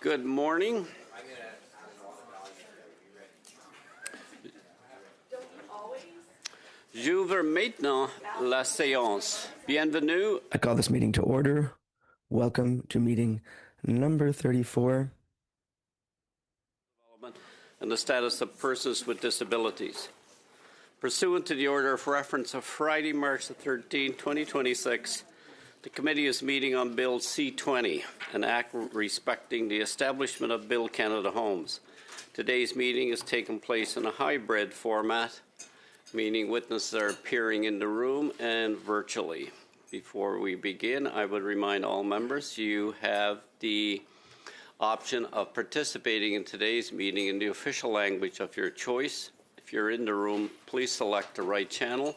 Good morning. J'ouvre maintenant la séance. Bienvenue. I call this meeting to order. Welcome to meeting number 34. And the status of persons with disabilities. Pursuant to the order of reference of Friday, March 13, 2026, the committee is meeting on Bill C-20, an act respecting the establishment of Build Canada Homes. Today's meeting is taking place in a hybrid format, meaning witnesses are appearing in the room and virtually. Before we begin, I would remind all members you have the option of participating in today's meeting in the official language of your choice. If you're in the room, please select the right channel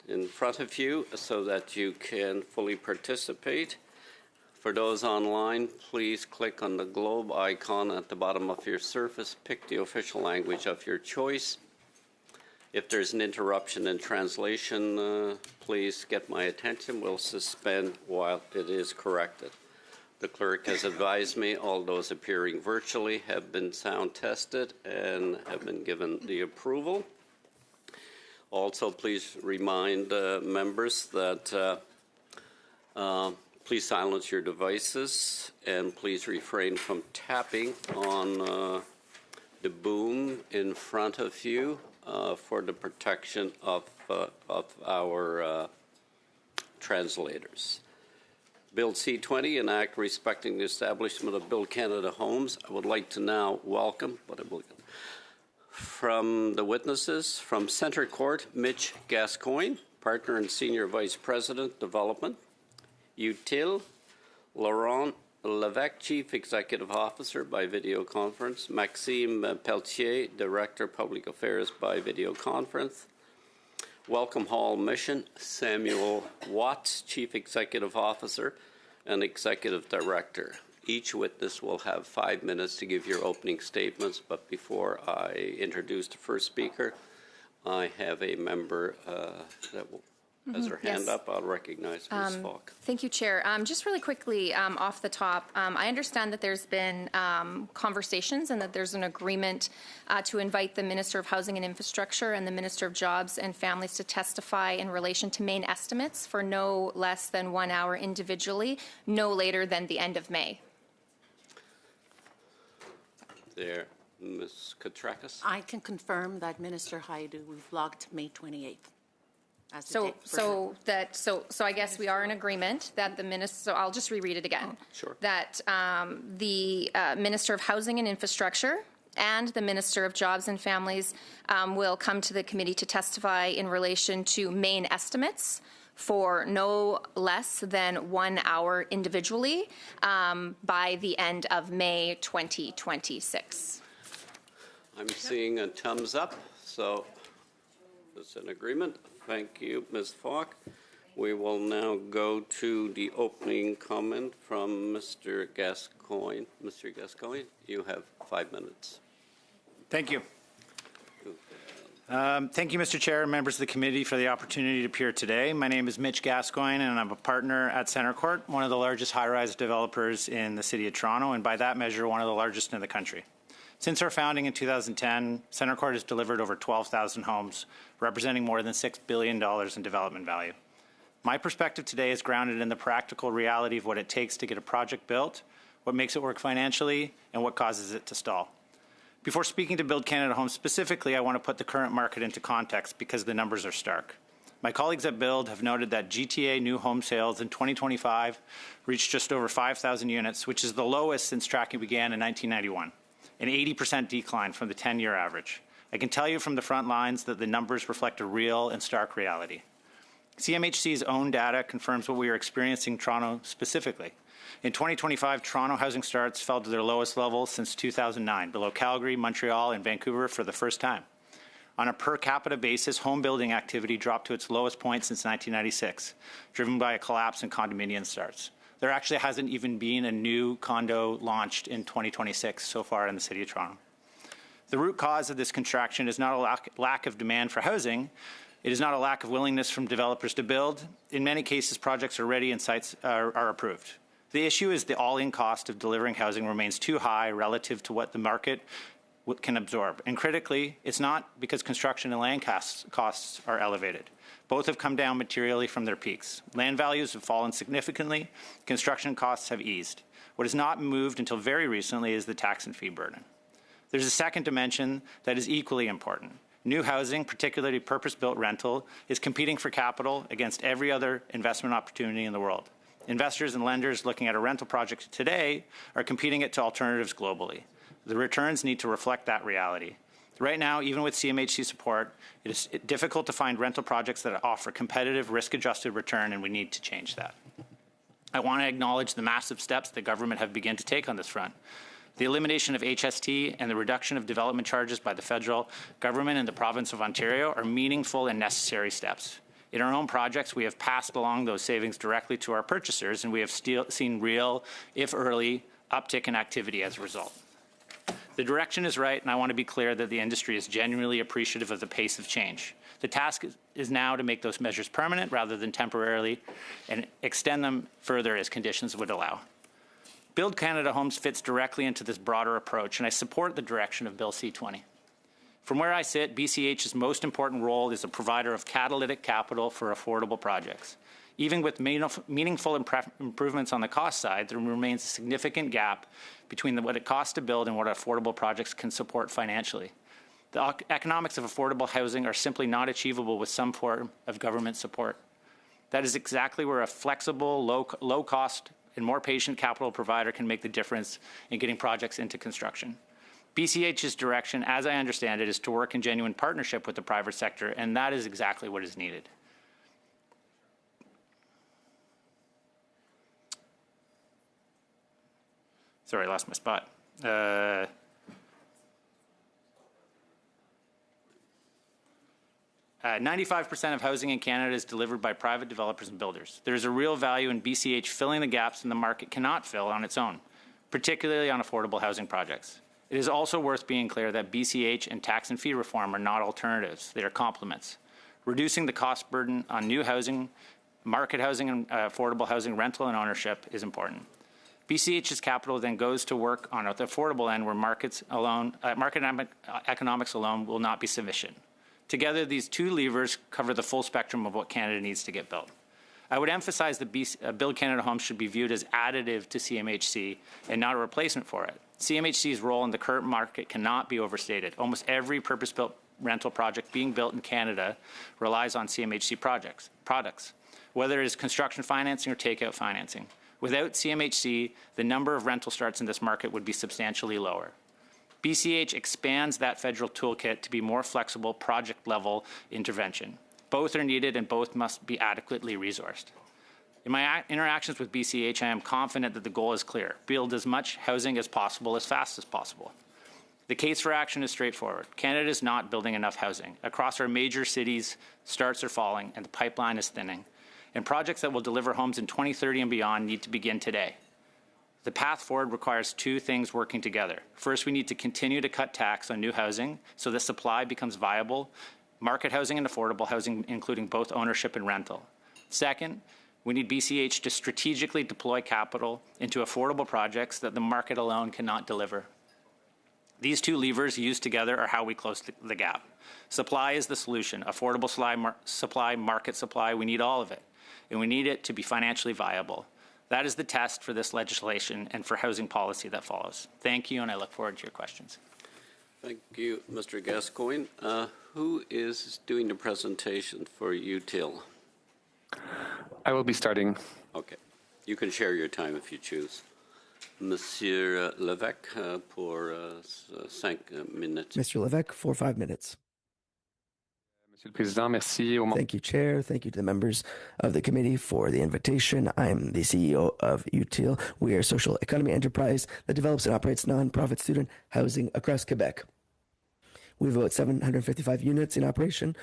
in front of you so that you can fully participate. For those online, please click on the globe icon at the bottom of your surface. Pick the official language of your choice. If there's an interruption in translation, please get my attention. We'll suspend while it is corrected. The clerk has advised me all those appearing virtually have been sound tested and have been given the approval. Also, please remind members that please silence your devices and please refrain from tapping on the boom in front of you for the protection of our translators. Bill C-20, an act respecting the establishment of Build Canada Homes. I would like to now welcome, from the witnesses, from Centre Court, Mitch Gascoigne, Partner and Senior Vice President, Development. Util, Laurent Levesque, Chief Executive Officer by video conference. Maxime Pelletier, Director, Public Affairs by video conference. Welcome Hall Mission, Samuel Watts, Chief Executive Officer and Executive Director. Each witness will have 5 minutes to give your opening statements, but before I introduce the first speaker, I have a member that has her hand up. I'll recognize Ms. Falk. Thank you, Chair. Just really quickly, off the top, I understand that there's been conversations and that there's an agreement to invite the Minister of Housing and Infrastructure and the Minister of Jobs and Families to testify in relation to main estimates for no less than 1 hour individually, no later than the end of May. There, Ms. Katrakis. I can confirm that Minister Hajdu, we've logged May 28th. So I guess we are in agreement that the minister. So I'll just reread it again. Sure. That the Minister of Housing and Infrastructure and the Minister of Jobs and Families will come to the committee to testify in relation to main estimates for no less than 1 hour individually by the end of May 2026. I'm seeing a thumbs up, so it's an agreement. Thank you, Ms. Falk. We will now go to the opening comment from Mr. Gascoigne. Mr. Gascoigne, you have 5 minutes. Thank you. Thank you, Mr. Chair and members of the committee for the opportunity to appear today. My name is Mitch Gascoigne and I'm a partner at Centre Court, one of the largest high-rise developers in the City of Toronto, and by that measure, one of the largest in the country. Since our founding in 2010, Centre Court has delivered over 12,000 homes, representing more than $6 billion in development value. My perspective today is grounded in the practical reality of what it takes to get a project built, what makes it work financially, and what causes it to stall. Before speaking to Build Canada Homes specifically, I want to put the current market into context because the numbers are stark. My colleagues at Build have noted that GTA new home sales in 2025 reached just over 5,000 units, which is the lowest since tracking began in 1991. An 80% decline from the 10-year average. I can tell you from the front lines that the numbers reflect a real and stark reality. CMHC's own data confirms what we are experiencing in Toronto specifically. In 2025, Toronto housing starts fell to their lowest level since 2009, below Calgary, Montreal, and Vancouver for the first time. On a per capita basis, home building activity dropped to its lowest point since 1996, driven by a collapse in condominium starts. There actually hasn't even been a new condo launched in 2026 so far in the City of Toronto. The root cause of this contraction is not a lack of demand for housing. It is not a lack of willingness from developers to build. In many cases, projects are ready and sites are approved. The issue is the all-in cost of delivering housing remains too high relative to what the market can absorb. And critically, it's not because construction and land costs are elevated. Both have come down materially from their peaks. Land values have fallen significantly. Construction costs have eased. What has not moved until very recently is the tax and fee burden. There's a second dimension that is equally important. New housing, particularly purpose-built rental, is competing for capital against every other investment opportunity in the world. Investors and lenders looking at a rental project today are competing it to alternatives globally. The returns need to reflect that reality. Right now, even with CMHC support, it is difficult to find rental projects that offer competitive risk-adjusted return, and we need to change that. I want to acknowledge the massive steps the government have begun to take on this front. The elimination of HST and the reduction of development charges by the federal government and the province of Ontario are meaningful and necessary steps. In our own projects, we have passed along those savings directly to our purchasers, and we have seen real, if early, uptick in activity as a result. The direction is right, and I want to be clear that the industry is genuinely appreciative of the pace of change. The task is now to make those measures permanent rather than temporarily, and extend them further as conditions would allow. Build Canada Homes fits directly into this broader approach, and I support the direction of Bill C-20. From where I sit, BCH's most important role is a provider of catalytic capital for affordable projects. Even with meaningful improvements on the cost side, there remains a significant gap between what it costs to build and what affordable projects can support financially. The economics of affordable housing are simply not achievable with some form of government support. That is exactly where a flexible, low-cost, and more patient capital provider can make the difference in getting projects into construction. BCH's direction, as I understand it, is to work in genuine partnership with the private sector, and that is exactly what is needed. Sorry, I lost my spot. 95% of housing in Canada is delivered by private developers and builders. There is a real value in BCH filling the gaps in the market cannot fill on its own, particularly on affordable housing projects. It is also worth being clear that BCH and tax and fee reform are not alternatives. They are complements. Reducing the cost burden on new housing, market housing, and affordable housing rental and ownership is important. BCH's capital then goes to work on the affordable end where market economics alone will not be sufficient. Together, these two levers cover the full spectrum of what Canada needs to get built. I would emphasize that Build Canada Homes should be viewed as additive to CMHC and not a replacement for it. CMHC's role in the current market cannot be overstated. Almost every purpose-built rental project being built in Canada relies on CMHC products, whether it is construction financing or takeout financing. Without CMHC, the number of rental starts in this market would be substantially lower. BCH expands that federal toolkit to be more flexible project-level intervention. Both are needed and both must be adequately resourced. In my interactions with BCH, I am confident that the goal is clear: build as much housing as possible as fast as possible. The case for action is straightforward. Canada is not building enough housing. Across our major cities, starts are falling and the pipeline is thinning. And projects that will deliver homes in 2030 and beyond need to begin today. The path forward requires two things working together. First, we need to continue to cut tax on new housing so that supply becomes viable, market housing and affordable housing, including both ownership and rental. Second, we need BCH to strategically deploy capital into affordable projects that the market alone cannot deliver. These two levers used together are how we close the gap. Supply is the solution. Affordable supply, market supply, we need all of it. And we need it to be financially viable. That is the test for this legislation and for housing policy that follows. Thank you, and I look forward to your questions. Thank you, Mr. Gascoigne. Who is doing the presentation for UTIL? I will be starting. Okay. You can share your time if you choose. Monsieur Lévesque pour 5 minutes. Mr. Lévesque for 5 minutes. Monsieur le Président, merci. Thank you, Chair. Thank you to the members of the committee for the invitation. I'm the CEO of UTIL. We are a social economy enterprise that develops and operates nonprofit student housing across Quebec. We have about 755 units in operation,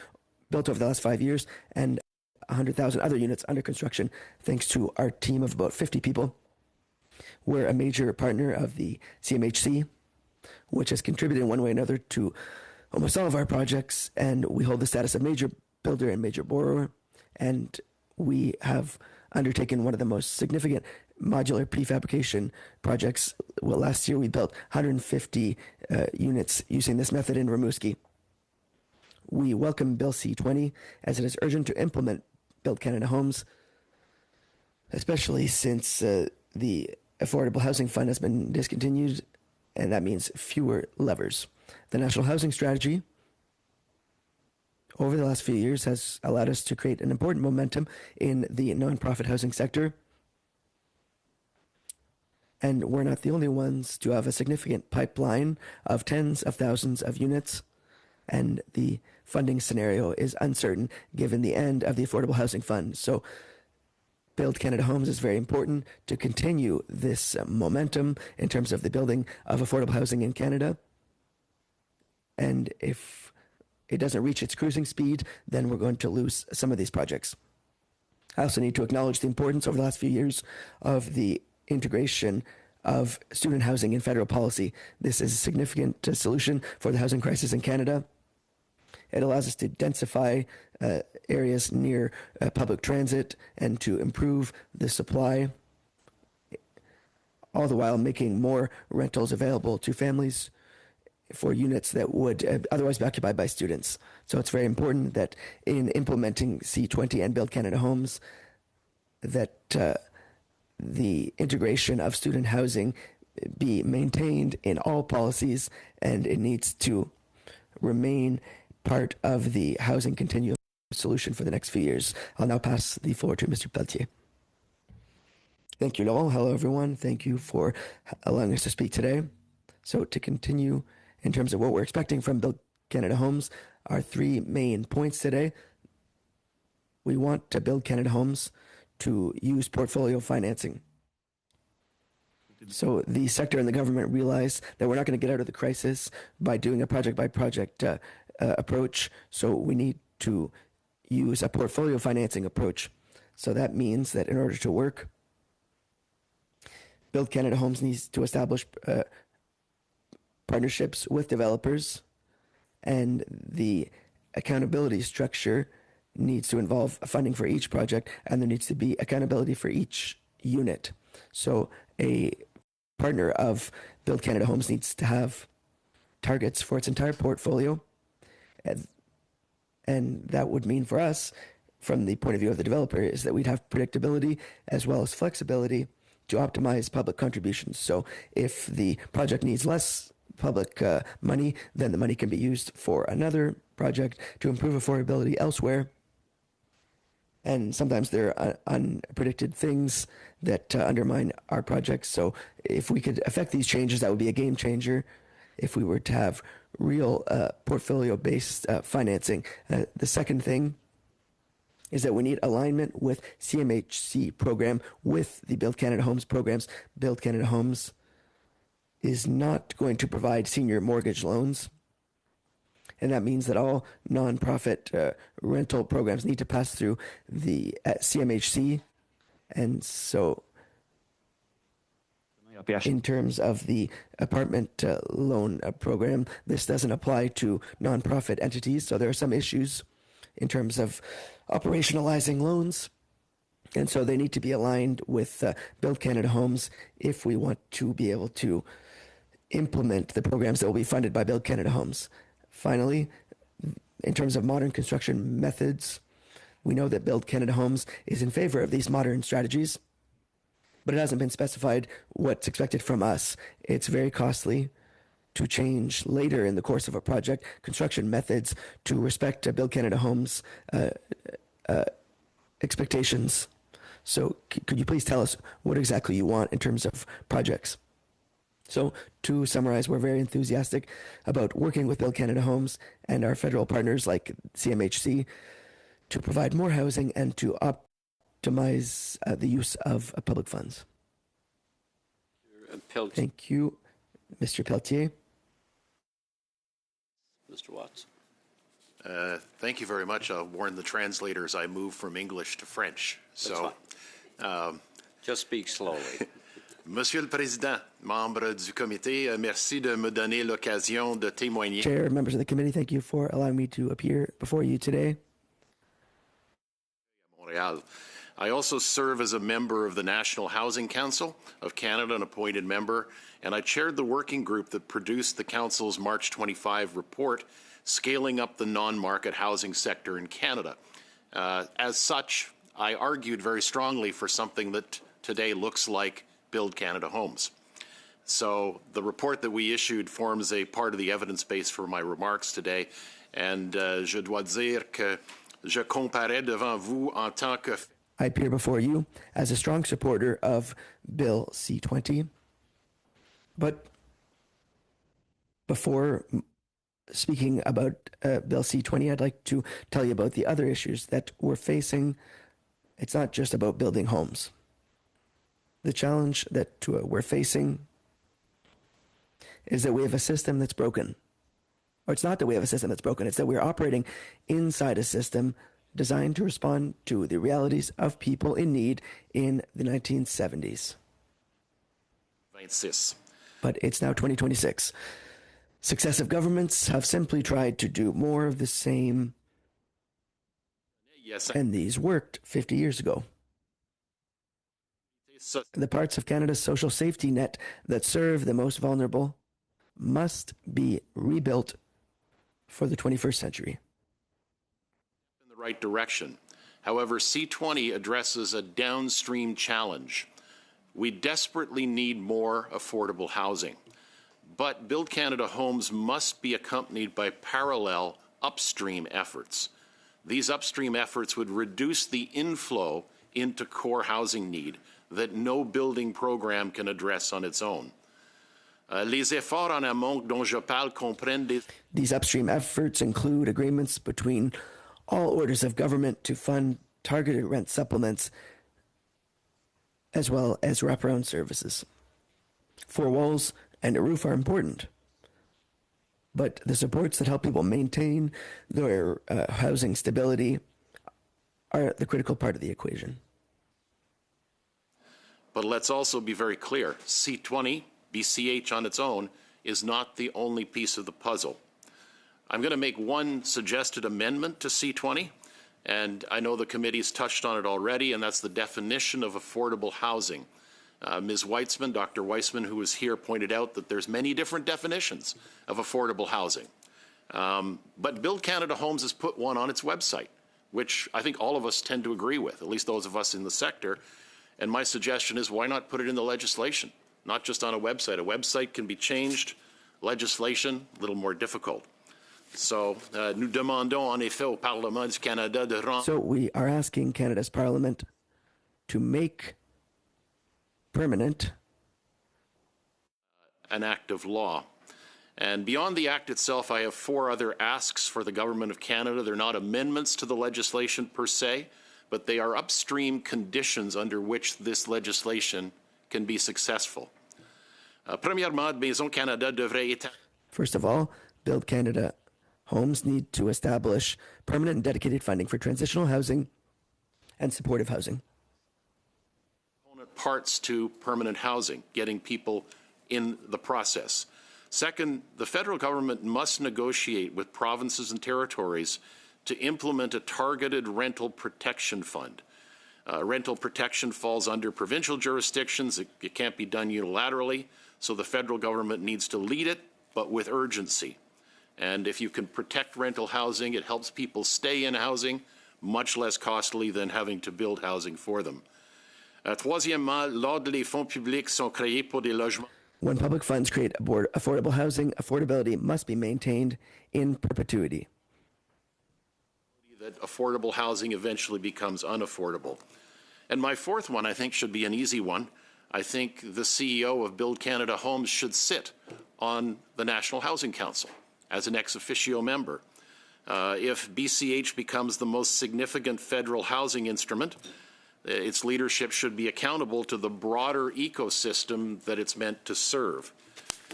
built over the last 5 years, and 100,000 other units under construction, thanks to our team of about 50 people. We're a major partner of the CMHC, which has contributed in one way or another to almost all of our projects, and we hold the status of major builder and major borrower, and we have undertaken one of the most significant modular prefabrication projects. Well, last year we built 150 units using this method in Rimouski. We welcome Bill C-20 as it is urgent to implement Build Canada Homes, especially since the Affordable Housing Fund has been discontinued, and that means fewer levers. The National Housing Strategy over the last few years has allowed us to create an important momentum in the nonprofit housing sector. And we're not the only ones to have a significant pipeline of tens of thousands of units. And the funding scenario is uncertain given the end of the Affordable Housing Fund. So Build Canada Homes is very important to continue this momentum in terms of the building of affordable housing in Canada. And if it doesn't reach its cruising speed, then we're going to lose some of these projects. I also need to acknowledge the importance over the last few years of the integration of student housing in federal policy. This is a significant solution for the housing crisis in Canada. It allows us to densify areas near public transit and to improve the supply, all the while making more rentals available to families for units that would otherwise be occupied by students. So it's very important that in implementing C-20 and Build Canada Homes, that the integration of student housing be maintained in all policies, and it needs to remain part of the housing continuum solution for the next few years. I'll now pass the floor to Mr. Pelletier. Thank you, Laurent. Hello, everyone. Thank you for allowing us to speak today. So to continue in terms of what we're expecting from Build Canada Homes, our three main points today. We want to Build Canada Homes to use portfolio financing. So the sector and the government realize that we're not going to get out of the crisis by doing a project-by-project approach. So we need to use a portfolio financing approach. So that means that in order to work, Build Canada Homes needs to establish partnerships with developers, and the accountability structure needs to involve funding for each project, and there needs to be accountability for each unit. So a partner of Build Canada Homes needs to have targets for its entire portfolio, and that would mean for us, from the point of view of the developer, is that we'd have predictability as well as flexibility to optimize public contributions. So if the project needs less public money, then the money can be used for another project to improve affordability elsewhere. And sometimes there are unpredicted things that undermine our projects. So if we could affect these changes, that would be a game changer. If we were to have real portfolio-based financing. The second thing is that we need alignment with CMHC program with the Build Canada Homes programs. Build Canada Homes is not going to provide senior mortgage loans. And that means that all nonprofit rental programs need to pass through the CMHC. And so in terms of the apartment loan program, this doesn't apply to nonprofit entities. So there are some issues in terms of operationalizing loans. And so they need to be aligned with Build Canada Homes if we want to be able to implement the programs that will be funded by Build Canada Homes. Finally, in terms of modern construction methods, we know that Build Canada Homes is in favor of these modern strategies, but it hasn't been specified what's expected from us. It's very costly to change later in the course of a project construction methods to respect Build Canada Homes expectations. So could you please tell us what exactly you want in terms of projects? So to summarize, we're very enthusiastic about working with Build Canada Homes and our federal partners like CMHC to provide more housing and to optimize the use of public funds. Thank you, Mr. Pelletier. Mr. Watts. Thank you very much. I'll warn the translators I move from English to French. So, just speak slowly. Monsieur le Président, membre du comité, merci de me donner l'occasion de témoigner. Chair, members of the committee, thank you for allowing me to appear before you today. Montréal. I also serve as a member of the National Housing Council of Canada, an appointed member, and I chaired the working group that produced the Council's March 25 report, Scaling Up the Non-Market Housing Sector in Canada. As such, I argued very strongly for something that today looks like Build Canada Homes. So the report that we issued forms a part of the evidence base for my remarks today, and je dois dire que je comparais devant vous en tant que... I appear before you as a strong supporter of Bill C-20. But before speaking about Bill C-20, I'd like to tell you about the other issues that we're facing. It's not just about building homes. The challenge that we're facing is that we have a system that's broken. Or it's not that we have a system that's broken, it's that we're operating inside a system designed to respond to the realities of people in need in the 1970s. 26. But it's now 2026. Successive governments have simply tried to do more of the same, Yes, and these worked 50 years ago. The parts of Canada's social safety net that serve the most vulnerable must be rebuilt for the 21st century. In the right direction. However, C-20 addresses a downstream challenge. We desperately need more affordable housing. But Build Canada Homes must be accompanied by parallel upstream efforts. These upstream efforts would reduce the inflow into core housing need that no building program can address on its own. Les efforts en amont dont je parle comprennent des... These upstream efforts include agreements between all orders of government to fund targeted rent supplements as well as wraparound services. Four walls and a roof are important, but the supports that help people maintain their housing stability are the critical part of the equation. But let's also be very clear. C-20, BCH on its own, is not the only piece of the puzzle. I'm going to make one suggested amendment to C-20, and I know the committee's touched on it already, and that's the definition of affordable housing. Ms. Weitzman, Dr. Weitzman, who was here, pointed out that there's many different definitions of affordable housing. But Build Canada Homes has put one on its website, which I think all of us tend to agree with, at least those of us in the sector. And my suggestion is, why not put it in the legislation, not just on a website? A website can be changed, legislation, a little more difficult. So, nous demandons en effet au Parlement du Canada de rendre... So we are asking Canada's Parliament to make permanent an act of law. And beyond the act itself, I have four other asks for the Government of Canada. They're not amendments to the legislation per se, but they are upstream conditions under which this legislation can be successful. Premièrement, Maison Canada devrait établir... First of all, Build Canada Homes need to establish permanent and dedicated funding for transitional housing and supportive housing. Parts to permanent housing, getting people in the process. Second, the federal government must negotiate with provinces and territories to implement a targeted rental protection fund. Rental protection falls under provincial jurisdictions. It can't be done unilaterally, so the federal government needs to lead it, but with urgency. And if you can protect rental housing, it helps people stay in housing, much less costly than having to build housing for them. Troisièmement, lors les fonds publics sont créés pour des logements. When public funds create affordable housing, affordability must be maintained in perpetuity. That affordable housing eventually becomes unaffordable. And my fourth one, I think, should be an easy one. I think the CEO of Build Canada Homes should sit on the National Housing Council as an ex officio member. If BCH becomes the most significant federal housing instrument, its leadership should be accountable to the broader ecosystem that it's meant to serve.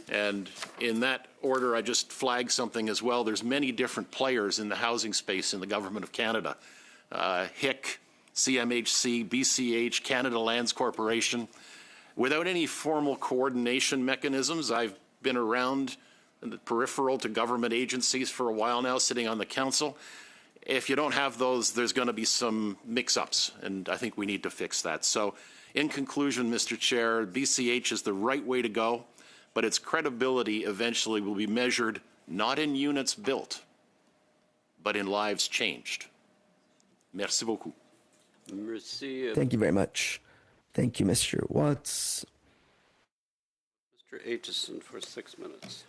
And in that order, I just flag something as well. There's many different players in the housing space in the Government of Canada. HIC, CMHC, BCH, Canada Lands Corporation. Without any formal coordination mechanisms, I've been around in the peripheral to government agencies for a while now, sitting on the council. if you don't have those, there's going to be some mix-ups, and I think we need to fix that. So in conclusion, Mr. Chair, BCH is the right way to go, but its credibility eventually will be measured not in units built, but in lives changed. Merci beaucoup. Merci, Thank you very much. Thank you, Mr. Watts. Mr. Aitchison, for 6 minutes.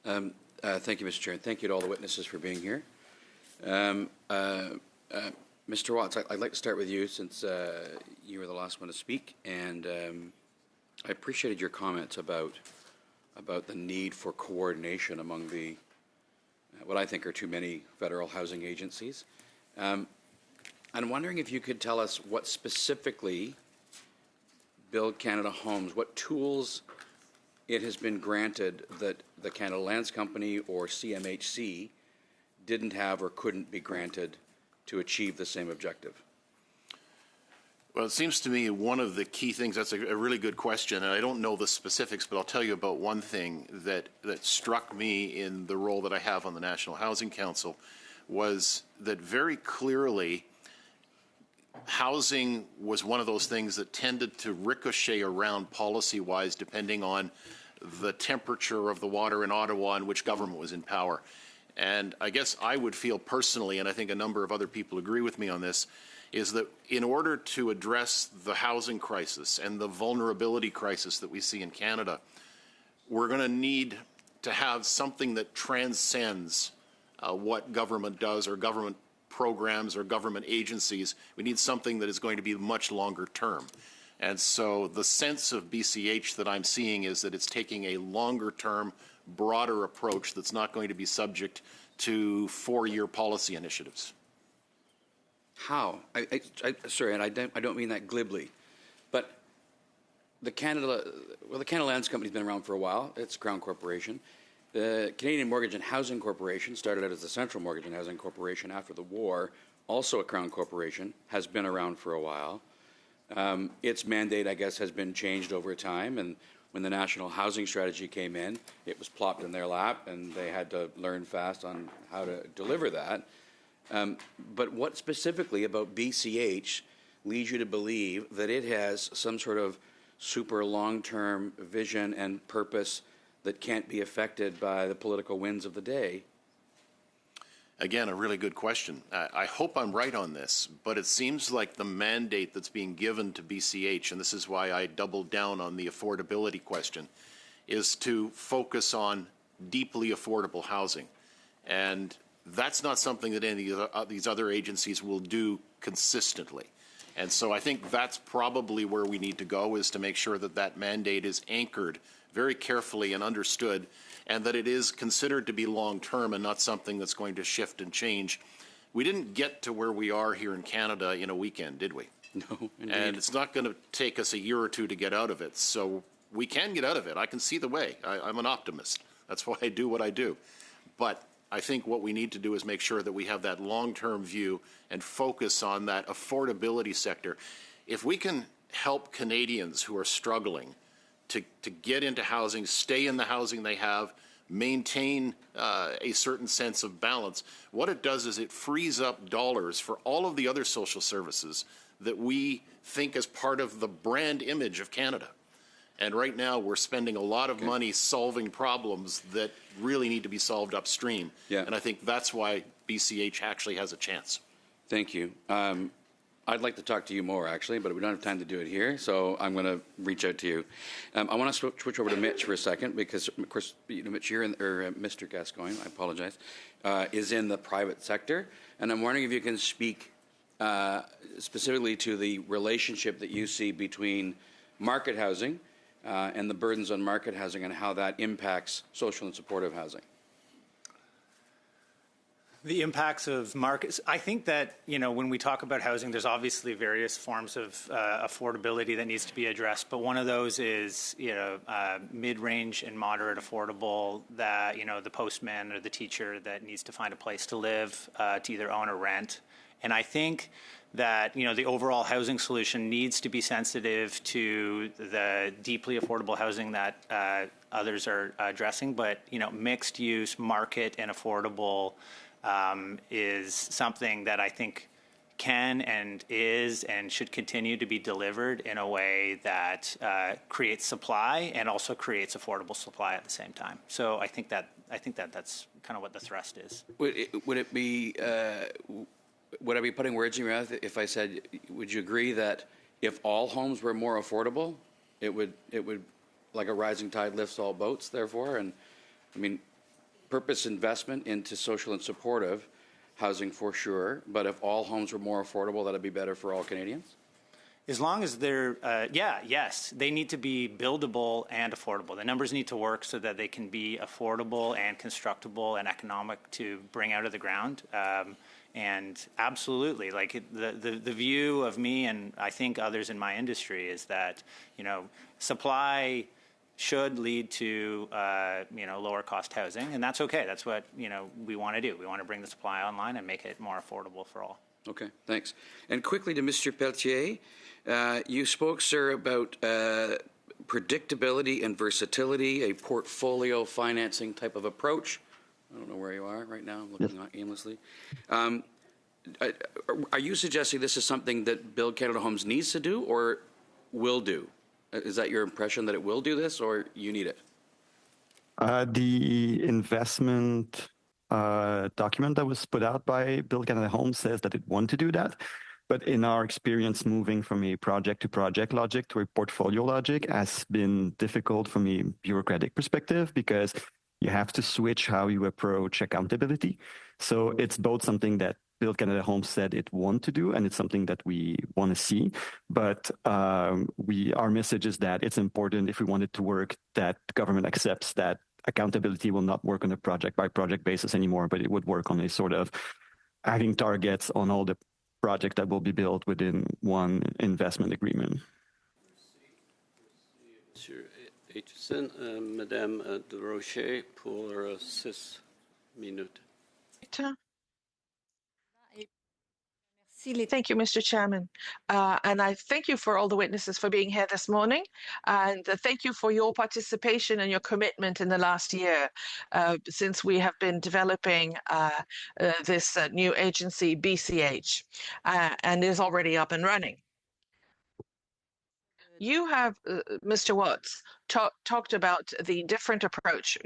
Thank you, Mr. Chair, and thank you to all the witnesses for being here. Mr. Watts, I'd like to start with you since you were the last one to speak, and I appreciated your comments about the need for coordination among the what I think are too many federal housing agencies. I'm wondering if you could tell us what specifically Build Canada Homes, what tools it has been granted that the Canada Lands Company or CMHC didn't have or couldn't be granted to achieve the same objective? Well, it seems to me one of the key things, that's a really good question, and I don't know the specifics, but I'll tell you about one thing that struck me in the role that I have on the National Housing Council was that very clearly housing was one of those things that tended to ricochet around policy-wise depending on the temperature of the water in Ottawa and which government was in power. And I guess I would feel personally, and I think a number of other people agree with me on this, is that in order to address the housing crisis and the vulnerability crisis that we see in Canada, we're going to need to have something that transcends what government does or government programs or government agencies. We need something that is going to be much longer term. And so the sense of BCH that I'm seeing is that it's taking a longer term, broader approach that's not going to be subject to 4-year policy initiatives. How? Sorry, and I don't mean that glibly, but the Canada Lands Company's been around for a while. It's a Crown Corporation. The Canadian Mortgage and Housing Corporation started out as the Central Mortgage and Housing Corporation after the war, also a Crown Corporation, has been around for a while. Its mandate, I guess, has been changed over time, and when the National Housing Strategy came in, it was plopped in their lap, and they had to learn fast on how to deliver that. But what specifically about BCH leads you to believe that it has some sort of super long-term vision and purpose that can't be affected by the political winds of the day? Again, a really good question. I hope I'm right on this, but it seems like the mandate that's being given to BCH, and this is why I doubled down on the affordability question, is to focus on deeply affordable housing. And that's not something that any of these other agencies will do consistently. And so I think that's probably where we need to go, is to make sure that that mandate is anchored very carefully and understood, and that it is considered to be long-term and not something that's going to shift and change. We didn't get to where we are here in Canada in a weekend, did we? No, indeed. And it's not going to take us a year or two to get out of it. So we can get out of it. I can see the way. I'm an optimist. That's why I do what I do. But I think what we need to do is make sure that we have that long-term view and focus on that affordability sector. If we can help Canadians who are struggling to get into housing, stay in the housing they have, maintain a certain sense of balance, what it does is it frees up dollars for all of the other social services that we think as part of the brand image of Canada. And right now we're spending a lot of money solving problems that really need to be solved upstream. Yeah. And I think that's why BCH actually has a chance. Thank you. I'd like to talk to you more, actually, but we don't have time to do it here, so I'm going to reach out to you. I want to switch over to Mitch for a second, because, of course, Mitch, Mr. Gascoigne, I apologize, is in the private sector, and I'm wondering if you can speak specifically to the relationship that you see between market housing and the burdens on market housing and how that impacts social and supportive housing. The impacts of markets. I think that, when we talk about housing, there's obviously various forms of affordability that needs to be addressed. But one of those is, mid-range and moderate affordable, that, the postman or the teacher that needs to find a place to live, to either own or rent. And I think that, the overall housing solution needs to be sensitive to the deeply affordable housing that others are addressing. But, mixed use, market and affordable is something that I think can and is and should continue to be delivered in a way that creates supply and also creates affordable supply at the same time. So I think that's kind of what the thrust is. Would it be? Would I be putting words in your mouth if I said, would you agree that if all homes were more affordable, it would like a rising tide lifts all boats, therefore? And I mean, purpose investment into social and supportive housing for sure, but if all homes were more affordable, that'd be better for all Canadians? As long as they're, yes, they need to be buildable and affordable. The numbers need to work so that they can be affordable and constructible and economic to bring out of the ground. And absolutely, like the view of me and I think others in my industry is that, supply should lead to, lower cost housing, and that's okay. That's what, we want to do. We want to bring the supply online and make it more affordable for all. Okay, thanks. And quickly to Mr. Pelletier, you spoke, sir, about predictability and versatility, a portfolio financing type of approach. I don't know where you are right now. I'm looking aimlessly. Are you suggesting this is something that Build Canada Homes needs to do or will do? Is that your impression, that it will do this, or you need it? The investment document that was put out by Build Canada Homes says that it wants to do that. But in our experience, moving from a project to project logic to a portfolio logic has been difficult from a bureaucratic perspective because you have to switch how you approach accountability. So it's both something that Build Canada Homes said it wants to do, and it's something that we want to see. But our message is that it's important, if we want it to work, that government accepts that accountability will not work on a project-by-project basis anymore, but it would work on a sort of having targets on all the projects that will be built within one investment agreement. Monsieur Aitchison, Madame Durocher pour 6 minutes. Thank you, Mr. Chairman. And I thank you for all the witnesses for being here this morning. And thank you for your participation and your commitment in the last year since we have been developing this new agency, BCH, and is already up and running. You have, Mr. Watts, talked about the different approach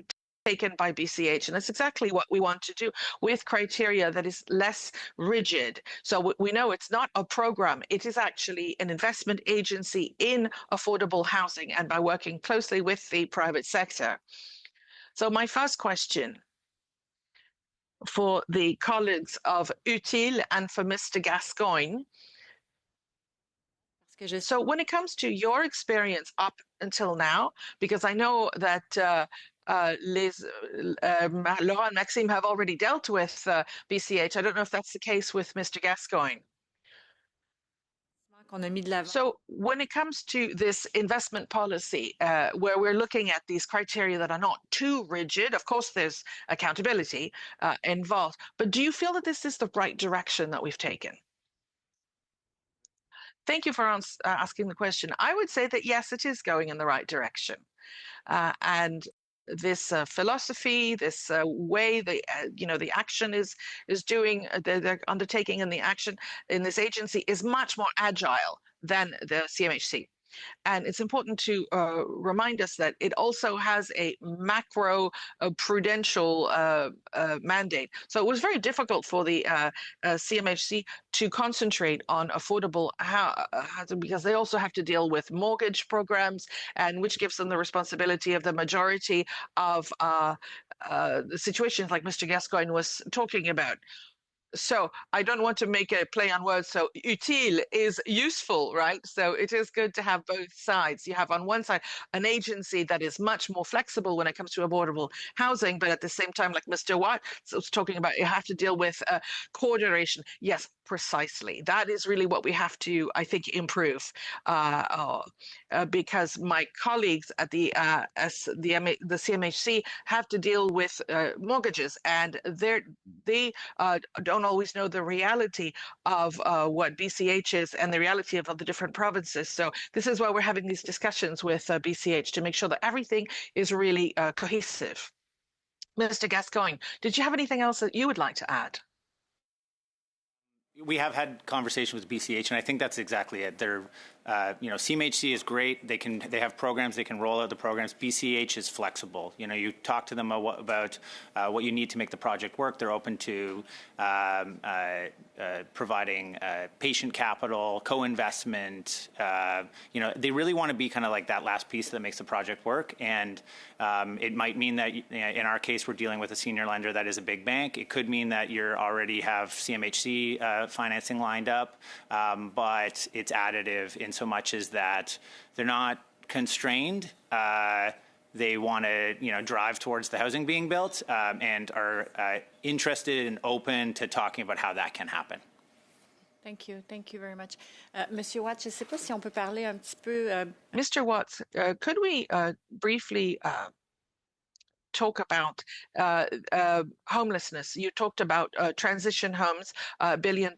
taken by BCH, and that's exactly what we want to do with criteria that is less rigid. So we know it's not a program, it is actually an investment agency in affordable housing and by working closely with the private sector. So my first question for the colleagues of UTIL and for Mr. Gascoigne. So when it comes to your experience up until now, because I know that Laurent and Maxime have already dealt with BCH. I don't know if that's the case with Mr. Gascoigne. So when it comes to this investment policy, where we're looking at these criteria that are not too rigid, of course there's accountability involved, but do you feel that this is the right direction that we've taken? Thank you for asking the question. I would say that yes, it is going in the right direction. And this philosophy, this way the the action is doing, the undertaking and the action in this agency is much more agile than the CMHC. And it's important to remind us that it also has a macro prudential mandate. So it was very difficult for the CMHC to concentrate on affordable housing because they also have to deal with mortgage programs, and which gives them the responsibility of the majority of the situations like Mr. Gascoigne was talking about. So I don't want to make a play on words. So utile is useful, right? So it is good to have both sides. You have on one side an agency that is much more flexible when it comes to affordable housing, but at the same time, like Mr. Watt was talking about, you have to deal with coordination. Yes, precisely. That is really what we have to, I think, improve because my colleagues at the CMHC have to deal with mortgages, and they don't always know the reality of what BCH is and the reality of the different provinces. So this is why we're having these discussions with BCH to make sure that everything is really cohesive. Mr. Gascoigne, did you have anything else that you would like to add? We have had conversation with BCH, and I think that's exactly it. They're, CMHC is great. They have programs. They can roll out the programs. BCH is flexible. You talk to them about what you need to make the project work. They're open to providing patient capital, co-investment. They really want to be kind of like that last piece that makes the project work. And it might mean that in our case, we're dealing with a senior lender that is a big bank. It could mean that you already have CMHC financing lined up, but it's additive in so much as that they're not constrained. They want to, drive towards the housing being built and are interested and open to talking about how that can happen. Thank you very much. Monsieur Watts, je ne sais pas si on peut parler un petit peu. Mr. Watts, could we briefly talk about homelessness? You talked about transition homes, $1 billion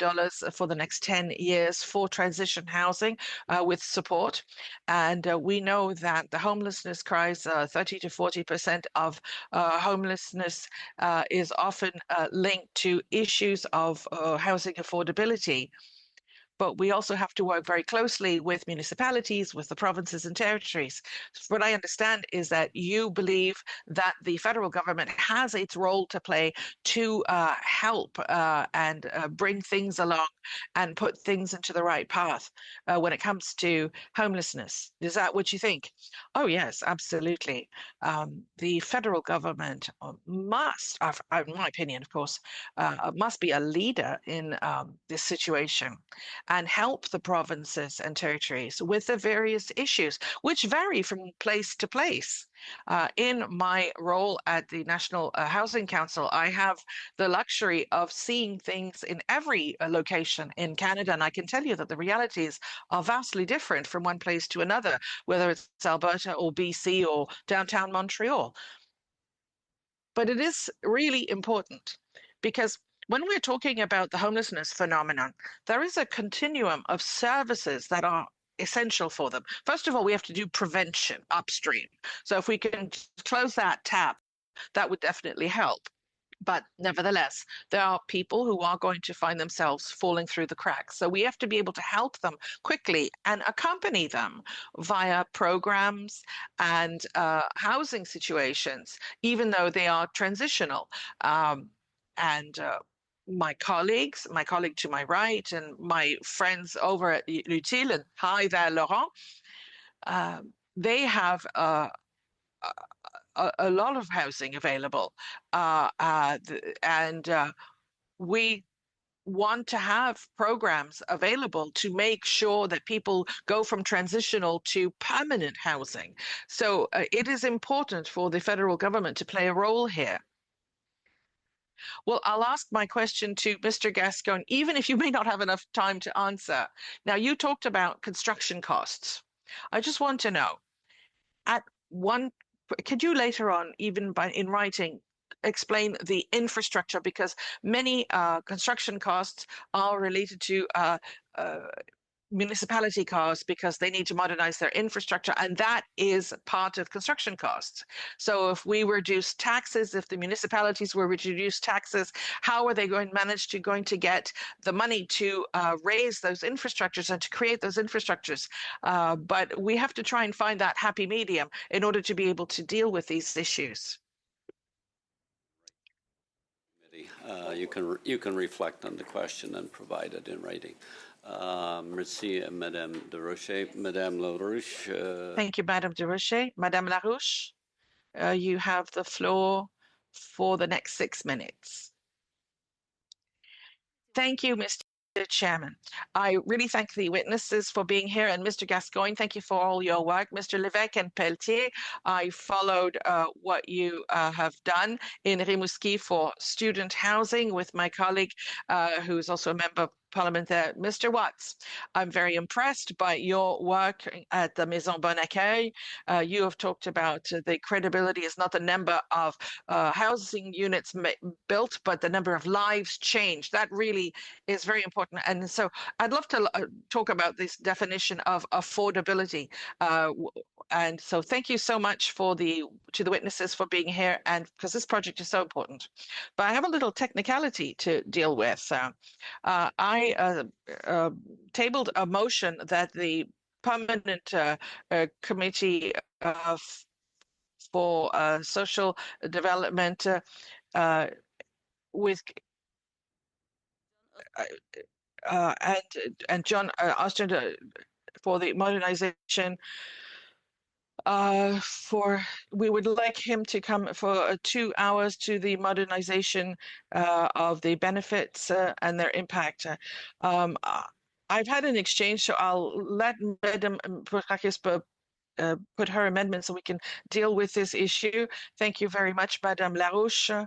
for the next 10 years for transition housing with support. And we know that the homelessness cries, 30 to 40% of homelessness is often linked to issues of housing affordability. But we also have to work very closely with municipalities, with the provinces and territories. What I understand is that you believe that the federal government has its role to play to help and bring things along and put things into the right path when it comes to homelessness. Is that what you think? Oh, yes, absolutely. The federal government must, in my opinion, of course, must be a leader in this situation and help the provinces and territories with the various issues, which vary from place to place. In my role at the National Housing Council, I have the luxury of seeing things in every location in Canada, and I can tell you that the realities are vastly different from one place to another, whether it's Alberta or BC or downtown Montreal. But it is really important because when we're talking about the homelessness phenomenon, there is a continuum of services that are essential for them. First of all, we have to do prevention upstream. So if we can close that tap, that would definitely help. But nevertheless, there are people who are going to find themselves falling through the cracks. So we have to be able to help them quickly and accompany them via programs and housing situations, even though they are transitional. My colleague to my right, and my friends over at Utile, and hi there, Laurent, they have a lot of housing available. We want to have programs available to make sure that people go from transitional to permanent housing. So it is important for the federal government to play a role here. Well, I'll ask my question to Mr. Gascoigne, even if you may not have enough time to answer. Now, you talked about construction costs. I just want to know, could you later on, even in writing, explain the infrastructure? Because many construction costs are related to municipality costs because they need to modernize their infrastructure, and that is part of construction costs. So if we reduce taxes, if the municipalities were to reduce taxes, how are they going to get the money to raise those infrastructures and to create those infrastructures? But we have to try and find that happy medium in order to be able to deal with these issues. You can reflect on the question and provide it in writing. Merci, Madame Desrochers. Madame Larouche. Thank you, Madame Desrochers. Madame Larouche, you have the floor for the next 6 minutes. Thank you, Mr. Chairman. I really thank the witnesses for being here, and Mr. Gascoigne, thank you for all your work. Mr. Levesque and Pelletier, I followed what you have done in Rimouski for student housing with my colleague, who is also a member Parliament there. Mr. Watts, I'm very impressed by your work at the Maison Bon Accueil. You have talked about the credibility is not the number of housing units built, but the number of lives changed. That really is very important. And so I'd love to talk about this definition of affordability. And so thank you so much to the witnesses for being here, and because this project is so important. But I have a little technicality to deal with. I tabled a motion that the permanent committee for social development with and John Ostrander for the modernization. We would like him to come for 2 hours to the modernization of the benefits and their impact. I've had an exchange, so I'll let Madam Koutsakis put her amendment so we can deal with this issue. Thank you very much, Madame Larouche.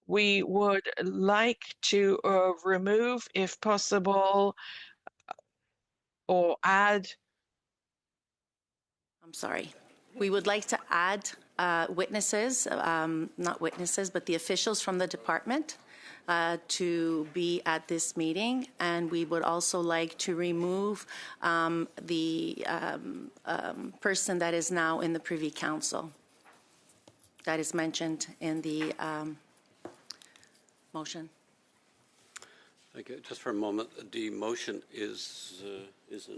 We would like to remove, if possible, or add. I'm sorry. We would like to add witnesses, not witnesses, but the officials from the department to be at this meeting. And we would also like to remove the person that is now in the Privy Council that is mentioned in the motion. Okay, just for a moment, the motion is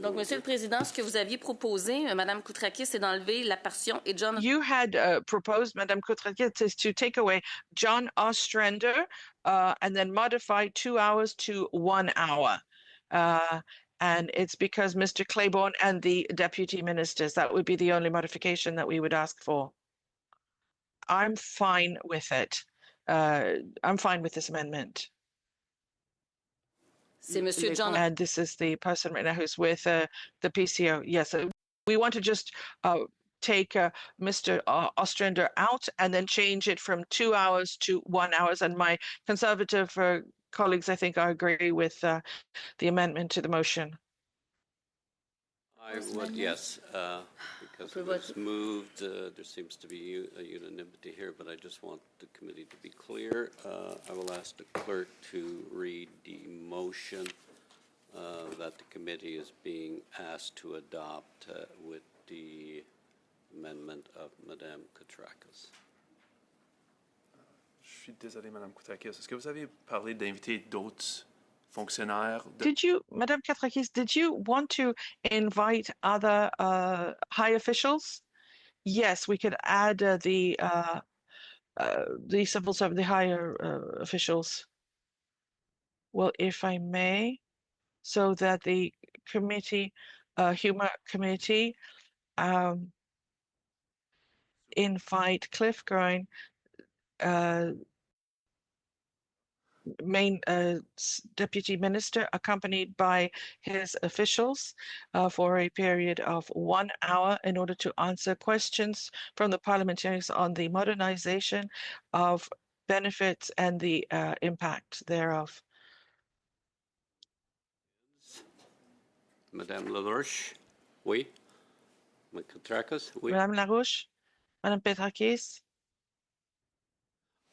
Donc, Monsieur le Président, ce que vous aviez proposé, Madame Koutsakis, c'est d'enlever la portion et John. You had proposed, Madame Koutsakis, to take away John Ostrander and then modify 2 hours to 1 hour. And it's because Mr. Claiborne and the deputy ministers, that would be the only modification that we would ask for. I'm fine with it. I'm fine with this amendment. C'est Monsieur John. And this is the person right now who's with the PCO. Yes, we want to just take Mr. Ostrander out and then change it from 2 hours to 1 hour. And my conservative colleagues, I think, agree with the amendment to the motion. I would, yes, because it was moved. There seems to be a unanimity here, but I just want the committee to be clear. I will ask the clerk to read the motion that the committee is being asked to adopt with the amendment of Madame Koutsakis. Je suis désolé, Madame Koutsakis. Est-ce que vous avez parlé d'inviter d'autres fonctionnaires? Did you, Madame Koutsakis, did you want to invite other high officials? Yes, we could add the civil servant, the higher officials. Well, if I may, so that the committee, Humor Committee, invite Cliff Groin, main deputy minister, accompanied by his officials for a period of 1 hour in order to answer questions from the parliamentarians on the modernization of benefits and the impact thereof. Madame Larouche, oui. Madame Koutsakis, oui. Madame Larouche, Madame Petrakis.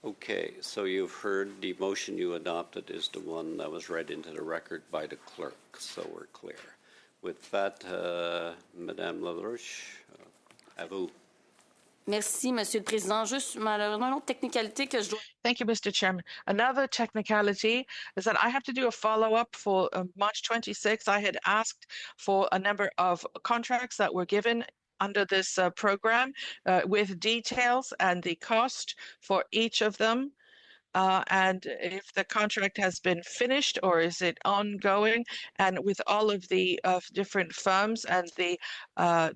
Okay, so you've heard the motion you adopted is the one that was read into the record by the clerk, so we're clear. With that, Madame Larouche, à vous. Merci, Monsieur le Président. Juste malheureusement une autre technicalité que je dois. Thank you, Mr. Chairman. Another technicality is that I have to do a follow-up for March 26. I had asked for a number of contracts that were given under this program with details and the cost for each of them. And if the contract has been finished or is it ongoing, and with all of the different firms, and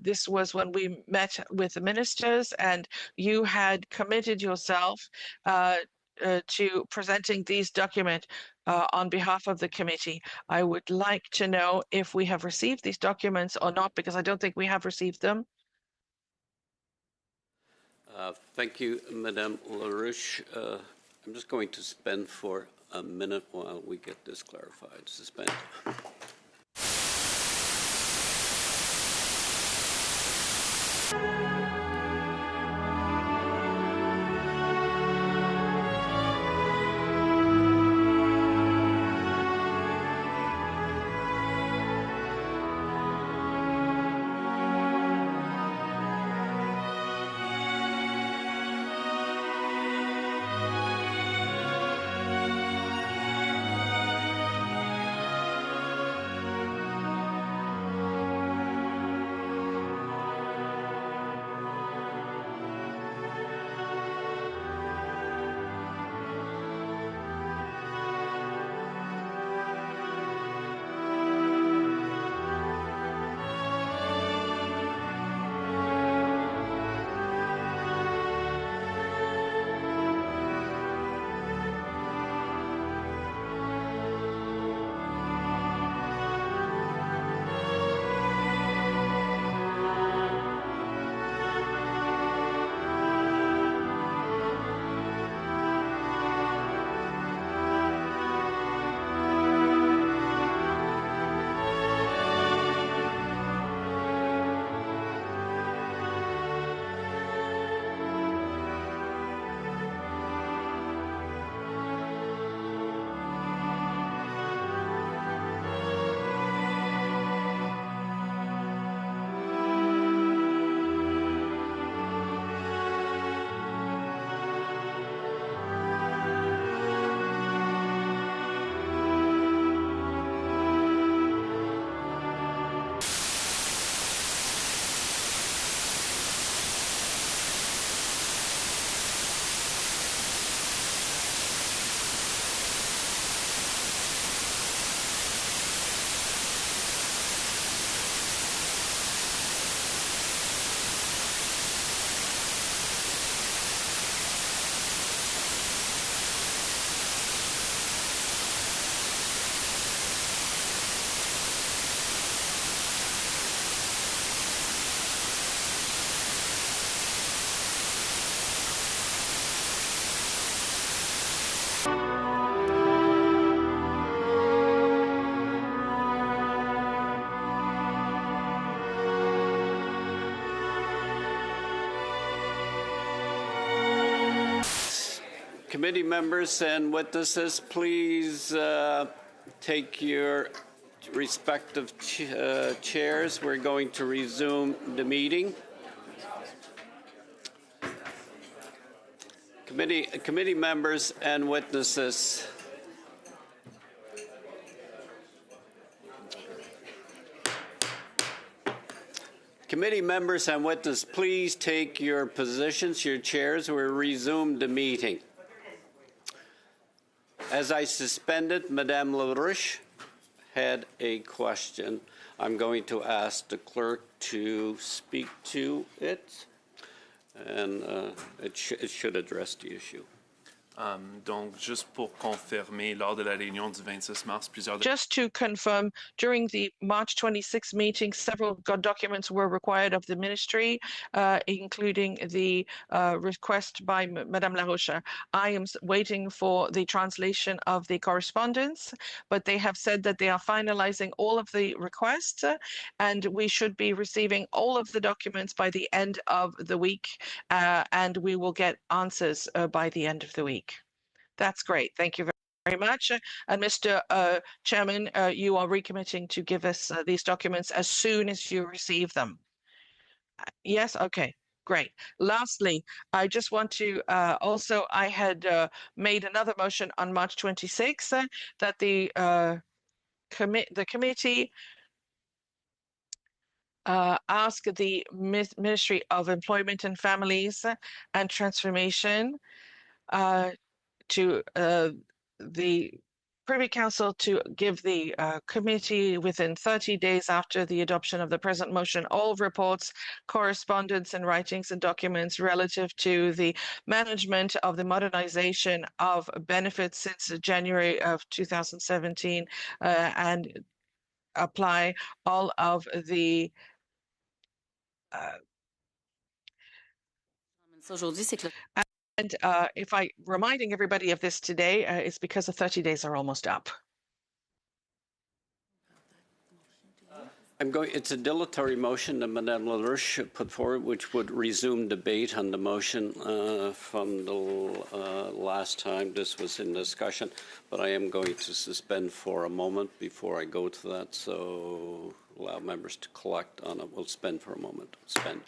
this was when we met with the ministers, and you had committed yourself to presenting these documents on behalf of the committee. I would like to know if we have received these documents or not, because I don't think we have received them. Thank you, Madame Larouche. I'm just going to suspend for a minute while we get this clarified. Suspend. Committee members and witnesses, please take your respective chairs. We're going to resume the meeting. Committee members and witnesses. Committee members and witnesses, please take your positions, your chairs. We'll resume the meeting. As I suspended, Madame LaRouche had a question. I'm going to ask the clerk to speak to it, and it should address the issue. Donc, juste pour confirmer, lors de la réunion du 26 mars, plusieurs... Just to confirm, during the March 26 meeting, several documents were required of the ministry, including the request by Madame Laroche. I am waiting for the translation of the correspondence, but they have said that they are finalizing all of the requests, and we should be receiving all of the documents by the end of the week, and we will get answers by the end of the week. That's great. Thank you very much. And Mr. Chairman, you are recommitting to give us these documents as soon as you receive them. Yes? Okay. Great. Lastly, I just want to also, I had made another motion on March 26 that the committee ask the Ministry of Employment and Families and Transformation to the Privy Council to give the committee within 30 days after the adoption of the present motion all reports, correspondence and writings and documents relative to the management of the modernization of benefits since January of 2017 and apply all of the And if I reminding everybody of this today, it's because the 30 days are almost up. It's a dilatory motion that Madame LaRouche put forward, which would resume debate on the motion from the last time this was in discussion. But I am going to suspend for a moment before I go to that, so allow members to collect on it. We'll suspend for a moment. Suspend.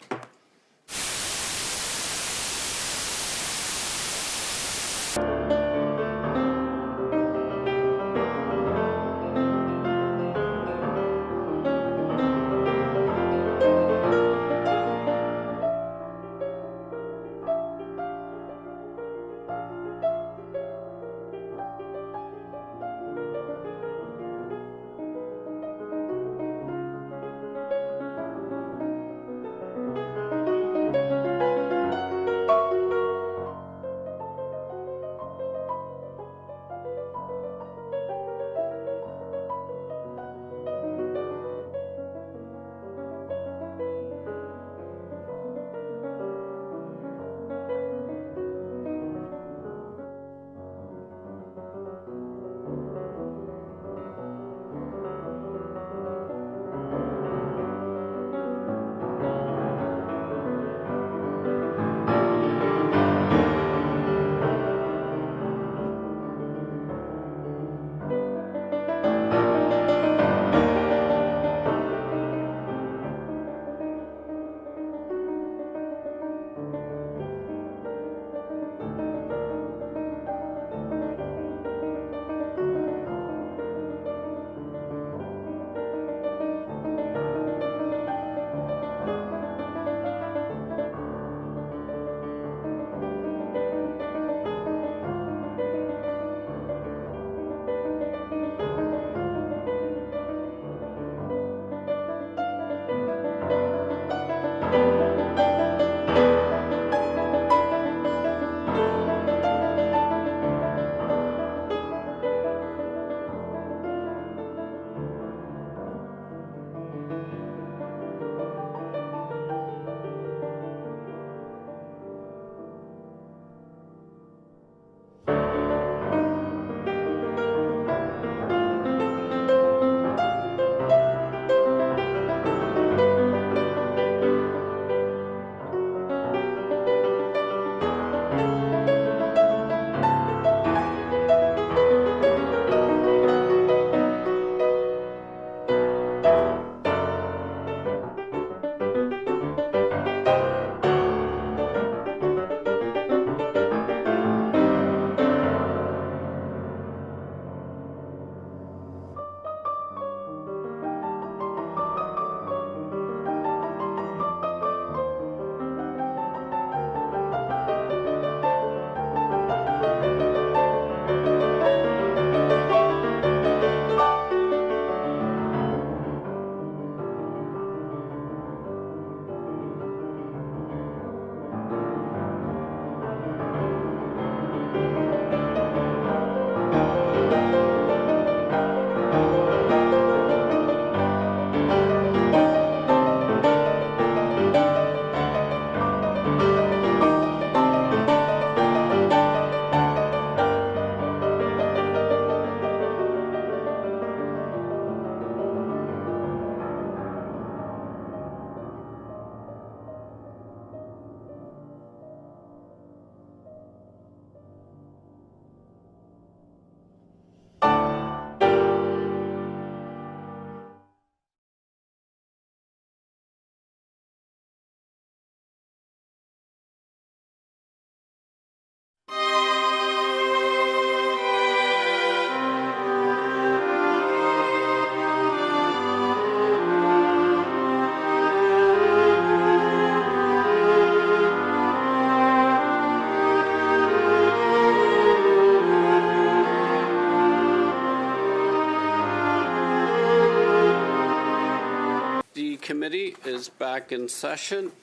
Committee is back in session.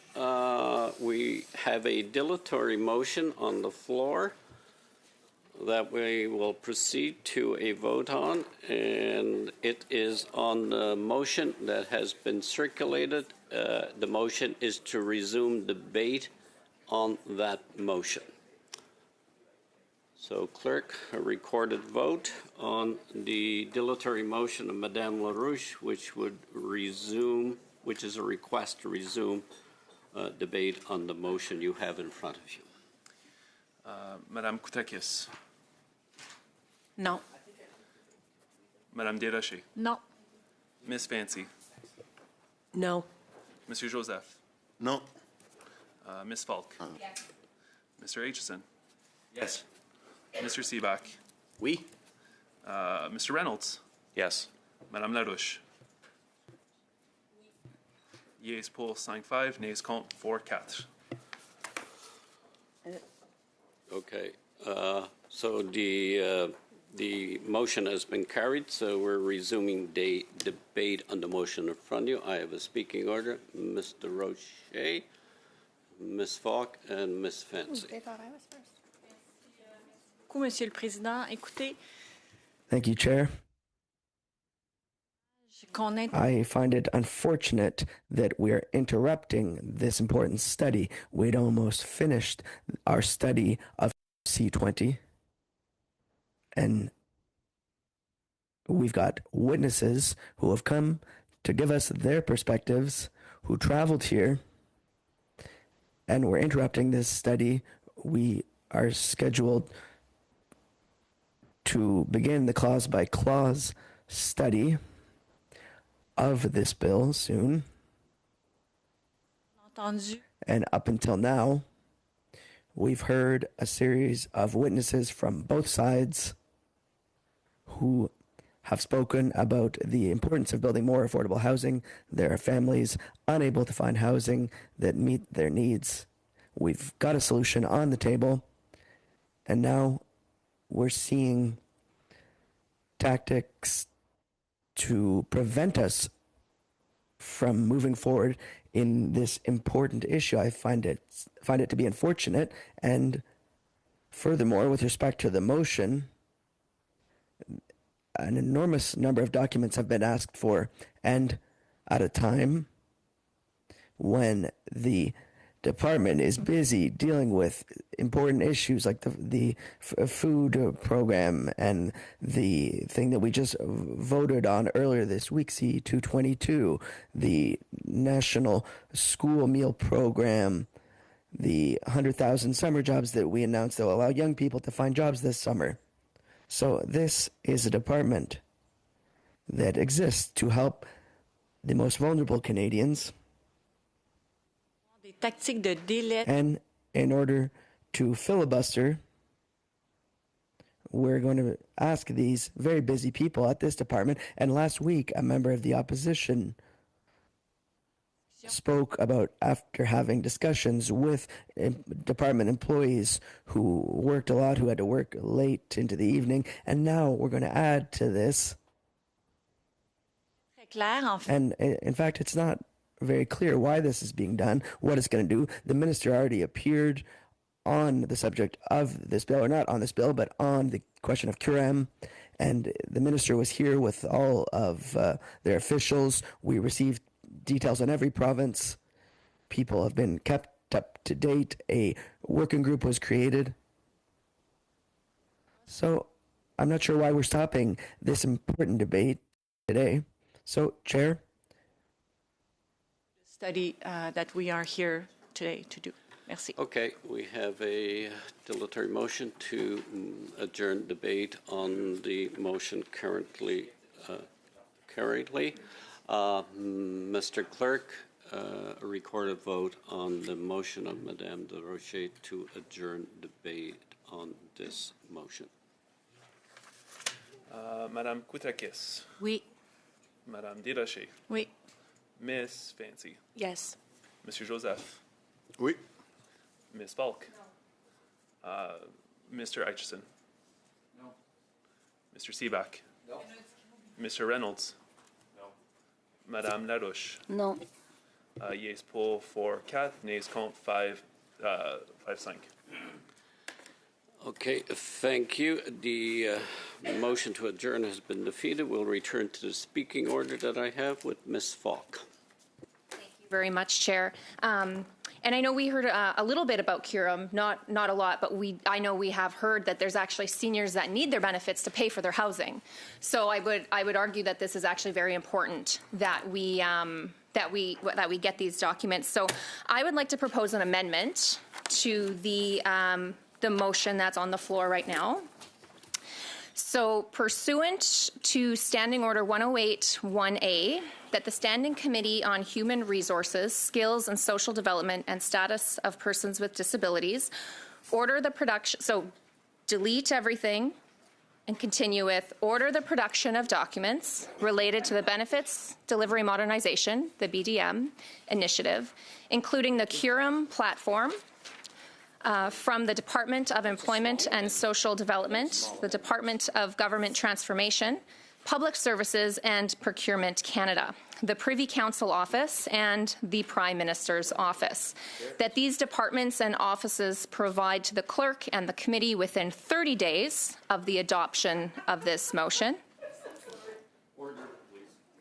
We have a dilatory motion on the floor that we will proceed to a vote on, and it is on the motion that has been circulated. The motion is to resume debate on that motion. So, Clerk, a recorded vote on the dilatory motion of Madame LaRouche, which is a request to resume debate on the motion you have in front of you. Madame Koutakis. No. Madame Desrochers. Non. Miss Fancy. No. Monsieur Joseph. No. Miss Falk. Mr. Aitchison. Yes. Mr. Seaback. Oui. Mr. Reynolds. Yes. Madame Larouche. Yeas pour 5-5, nays contre 4-4. Okay. So the motion has been carried, so we're resuming the debate on the motion in front of you. I have a speaking order. Mr. Rocher, Ms. Falk, and Ms. Fancy. Beaucoup, Monsieur le Président. Écoutez, Thank you, Chair. qu'on ait I find it unfortunate that we are interrupting this important study. We'd almost finished our study of C20, and we've got witnesses who have come to give us their perspectives, who traveled here, and we're interrupting this study. We are scheduled to begin the clause by clause study of this bill soon. entendu And up until now, we've heard a series of witnesses from both sides who have spoken about the importance of building more affordable housing. There are families unable to find housing that meet their needs. We've got a solution on the table, and now we're seeing tactics to prevent us from moving forward in this important issue. I find it to be unfortunate, and furthermore, with respect to the motion, an enormous number of documents have been asked for, and at a time when the department is busy dealing with important issues like the food program and the thing that we just voted on earlier this week, C222, the National School Meal Program, the 100,000 summer jobs that we announced that will allow young people to find jobs this summer. So this is a department that exists to help the most vulnerable Canadians. des tactiques de délai. And in order to filibuster, we're going to ask these very busy people at this department. And last week, a member of the opposition spoke about after having discussions with department employees who worked a lot, who had to work late into the evening. And now we're going to add to this. Très clair, en fait. And in fact, it's not very clear why this is being done, what it's going to do. The minister already appeared on the subject of this bill, or not on this bill, but on the question of CUREM. And the minister was here with all of their officials. We received details on every province. People have been kept up to date. A working group was created. So I'm not sure why we're stopping this important debate today. So, Chair, Study that we are here today to do. Merci. Okay, we have a dilatory motion to adjourn debate on the motion currently. Mr. Clerk, a recorded vote on the motion of Madame Desrochers to adjourn debate on this motion. Madame Koutakis. Oui. Madame Desrochers. Oui. Miss Fancy. Yes. Monsieur Joseph. Oui. Miss Falk. Mr. Aitchison. No. Mr. Seaback. No. Mr. Reynolds. No. Madame Larouche. Non. Yeas pour 4-4, nays contre 5-5. Okay, thank you. The motion to adjourn has been defeated. We'll return to the speaking order that I have with Ms. Falk. Very much, Chair. And I know we heard a little bit about Curum, not a lot, but I know we have heard that there's actually seniors that need their benefits to pay for their housing. So I would argue that this is actually very important that we get these documents. So I would like to propose an amendment to the motion that's on the floor right now. So pursuant to Standing Order 108-1A, that the Standing Committee on Human Resources, Skills and Social Development and Status of Persons with Disabilities order the production, so delete everything and continue with order the production of documents related to the Benefits Delivery Modernization, the BDM initiative, including the Curum platform, from the Department of Employment and Social Development, the Department of Government Transformation, Public Services and Procurement Canada, the Privy Council Office, and the Prime Minister's Office. That these departments and offices provide to the clerk and the committee within 30 days of the adoption of this motion.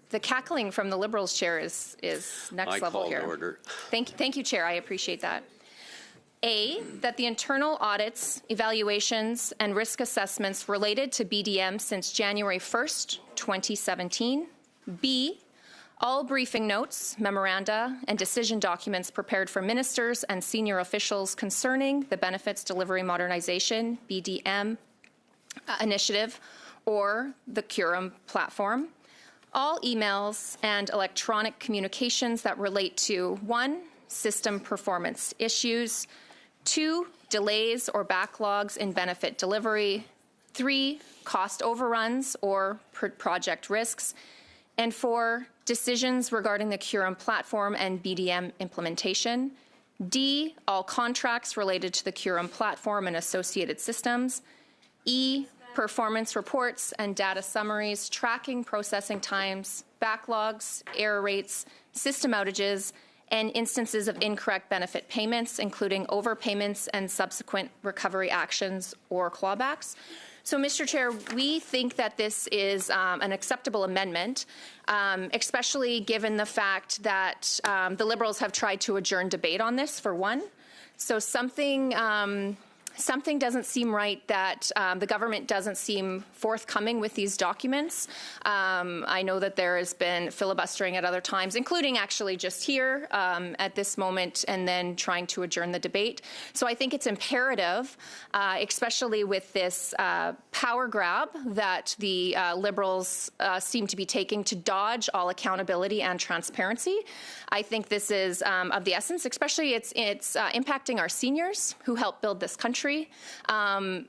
The cackling from the Liberals, Chair, is next level here. I called order. Thank you, Chair. I appreciate that. A, that the internal audits, evaluations, and risk assessments related to BDM since January 1st, 2017. B, all briefing notes, memoranda, and decision documents prepared for ministers and senior officials concerning the Benefits Delivery Modernization, BDM, initiative, or the Curum platform. All emails and electronic communications that relate to 1, system performance issues, 2, delays or backlogs in benefit delivery, 3, cost overruns or project risks, and 4, decisions regarding the Curum platform and BDM implementation, D, all contracts related to the Curum platform and associated systems, E, performance reports and data summaries tracking processing times, backlogs, error rates, system outages, and instances of incorrect benefit payments, including overpayments and subsequent recovery actions or clawbacks. So, Mr. Chair, we think that this is an acceptable amendment, especially given the fact that the Liberals have tried to adjourn debate on this, for one. So something doesn't seem right that the government doesn't seem forthcoming with these documents. I know that there has been filibustering at other times, including actually just here at this moment, and then trying to adjourn the debate. So I think it's imperative, especially with this power grab that the Liberals seem to be taking to dodge all accountability and transparency. I think this is of the essence, especially it's impacting our seniors who help build this country.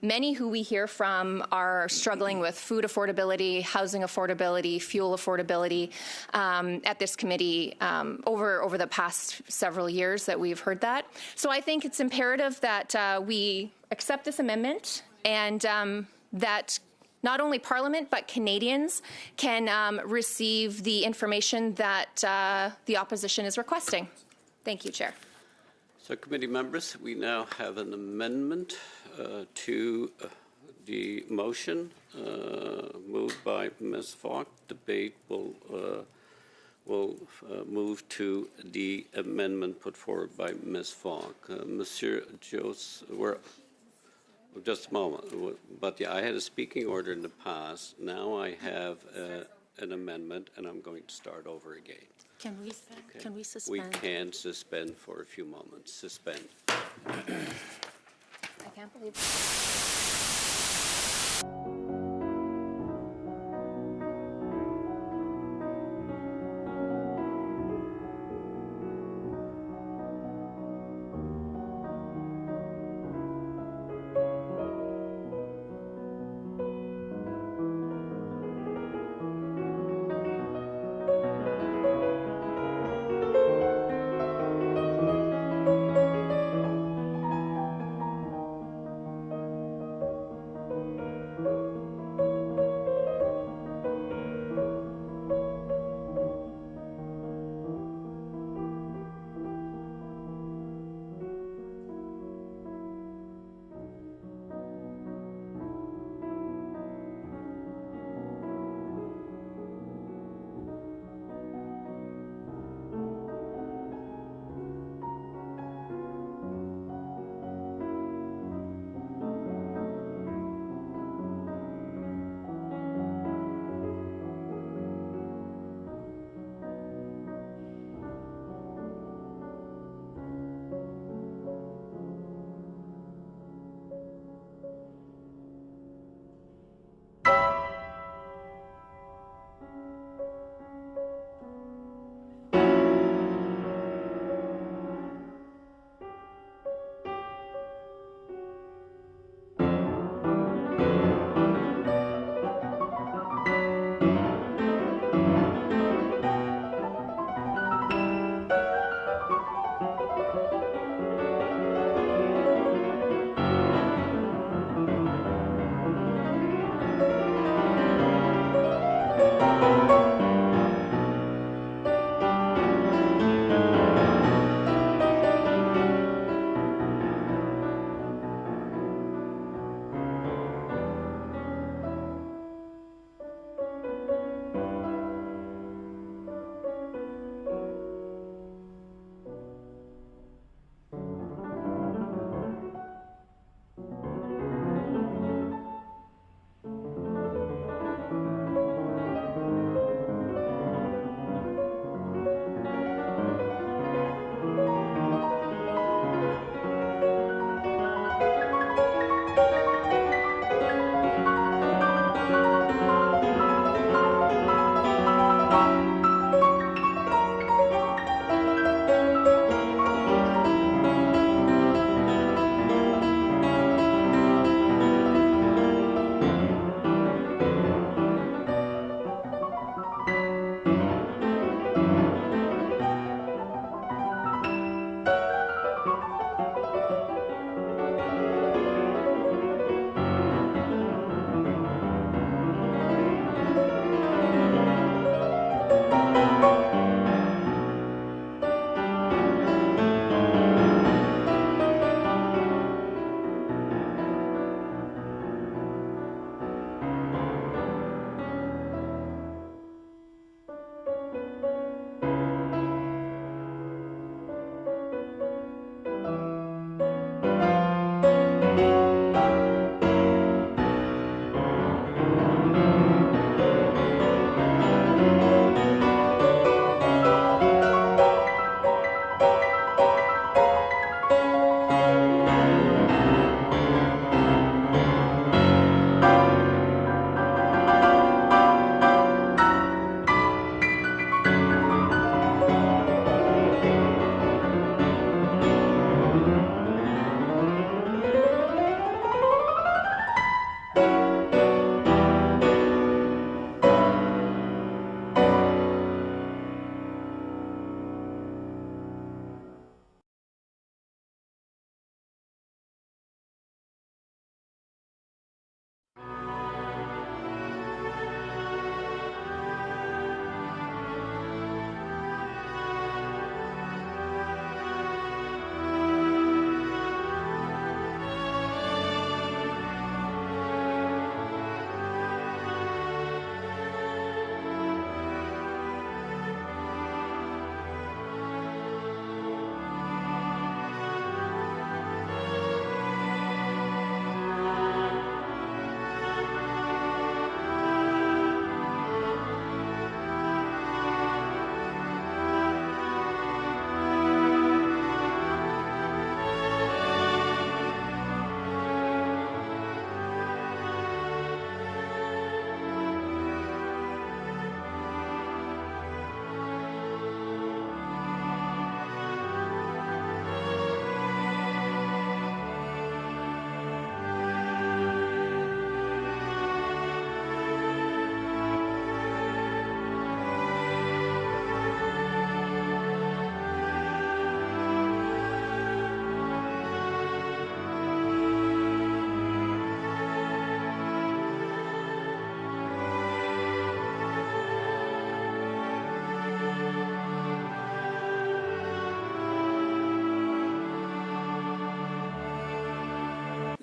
Many who we hear from are struggling with food affordability, housing affordability, fuel affordability at this committee over the past several years that we've heard that. So I think it's imperative that we accept this amendment and that not only Parliament but Canadians can receive the information that the opposition is requesting. Thank you, Chair. So, committee members, we now have an amendment to the motion moved by Ms. Falk. Debate will move to the amendment put forward by Ms. Falk. Monsieur Jose, just a moment. But yeah, I had a speaking order in the past. Now I have an amendment, and I'm going to start over again. Can we suspend? We can suspend for a few moments. Suspend. I can't believe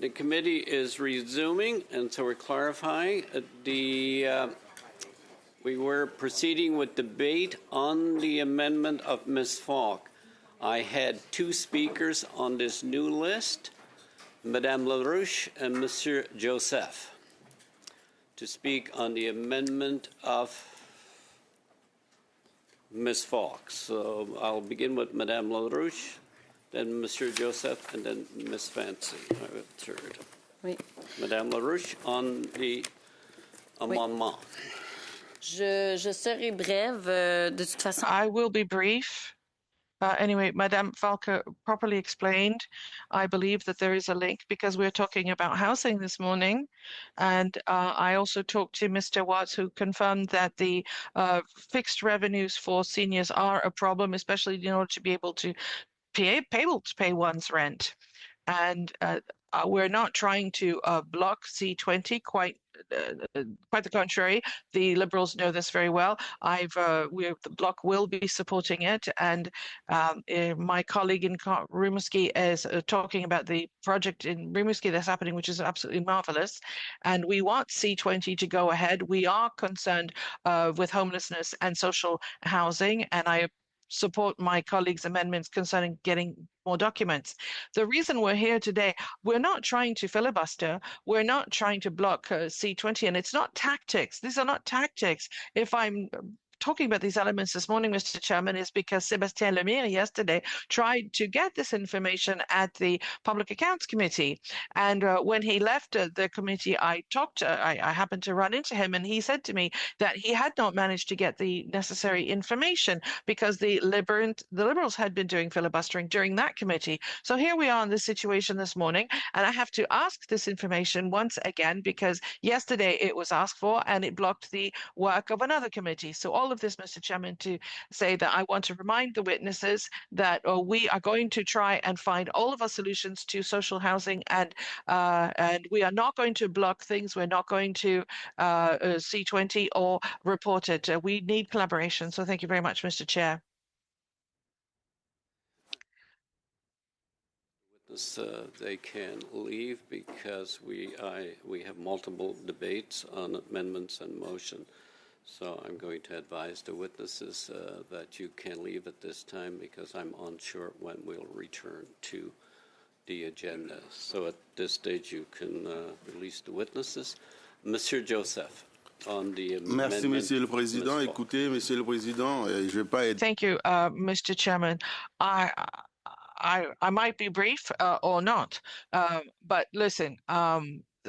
the committee is resuming, and so we're clarifying. We were proceeding with debate on the amendment of Ms. Falk. I had two speakers on this new list, Madame LaRouche and Monsieur Joseph, to speak on the amendment of Ms. Falk. So I'll begin with Madame LaRouche, then Monsieur Joseph, and then Ms. Fancy. I have a third. Oui. Madame LaRouche on the amendment. Je serai brève. De toute façon, I will be brief. Anyway, Madame Falca properly explained. I believe that there is a link because we're talking about housing this morning. And I also talked to Mr. Watts, who confirmed that the fixed revenues for seniors are a problem, especially in order to be able to pay one's rent. And we're not trying to block C20, quite the contrary. The Liberals know this very well. The Bloc will be supporting it, and my colleague in Rimouski is talking about the project in Rimouski that's happening, which is absolutely marvelous. And we want C20 to go ahead. We are concerned with homelessness and social housing, and I support my colleagues' amendments concerning getting more documents. The reason we're here today, we're not trying to filibuster. We're not trying to block C20, and it's not tactics. These are not tactics. If I'm talking about these elements this morning, Mr. Chairman, is because Sébastien Lemire yesterday tried to get this information at the Public Accounts Committee. And when he left the committee, I happened to run into him, and he said to me that he had not managed to get the necessary information because the Liberals had been doing filibustering during that committee. So here we are in this situation this morning, and I have to ask this information once again because yesterday it was asked for and it blocked the work of another committee. So all of this, Mr. Chairman, to say that I want to remind the witnesses that we are going to try and find all of our solutions to social housing, and we are not going to block things. We're not going to C20 or report it. We need collaboration. So thank you very much, Mr. Chair. They can leave because we have multiple debates on amendments and motion. So I'm going to advise the witnesses that you can leave at this time because I'm unsure when we'll return to the agenda. So at this stage, you can release the witnesses. Monsieur Joseph, on the amendment. Merci, Monsieur le Président. Écoutez, Monsieur le Président, je vais pas être... Thank you, Mr. Chairman. I might be brief or not, but listen,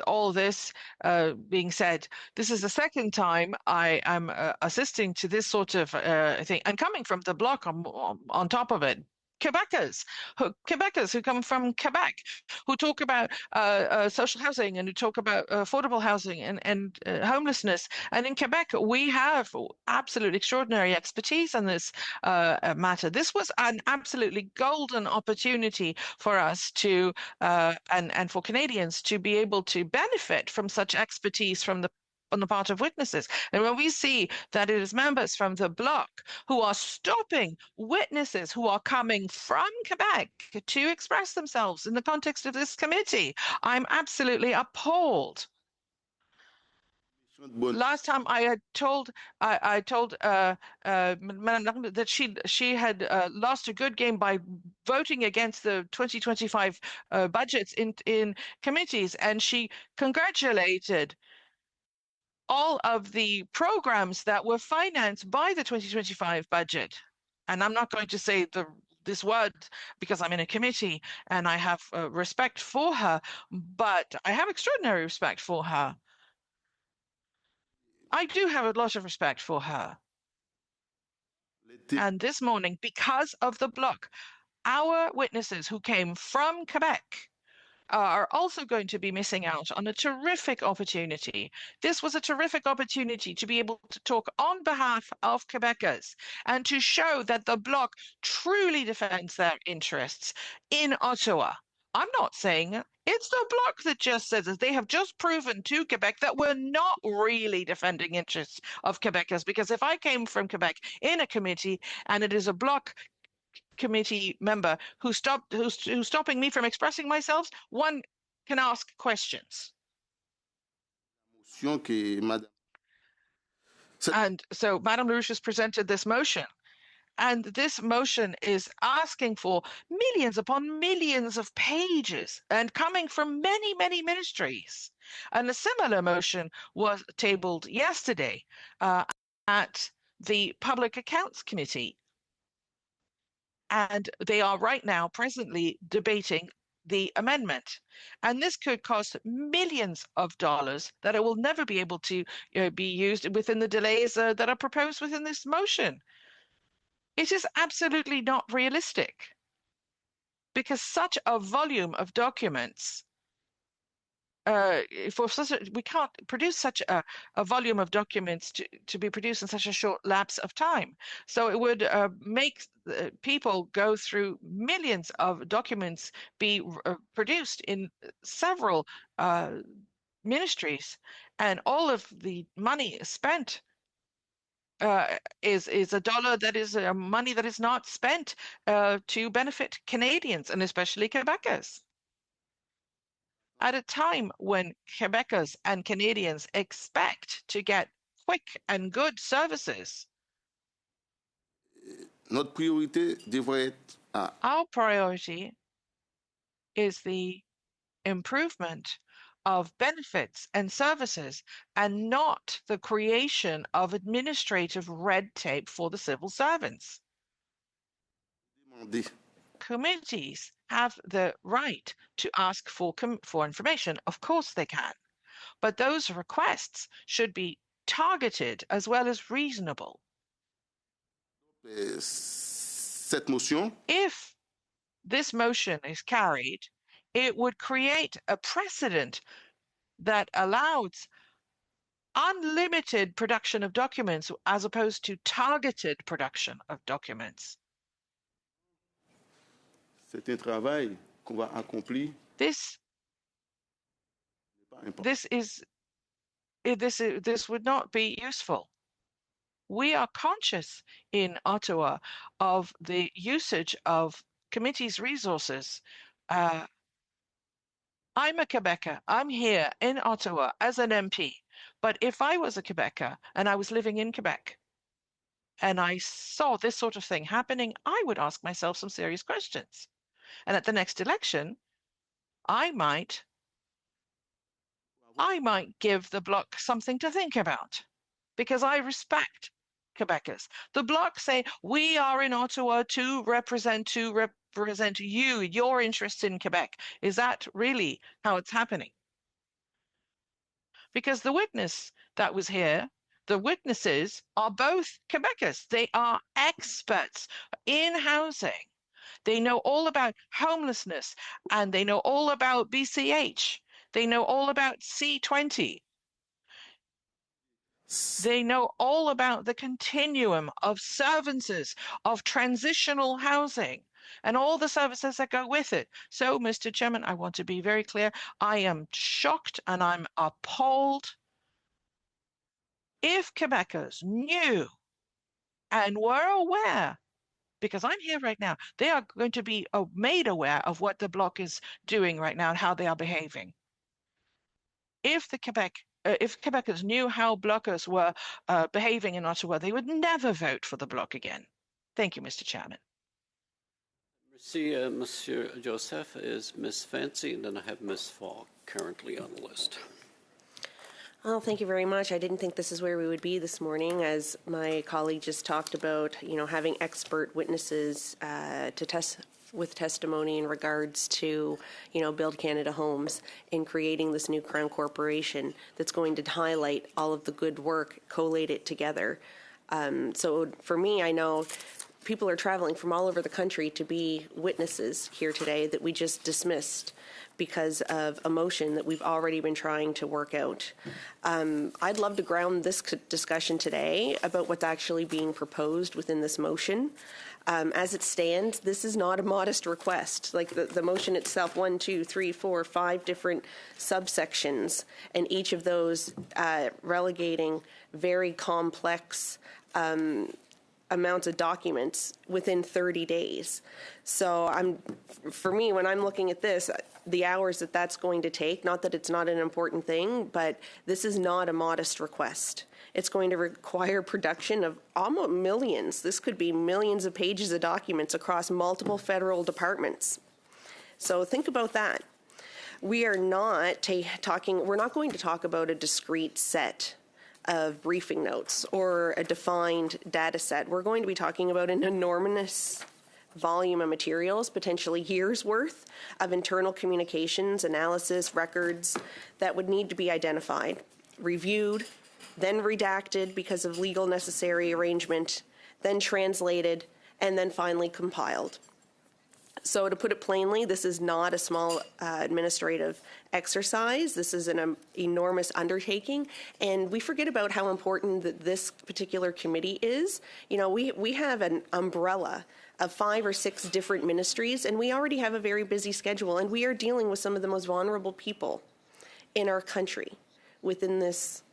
all this being said, this is the second time I am assisting to this sort of thing, and coming from the Bloc on top of it. Quebecers who come from Quebec, who talk about social housing and who talk about affordable housing and homelessness. And in Quebec, we have absolute extraordinary expertise on this matter. This was an absolutely golden opportunity for us to, and for Canadians to be able to benefit from such expertise on the part of witnesses. And when we see that it is members from the Bloc who are stopping witnesses who are coming from Quebec to express themselves in the context of this committee, I'm absolutely appalled. Last time I told Madame that she had lost a good game by voting against the 2025 budgets in committees, and she congratulated all of the programs that were financed by the 2025 budget. And I'm not going to say this word because I'm in a committee and I have respect for her, but I have extraordinary respect for her. I do have a lot of respect for her. And this morning, because of the Bloc, our witnesses who came from Quebec are also going to be missing out on a terrific opportunity. This was a terrific opportunity to be able to talk on behalf of Quebecers and to show that the Bloc truly defends their interests in Ottawa. I'm not saying it. It's the Bloc that just says it. They have just proven to Quebec that we're not really defending interests of Quebecers, because if I came from Quebec in a committee and it is a Bloc committee member who's stopping me from expressing myself, one can ask questions. And so Madame LaRouche has presented this motion. And this motion is asking for millions upon millions of pages and coming from many, many ministries. And a similar motion was tabled yesterday at the Public Accounts Committee. And they are right now presently debating the amendment. And this could cost millions of dollars that it will never be able to be used within the delays that are proposed within this motion. It is absolutely not realistic because such a volume of documents, we can't produce such a volume of documents to be produced in such a short lapse of time. So it would make people go through millions of documents be produced in several ministries, and all of the money spent is a dollar that is money that is not spent to benefit Canadians and especially Quebecers. At a time when Quebecers and Canadians expect to get quick and good services, notre priorité devrait être our priority is the improvement of benefits and services and not the creation of administrative red tape for the civil servants. Committees have the right to ask for information. Of course they can. But those requests should be targeted as well as reasonable. Cette motion, if this motion is carried, it would create a precedent that allows unlimited production of documents as opposed to targeted production of documents. c'est un travail qu'on va accomplir. This would not be useful. We are conscious in Ottawa of the usage of committees' resources. I'm a Quebecer. I'm here in Ottawa as an MP. But if I was a Quebecer and I was living in Quebec and I saw this sort of thing happening, I would ask myself some serious questions. And at the next election, I might give the Bloc something to think about because I respect Quebecers. The Bloc say, we are in Ottawa to represent you, your interests in Quebec. Is that really how it's happening? Because the witness that was here, the witnesses are both Quebecers. They are experts in housing. They know all about homelessness and they know all about BCH. They know all about C20. They know all about the continuum of services, of transitional housing, and all the services that go with it. So, Mr. Chairman, I want to be very clear. I am shocked and I'm appalled. If Quebecers knew and were aware, because I'm here right now, they are going to be made aware of what the Bloc is doing right now and how they are behaving. If Quebecers knew how Blockers were behaving in Ottawa, they would never vote for the Bloc again. Thank you, Mr. Chairman. Merci, Monsieur Joseph. Is Ms. Fancy, and then I have Ms. Falk currently on the list. Well, thank you very much. I didn't think this is where we would be this morning, as my colleague just talked about, having expert witnesses to test with testimony in regards to, Build Canada Homes in creating this new Crown Corporation that's going to highlight all of the good work, collate it together. So for me, I know people are traveling from all over the country to be witnesses here today that we just dismissed because of a motion that we've already been trying to work out. I'd love to ground this discussion today about what's actually being proposed within this motion. As it stands, this is not a modest request. Like the motion itself, 1, 2, 3, 4, 5 different subsections, and each of those relegating very complex amounts of documents within 30 days. So for me, when I'm looking at this, the hours that that's going to take, not that it's not an important thing, but this is not a modest request. It's going to require production of almost millions. This could be millions of pages of documents across multiple federal departments. So think about that. We are not we're not going to talk about a discrete set of briefing notes or a defined data set. We're going to be talking about an enormous volume of materials, potentially years worth of internal communications, analysis, records that would need to be identified, reviewed, then redacted because of legal necessary arrangement, then translated, and then finally compiled. So to put it plainly, this is not a small administrative exercise. This is an enormous undertaking, and we forget about how important that this particular committee is. You know, we have an umbrella of 5 or 6 different ministries, and we already have a very busy schedule, and we are dealing with some of the most vulnerable people in our country within this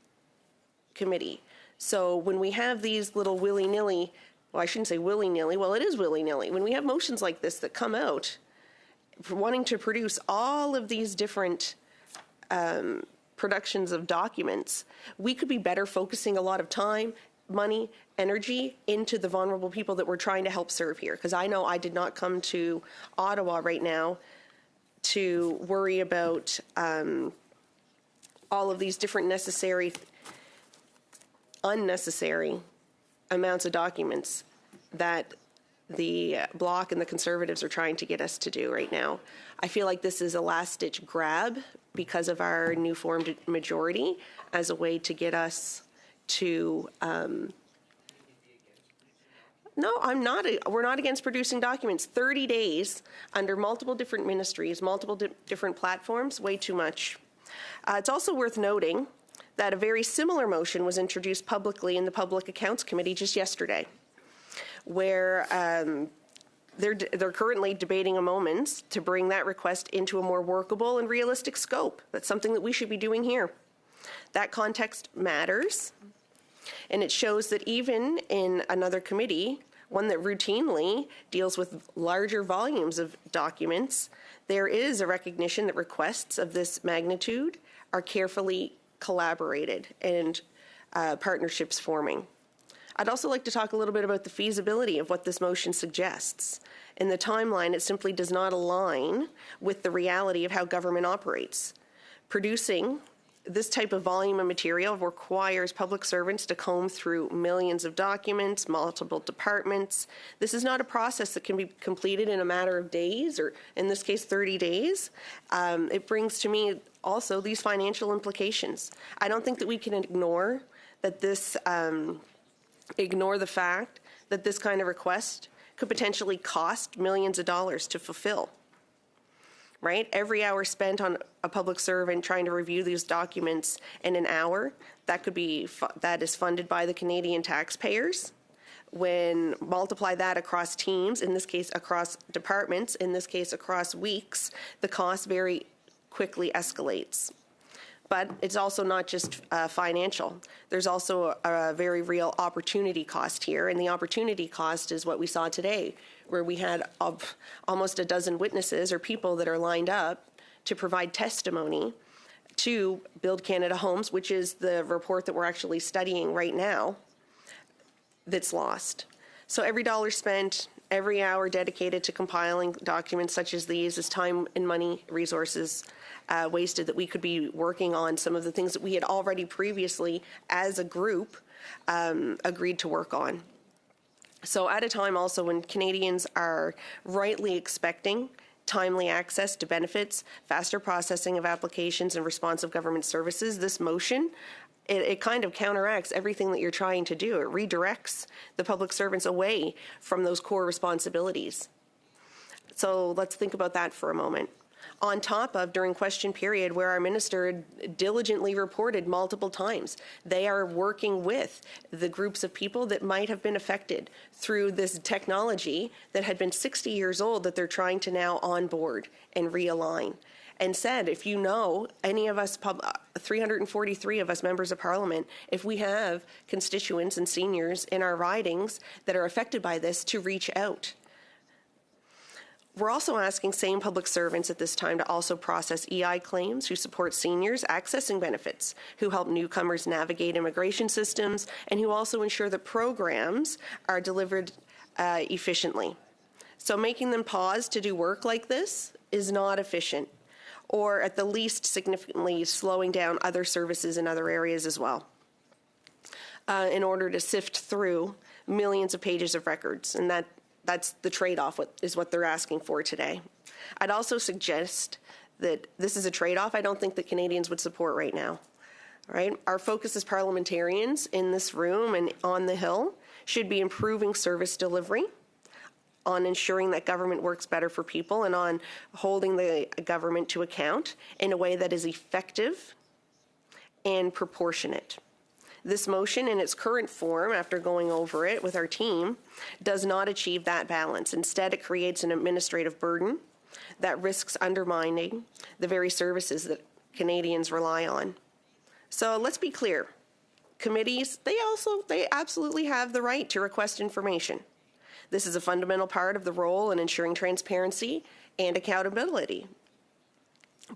committee. So when we have these little willy-nilly, well, I shouldn't say willy-nilly, well, it is willy-nilly. When we have motions like this that come out for wanting to produce all of these different productions of documents, we could be better focusing a lot of time, money, energy into the vulnerable people that we're trying to help serve here. Because I know I did not come to Ottawa right now to worry about all of these different unnecessary amounts of documents that the Bloc and the Conservatives are trying to get us to do right now. I feel like this is a last-ditch grab because of our new formed majority as a way to get us to no, I'm not. We're not against producing documents. 30 days under multiple different ministries, multiple different platforms, way too much. It's also worth noting that a very similar motion was introduced publicly in the Public Accounts Committee just yesterday, where they're currently debating a moment to bring that request into a more workable and realistic scope. That's something that we should be doing here. That context matters, and it shows that even in another committee, one that routinely deals with larger volumes of documents, there is a recognition that requests of this magnitude are carefully collaborated and partnerships forming. I'd also like to talk a little bit about the feasibility of what this motion suggests. In the timeline, it simply does not align with the reality of how government operates. Producing this type of volume of material requires public servants to comb through millions of documents, multiple departments. This is not a process that can be completed in a matter of days, or in this case, 30 days. It brings to me also these financial implications. I don't think that we can ignore that ignore the fact that this kind of request could potentially cost millions of dollars to fulfill. Right? Every hour spent on a public servant trying to review these documents in an hour, that is funded by the Canadian taxpayers. When multiply that across teams, in this case across departments, in this case across weeks, the cost very quickly escalates. But it's also not just financial. There's also a very real opportunity cost here, and the opportunity cost is what we saw today, where we had almost a dozen witnesses or people that are lined up to provide testimony to Build Canada Homes, which is the report that we're actually studying right now, that's lost. So every dollar spent, every hour dedicated to compiling documents such as these is time and money, resources wasted that we could be working on some of the things that we had already previously, as a group, agreed to work on. So at a time also when Canadians are rightly expecting timely access to benefits, faster processing of applications, and responsive government services, this motion, it kind of counteracts everything that you're trying to do. It redirects the public servants away from those core responsibilities. So let's think about that for a moment. On top of during question period, where our minister diligently reported multiple times, they are working with the groups of people that might have been affected through this technology that had been 60 years old that they're trying to now onboard and realign. and said, if you know any of us, 343 of us members of Parliament, if we have constituents and seniors in our ridings that are affected by this, to reach out. We're also asking same public servants at this time to also process EI claims, who support seniors accessing benefits, who help newcomers navigate immigration systems, and who also ensure that programs are delivered efficiently. So making them pause to do work like this is not efficient, or at the least significantly slowing down other services in other areas as well, in order to sift through millions of pages of records. And that's the trade-off, is what they're asking for today. I'd also suggest that this is a trade-off I don't think that Canadians would support right now. Right? Our focus as parliamentarians in this room and on the Hill should be improving service delivery, on ensuring that government works better for people, and on holding the government to account in a way that is effective and proportionate. This motion in its current form, after going over it with our team, does not achieve that balance. Instead, it creates an administrative burden that risks undermining the very services that Canadians rely on. So let's be clear. Committees, they absolutely have the right to request information. This is a fundamental part of the role in ensuring transparency and accountability.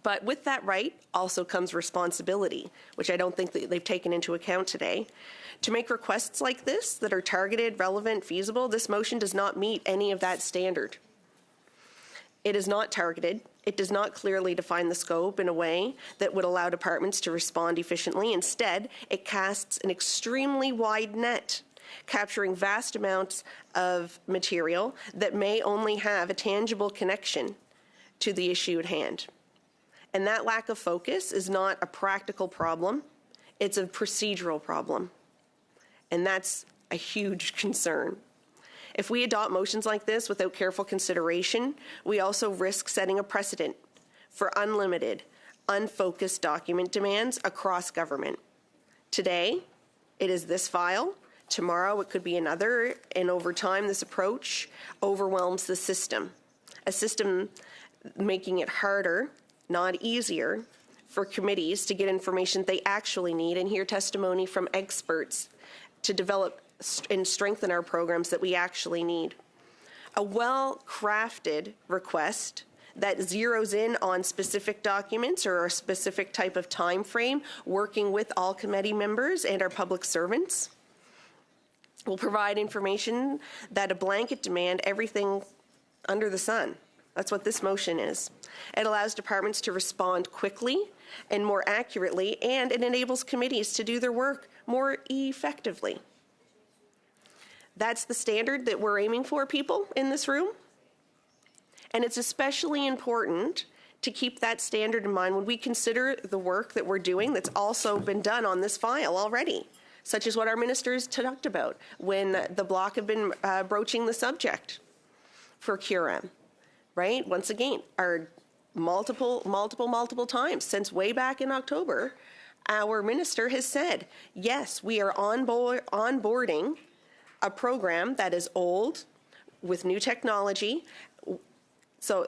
But with that right also comes responsibility, which I don't think that they've taken into account today. To make requests like this that are targeted, relevant, feasible, this motion does not meet any of that standard. It is not targeted. It does not clearly define the scope in a way that would allow departments to respond efficiently. Instead, it casts an extremely wide net, capturing vast amounts of material that may only have a tangible connection to the issue at hand. And that lack of focus is not a practical problem, it's a procedural problem. And that's a huge concern. If we adopt motions like this without careful consideration, we also risk setting a precedent for unlimited, unfocused document demands across government. Today, it is this file. Tomorrow, it could be another. And over time, this approach overwhelms the system. A system making it harder, not easier, for committees to get information they actually need and hear testimony from experts to develop and strengthen our programs that we actually need. A well-crafted request that zeroes in on specific documents or a specific type of time frame, working with all committee members and our public servants, will provide information that a blanket demand everything under the sun. That's what this motion is. It allows departments to respond quickly and more accurately, and it enables committees to do their work more effectively. That's the standard that we're aiming for, people in this room. And it's especially important to keep that standard in mind when we consider the work that we're doing that's also been done on this file already, such as what our ministers talked about when the Bloc have been broaching the subject for QRM, right? Once again, our multiple times since way back in October, our minister has said, yes, we are onboarding a program that is old with new technology. So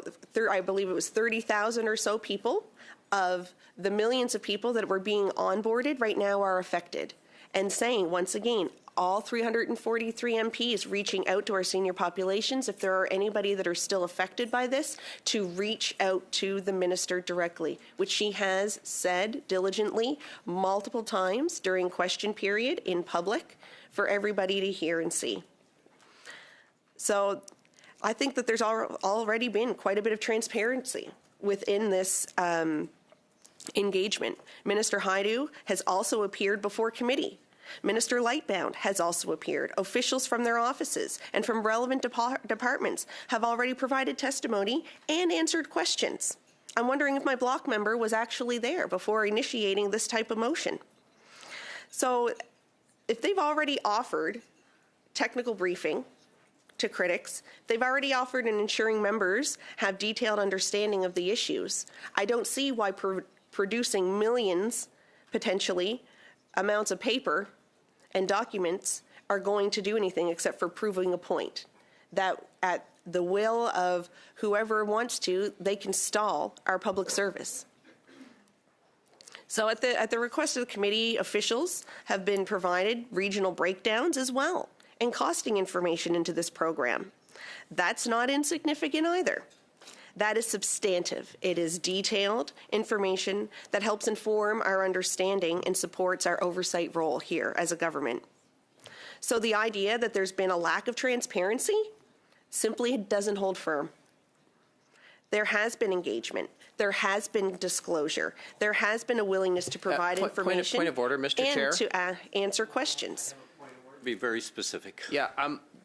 I believe it was 30,000 or so people of the millions of people that were being onboarded right now are affected. And saying, once again, all 343 MPs reaching out to our senior populations, if there are anybody that are still affected by this, to reach out to the minister directly, which she has said diligently multiple times during question period in public for everybody to hear and see. So I think that there's already been quite a bit of transparency within this engagement. Minister Hajdu has also appeared before committee. Minister Lightbound has also appeared. Officials from their offices and from relevant departments have already provided testimony and answered questions. I'm wondering if my Bloc member was actually there before initiating this type of motion. So if they've already offered technical briefing to critics, they've already offered in ensuring members have detailed understanding of the issues, I don't see why producing millions, potentially, amounts of paper and documents are going to do anything except for proving a point that at the will of whoever wants to, they can stall our public service. So at the request of the committee, officials have been provided regional breakdowns as well and costing information into this program. That's not insignificant either. That is substantive. It is detailed information that helps inform our understanding and supports our oversight role here as a government. So the idea that there's been a lack of transparency simply doesn't hold firm. There has been engagement. There has been disclosure. There has been a willingness to provide information. Point of order, Mr. Chair. And to answer questions. Be very specific. Yeah,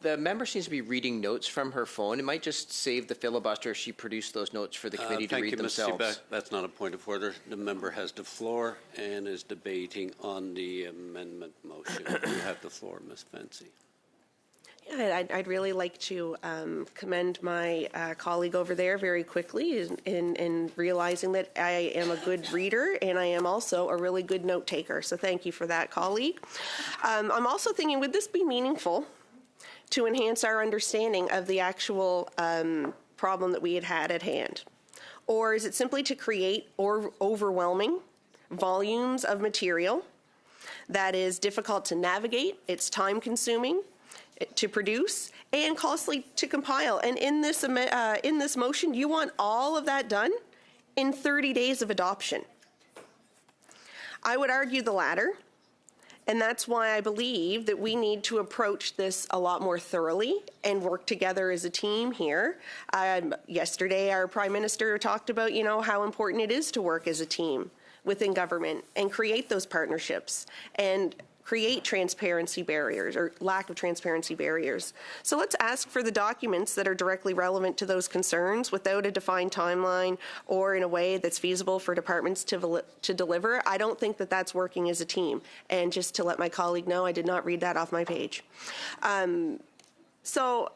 the member seems to be reading notes from her phone. It might just save the filibuster if she produced those notes for the committee to read themselves. Thank you, Mr. Seebeck. That's not a point of order. The member has the floor and is debating on the amendment motion. You have the floor, Ms. Fancy. Yeah, I'd really like to commend my colleague over there very quickly in realizing that I am a good reader and I am also a really good note taker. So thank you for that, colleague. I'm also thinking, would this be meaningful to enhance our understanding of the actual problem that we had at hand? Or is it simply to create overwhelming volumes of material that is difficult to navigate, it's time consuming to produce, and costly to compile? And in this motion, you want all of that done in 30 days of adoption. I would argue the latter, and that's why I believe that we need to approach this a lot more thoroughly and work together as a team here. Yesterday, our Prime Minister talked about, how important it is to work as a team within government and create those partnerships and create transparency barriers or lack of transparency barriers. So let's ask for the documents that are directly relevant to those concerns without a defined timeline or in a way that's feasible for departments to deliver. I don't think that that's working as a team. And just to let my colleague know, I did not read that off my page. So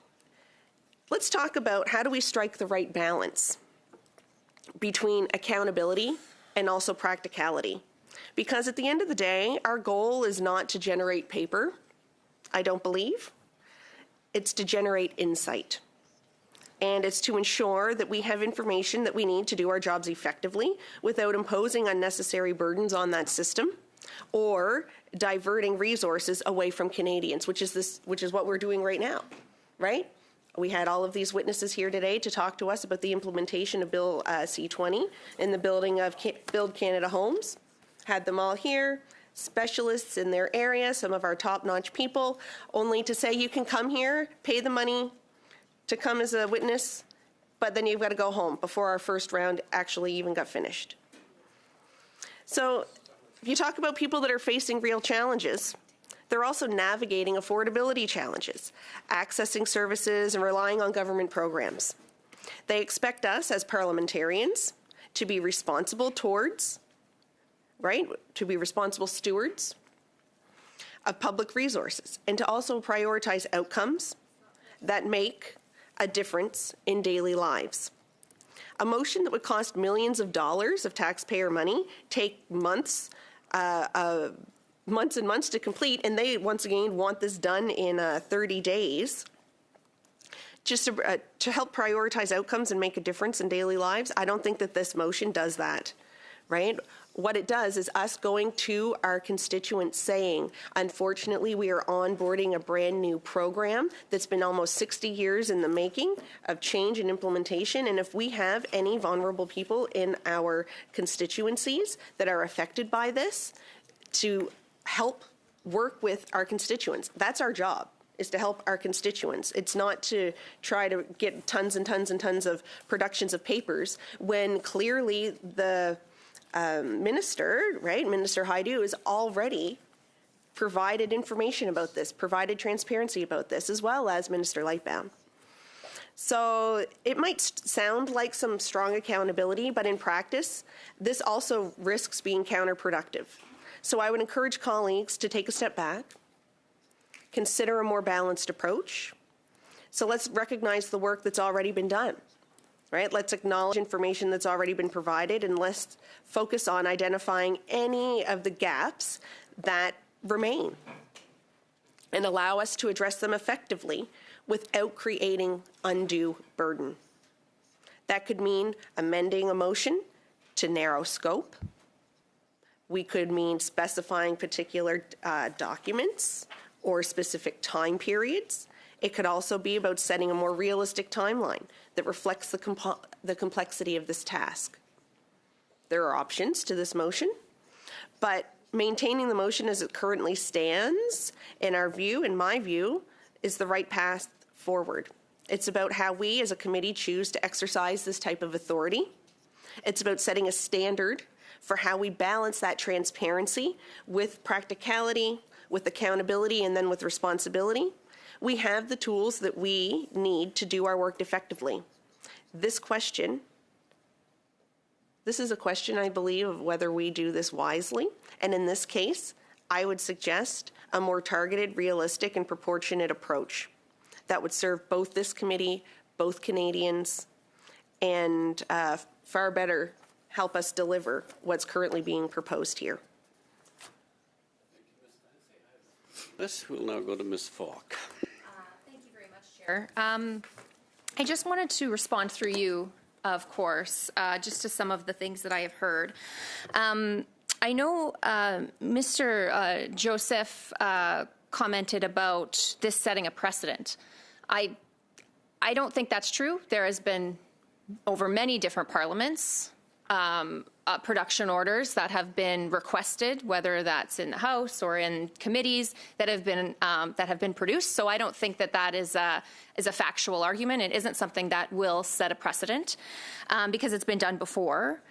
let's talk about how do we strike the right balance between accountability and also practicality. Because at the end of the day, our goal is not to generate paper, I don't believe. It's to generate insight. And it's to ensure that we have information that we need to do our jobs effectively without imposing unnecessary burdens on that system or diverting resources away from Canadians, which is what we're doing right now, right? We had all of these witnesses here today to talk to us about the implementation of Bill C-20 in the building of Build Canada Homes. Had them all here, specialists in their area, some of our top-notch people, only to say you can come here, pay the money to come as a witness, but then you've got to go home before our first round actually even got finished. So if you talk about people that are facing real challenges, they're also navigating affordability challenges, accessing services and relying on government programs. They expect us as parliamentarians to be responsible towards to be responsible stewards of public resources and to also prioritize outcomes that make a difference in daily lives. A motion that would cost millions of dollars of taxpayer money take months and months to complete, and they once again want this done in 30 days just to help prioritize outcomes and make a difference in daily lives. I don't think that this motion does that, right? What it does is us going to our constituents saying, unfortunately, we are onboarding a brand new program that's been almost 60 years in the making of change and implementation. And if we have any vulnerable people in our constituencies that are affected by this, to help work with our constituents. That's our job, is to help our constituents. It's not to try to get tons and tons and tons of productions of papers when clearly the Minister Hajdu has already provided information about this, provided transparency about this, as well as Minister Lightbound. So it might sound like some strong accountability, but in practice, this also risks being counterproductive. So I would encourage colleagues to take a step back, consider a more balanced approach. So let's recognize the work that's already been done. Right? Let's acknowledge information that's already been provided, and let's focus on identifying any of the gaps that remain and allow us to address them effectively without creating undue burden. That could mean amending a motion to narrow scope. We could mean specifying particular documents or specific time periods. It could also be about setting a more realistic timeline that reflects the complexity of this task. There are options to this motion, but maintaining the motion as it currently stands, in my view, is the right path forward. It's about how we as a committee choose to exercise this type of authority. It's about setting a standard for how we balance that transparency with practicality, with accountability, and then with responsibility. We have the tools that we need to do our work effectively. This is a question, I believe, of whether we do this wisely. And in this case, I would suggest a more targeted, realistic, and proportionate approach that would serve both this committee, both Canadians, and far better help us deliver what's currently being proposed here. We'll now go to Ms. Falk. Thank you very much, Chair. I just wanted to respond through you, of course, just to some of the things that I have heard. I know Mr. Joseph commented about this setting a precedent. I don't think that's true. There has been, over many different parliaments, production orders that have been requested, whether that's in the House or in committees that have been produced. So I don't think that is a factual argument. It isn't something that will set a precedent because it's been done before.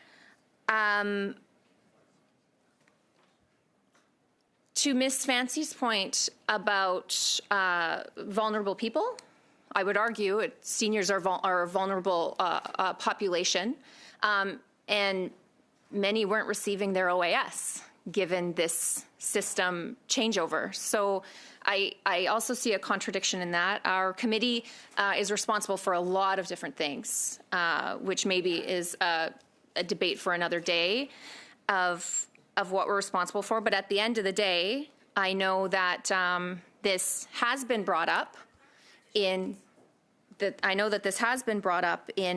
To Ms. Fancy's point about vulnerable people, I would argue seniors are a vulnerable population, and many weren't receiving their OAS given this system changeover. So I also see a contradiction in that. Our committee is responsible for a lot of different things, which maybe is a debate for another day of what we're responsible for. But at the end of the day, I know that this has been brought up in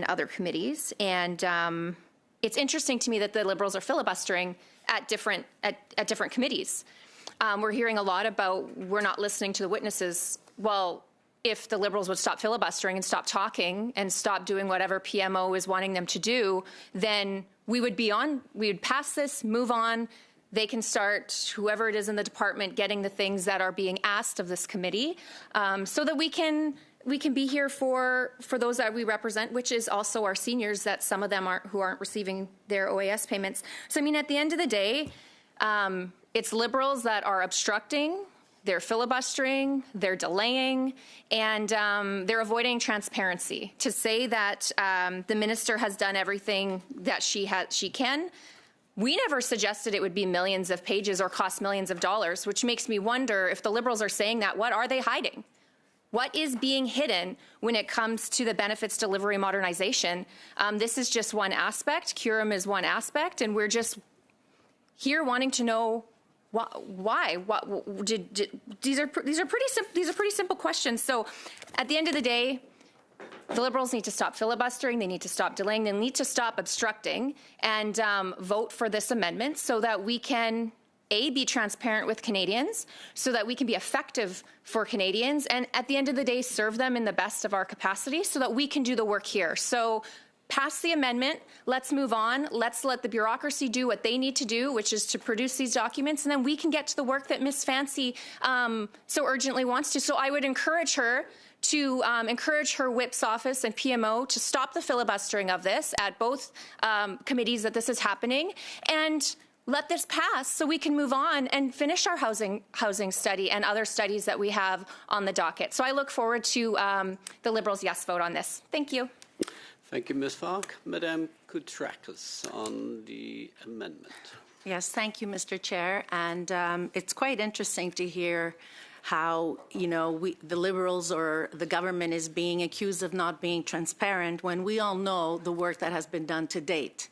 other committees, and it's interesting to me that the Liberals are filibustering at different committees. We're hearing a lot about we're not listening to the witnesses. Well, if the Liberals would stop filibustering and stop talking and stop doing whatever PMO is wanting them to do, then we would pass this, move on. They can start, whoever it is in the department, getting the things that are being asked of this committee, so that we can be here for those that we represent, which is also our seniors, that some of them who aren't receiving their OAS payments. So I mean, at the end of the day, it's Liberals that are obstructing, they're filibustering, they're delaying, and they're avoiding transparency. To say that the minister has done everything that she can, we never suggested it would be millions of pages or cost millions of dollars, which makes me wonder if the Liberals are saying that, what are they hiding? What is being hidden when it comes to the benefits delivery modernization? This is just one aspect. Curum is one aspect, and we're just here wanting to know why. These are pretty simple questions. So, at the end of the day, the Liberals need to stop filibustering. They need to stop delaying. They need to stop obstructing and vote for this amendment so that we can, A, be transparent with Canadians, so that we can be effective for Canadians, and at the end of the day, serve them in the best of our capacity so that we can do the work here. So pass the amendment. Let's move on. Let's let the bureaucracy do what they need to do, which is to produce these documents, and then we can get to the work that Ms. Fancy so urgently wants to. So I would encourage her to encourage her whip's office and PMO to stop the filibustering of this at both committees that this is happening, and let this pass so we can move on and finish our housing study and other studies that we have on the docket. So I look forward to the Liberals' yes vote on this. Thank you. Thank you, Ms. Falk. Madame Koutrakis on the amendment. Yes, thank you, Mr. Chair. And it's quite interesting to hear how, the Liberals or the government is being accused of not being transparent when we all know the work that has been done to date.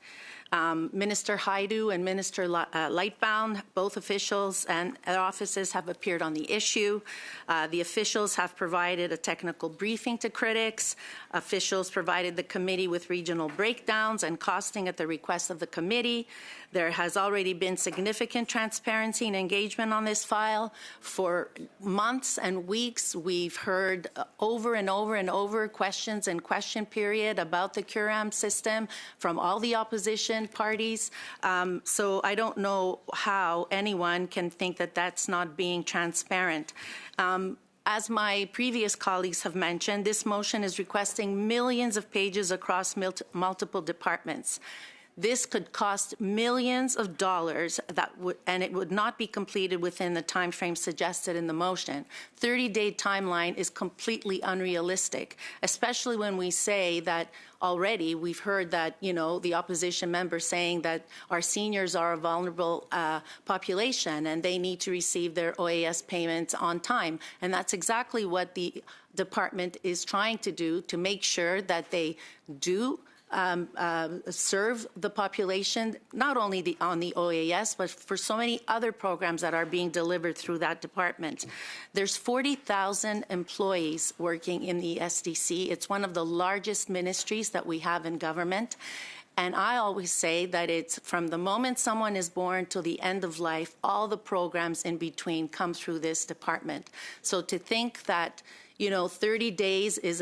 Minister Haidu and Minister Lightbound, both officials and their offices have appeared on the issue. The officials have provided a technical briefing to critics. Officials provided the committee with regional breakdowns and costing at the request of the committee. There has already been significant transparency and engagement on this file. For months and weeks, we've heard over and over and over questions and question period about the CURAM system from all the opposition parties. So I don't know how anyone can think that that's not being transparent. As my previous colleagues have mentioned, this motion is requesting millions of pages across multiple departments. This could cost millions of dollars, and it would not be completed within the time frame suggested in the motion. 30-day timeline is completely unrealistic, especially when we say that already we've heard that, the opposition members saying that our seniors are a vulnerable population and they need to receive their OAS payments on time. And that's exactly what the department is trying to do, to make sure that they do serve the population, not only on the OAS, but for so many other programs that are being delivered through that department. There's 40,000 employees working in the SDC. It's one of the largest ministries that we have in government. And I always say that it's from the moment someone is born till the end of life, all the programs in between come through this department. So to think that 30 days is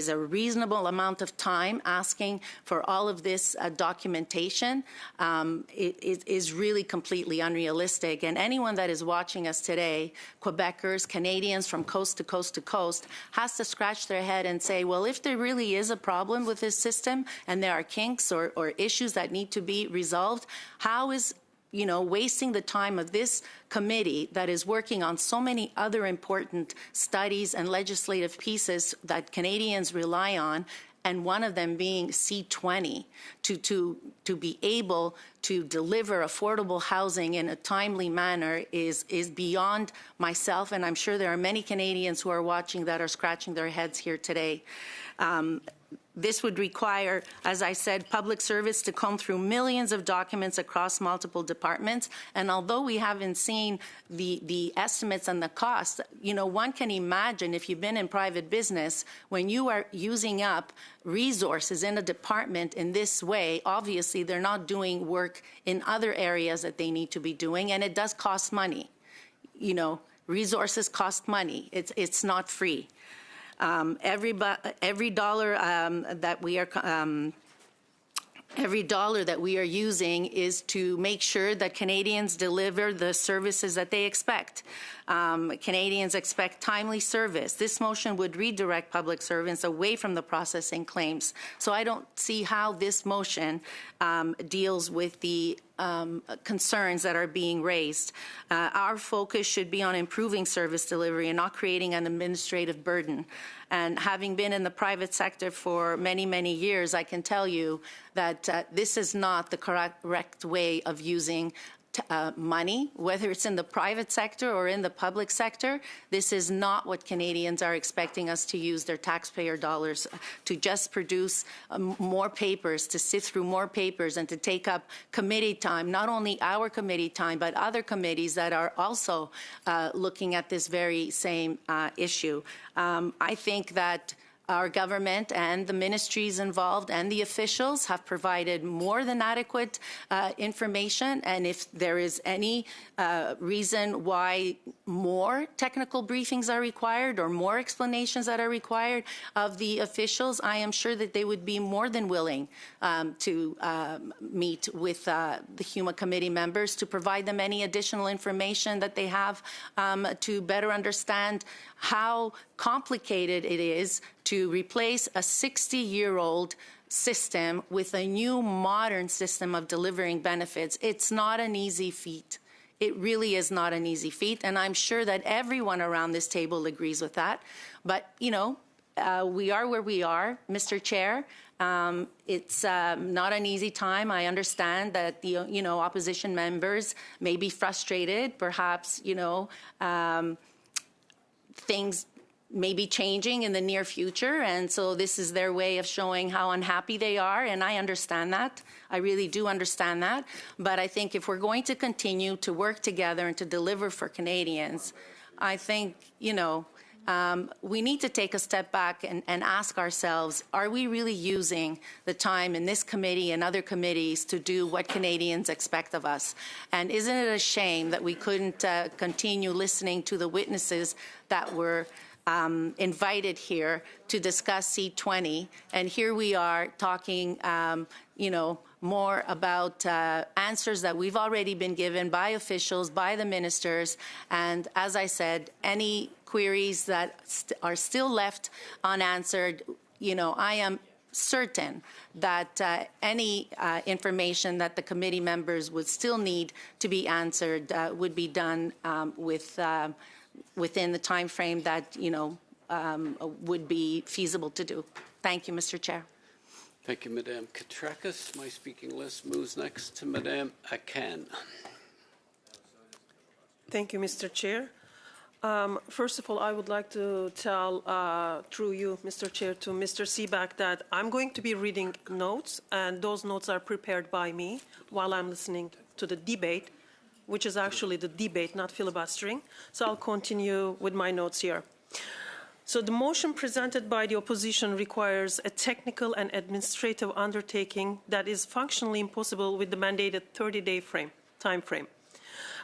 a reasonable amount of time asking for all of this documentation. It is really completely unrealistic. And anyone that is watching us today, Quebecers, Canadians from coast to coast to coast, has to scratch their head and say, well, if there really is a problem with this system and there are kinks or issues that need to be resolved, how is wasting the time of this committee that is working on so many other important studies and legislative pieces that Canadians rely on, and one of them being C20, to be able to deliver affordable housing in a timely manner is beyond myself, and I'm sure there are many Canadians who are watching that are scratching their heads here today. This would require, as I said, public service to comb through millions of documents across multiple departments. And although we haven't seen the estimates and the costs, one can imagine, if you've been in private business, when you are using up resources in a department in this way, obviously they're not doing work in other areas that they need to be doing, and it does cost money. Resources cost money. It's not free. Every dollar that we are using is to make sure that Canadians deliver the services that they expect. Canadians expect timely service. This motion would redirect public servants away from the processing claims. So I don't see how this motion deals with the concerns that are being raised. Our focus should be on improving service delivery and not creating an administrative burden. And having been in the private sector for many, many years, I can tell you that this is not the correct way of using money, whether it's in the private sector or in the public sector. This is not what Canadians are expecting us to use their taxpayer dollars to just produce more papers, to sit through more papers, and to take up committee time, not only our committee time, but other committees that are also looking at this very same issue. I think that our government and the ministries involved and the officials have provided more than adequate information, and if there is any reason why more technical briefings are required or more explanations that are required of the officials, I am sure that they would be more than willing to meet with the HUMA committee members to provide them any additional information that they have to better understand how complicated it is to replace a 60-year-old system with a new modern system of delivering benefits. It's not an easy feat. It really is not an easy feat, and I'm sure that everyone around this table agrees with that. But, we are where we are, Mr. Chair. It's not an easy time. I understand that the opposition members may be frustrated, perhaps things maybe changing in the near future, and so this is their way of showing how unhappy they are, and I understand that. I really do understand that. But I think if we're going to continue to work together and to deliver for Canadians, I think, we need to take a step back and ask ourselves, are we really using the time in this committee and other committees to do what Canadians expect of us? And isn't it a shame that we couldn't continue listening to the witnesses that were invited here to discuss C20, and here we are talking, more about answers that we've already been given by officials, by the ministers, and as I said, any queries that are still left unanswered, I am certain that any information that the committee members would still need to be answered would be done within the time frame that would be feasible to do. Thank you, Mr. Chair. Thank you, Madame Katrakis. My speaking list moves next to Madame Akan. Thank you, Mr. Chair. First of all, I would like to tell, through you, Mr. Chair, to Mr. Seeback that I'm going to be reading notes, and those notes are prepared by me while I'm listening to the debate, which is actually the debate, not filibustering. So I'll continue with my notes here. So the motion presented by the opposition requires a technical and administrative undertaking that is functionally impossible with the mandated 30-day time frame.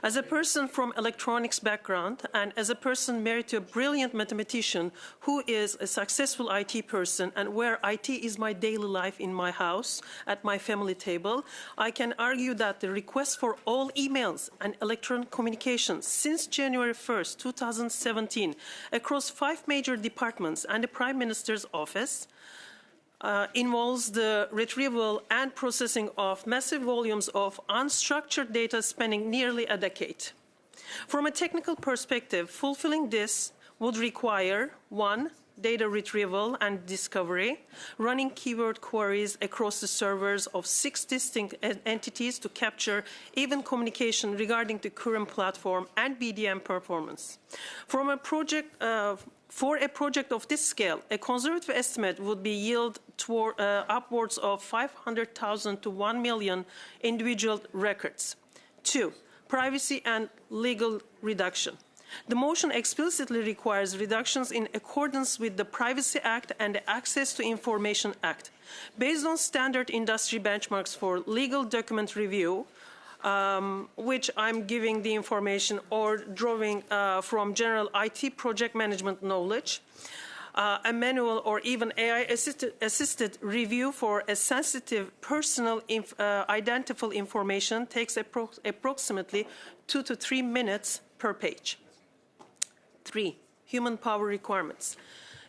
As a person from electronics background and as a person married to a brilliant mathematician who is a successful IT person and where IT is my daily life in my house, at my family table, I can argue that the request for all emails and electronic communications since January 1st, 2017, across 5 major departments and the Prime Minister's office, involves the retrieval and processing of massive volumes of unstructured data spanning nearly a decade. From a technical perspective, fulfilling this would require 1. Data retrieval and discovery, running keyword queries across the servers of 6 distinct entities to capture even communication regarding the current platform and BDM performance. For a project of this scale, a conservative estimate would be yield upwards of 500,000 to 1 million individual records. 2. Privacy and legal reduction. The motion explicitly requires reductions in accordance with the Privacy Act and the Access to Information Act. Based on standard industry benchmarks for legal document review, which I'm giving the information or drawing from general IT project management knowledge, a manual or even AI-assisted review for a sensitive personal identifiable information takes approximately 2 to 3 minutes per page. 3. Human power requirements.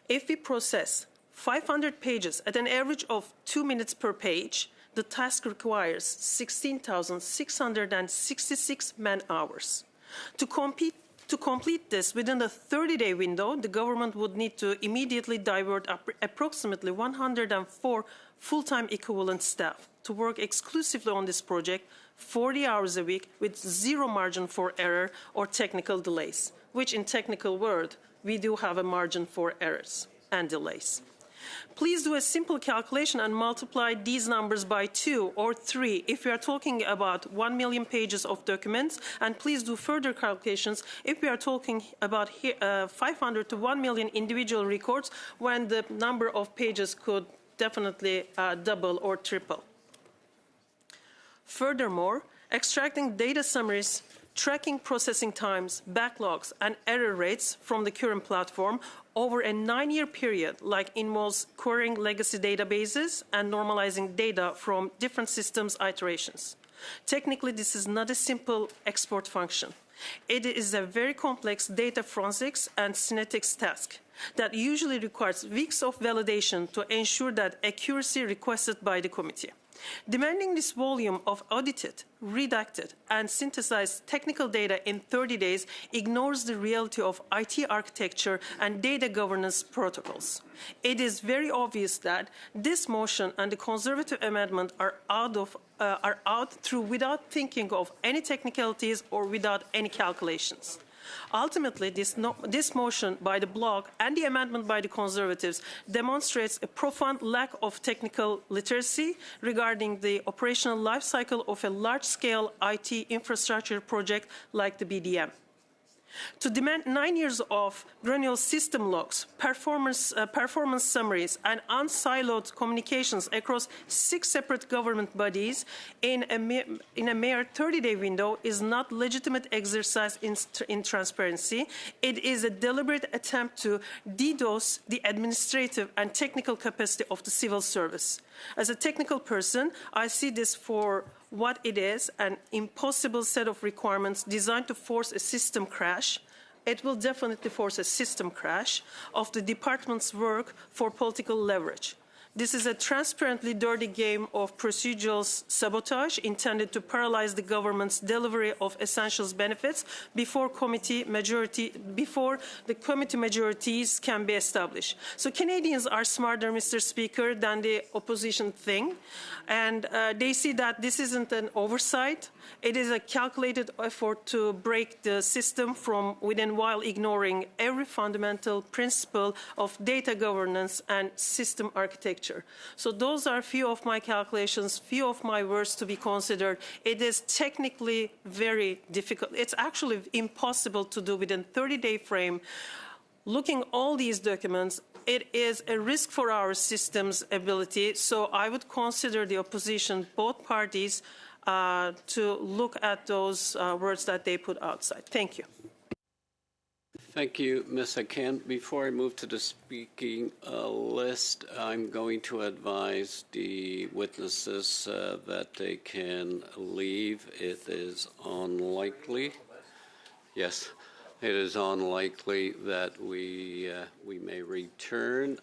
If we process 500 pages at an average of 2 minutes per page, the task requires 16,666 man-hours. To complete this within the 30-day window, the government would need to immediately divert approximately 104 full-time equivalent staff to work exclusively on this project 40 hours a week with zero margin for error or technical delays, which in technical word, we do have a margin for errors and delays. Please do a simple calculation and multiply these numbers by 2 or 3 if we are talking about 1 million pages of documents, and please do further calculations if we are talking about 500 to 1 million individual records when the number of pages could definitely double or triple. Furthermore, extracting data summaries, tracking processing times, backlogs, and error rates from the current platform over a 9-year period, involves querying legacy databases and normalizing data from different systems iterations. Technically, this is not a simple export function. It is a very complex data forensics and synthetics task that usually requires weeks of validation to ensure that accuracy requested by the committee. Demanding this volume of audited, redacted, and synthesized technical data in 30 days ignores the reality of IT architecture and data governance protocols. It is very obvious that this motion and the Conservative amendment are out through without thinking of any technicalities or without any calculations. Ultimately, this motion by the Bloc and the amendment by the Conservatives demonstrates a profound lack of technical literacy regarding the operational life cycle of a large-scale IT infrastructure project like the BDM. To demand 9 years of granular system logs, performance summaries, and unsiloed communications across 6 separate government bodies in a mere 30-day window is not legitimate exercise in transparency. It is a deliberate attempt to DDoS the administrative and technical capacity of the civil service. As a technical person, I see this for what it is, an impossible set of requirements designed to force a system crash. It will definitely force a system crash of the department's work for political leverage. This is a transparently dirty game of procedural sabotage intended to paralyze the government's delivery of essentials benefits before the committee majorities can be established. So Canadians are smarter, Mr. Speaker, than the opposition think, and they see that this isn't an oversight. It is a calculated effort to break the system from within while ignoring every fundamental principle of data governance and system architecture. So those are few of my calculations, few of my words to be considered. It is technically very difficult. It's actually impossible to do within 30-day frame. Looking all these documents, it is a risk for our system's ability. So I would consider the opposition, both parties, to look at those words that they put outside. Thank you. Thank you, Ms. Akin. Before I move to the speaking list, I'm going to advise the witnesses that they can leave. It is unlikely, yes, it is unlikely that we may return.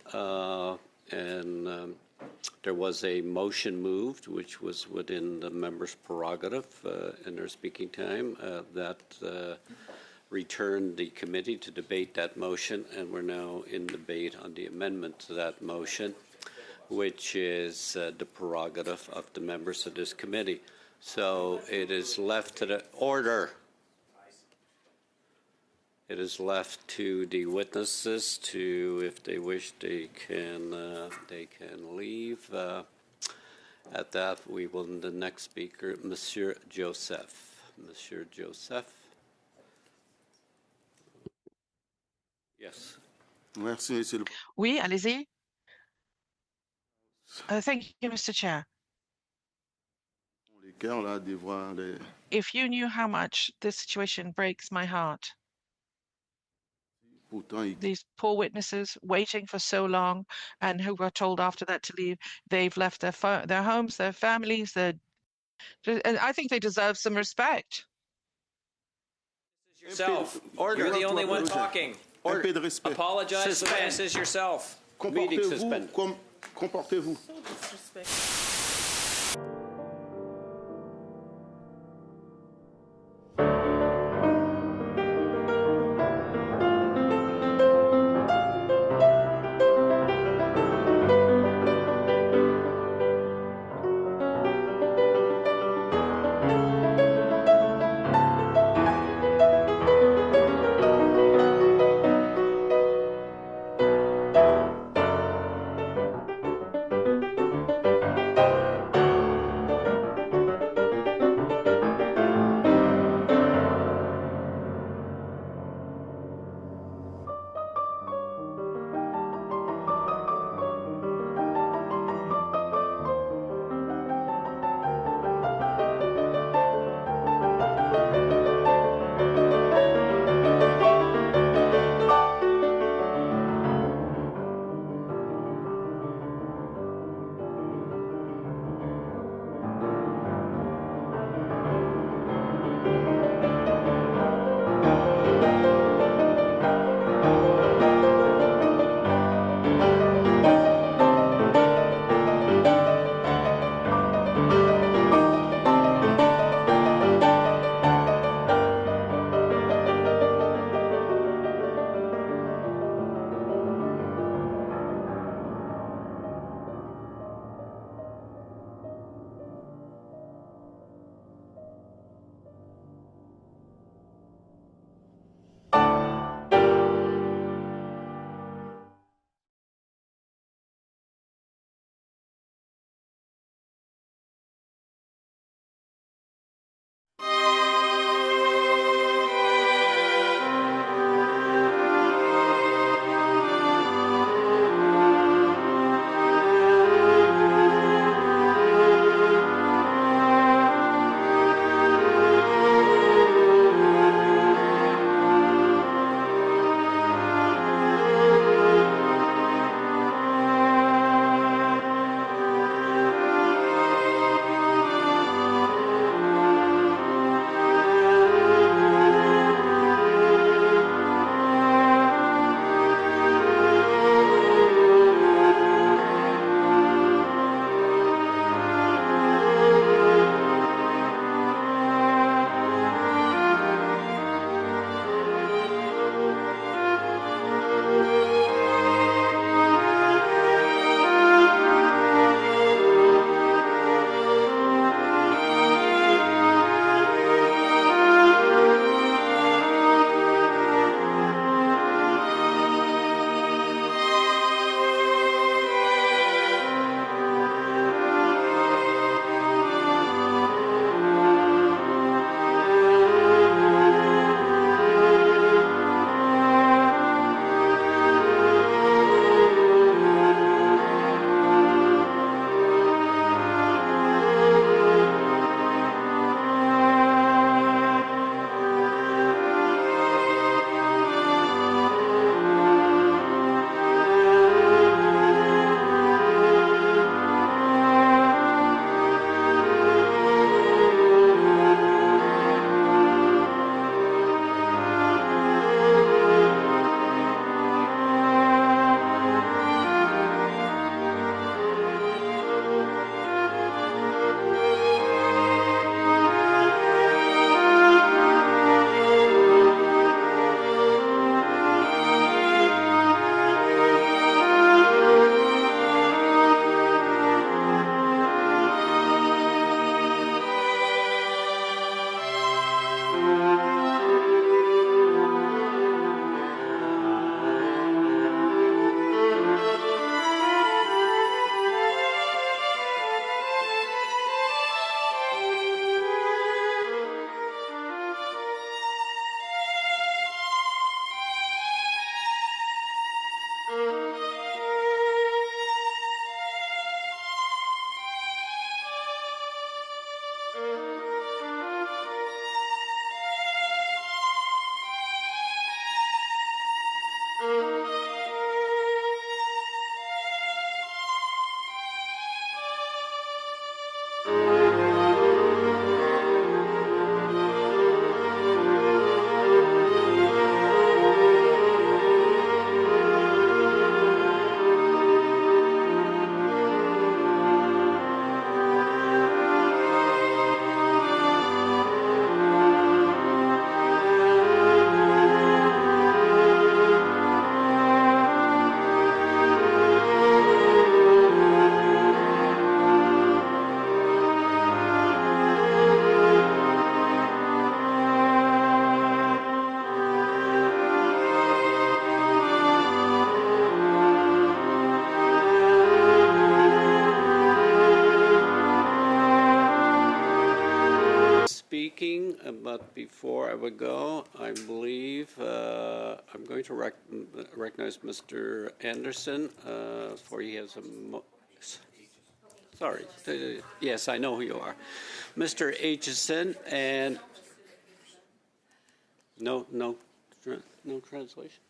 There was a motion moved, which was within the member's prerogative in their speaking time, that returned the committee to debate that motion, and we're now in debate on the amendment to that motion, which is the prerogative of the members of this committee. So it is left to the order. It is left to the witnesses to, if they wish, they can leave. At that, we will, the next speaker, Monsieur Joseph. Monsieur Joseph. Yes. Merci, Monsieur le Oui, allez-y. Thank you, Mr. Chair. Président. If you knew how much this situation breaks my heart, these poor witnesses waiting for so long and who were told after that to leave, they've left their homes, their families, and I think they deserve some respect. Yourself. You're the only one talking. Apologize to witnesses yourself. Meeting suspended. Comportez-vous. Speaking, but before I would go, I believe I'm going to recognize Mr. Anderson for he has a sorry. Yes, I know who you are. Mr. Aitchison, and no translation.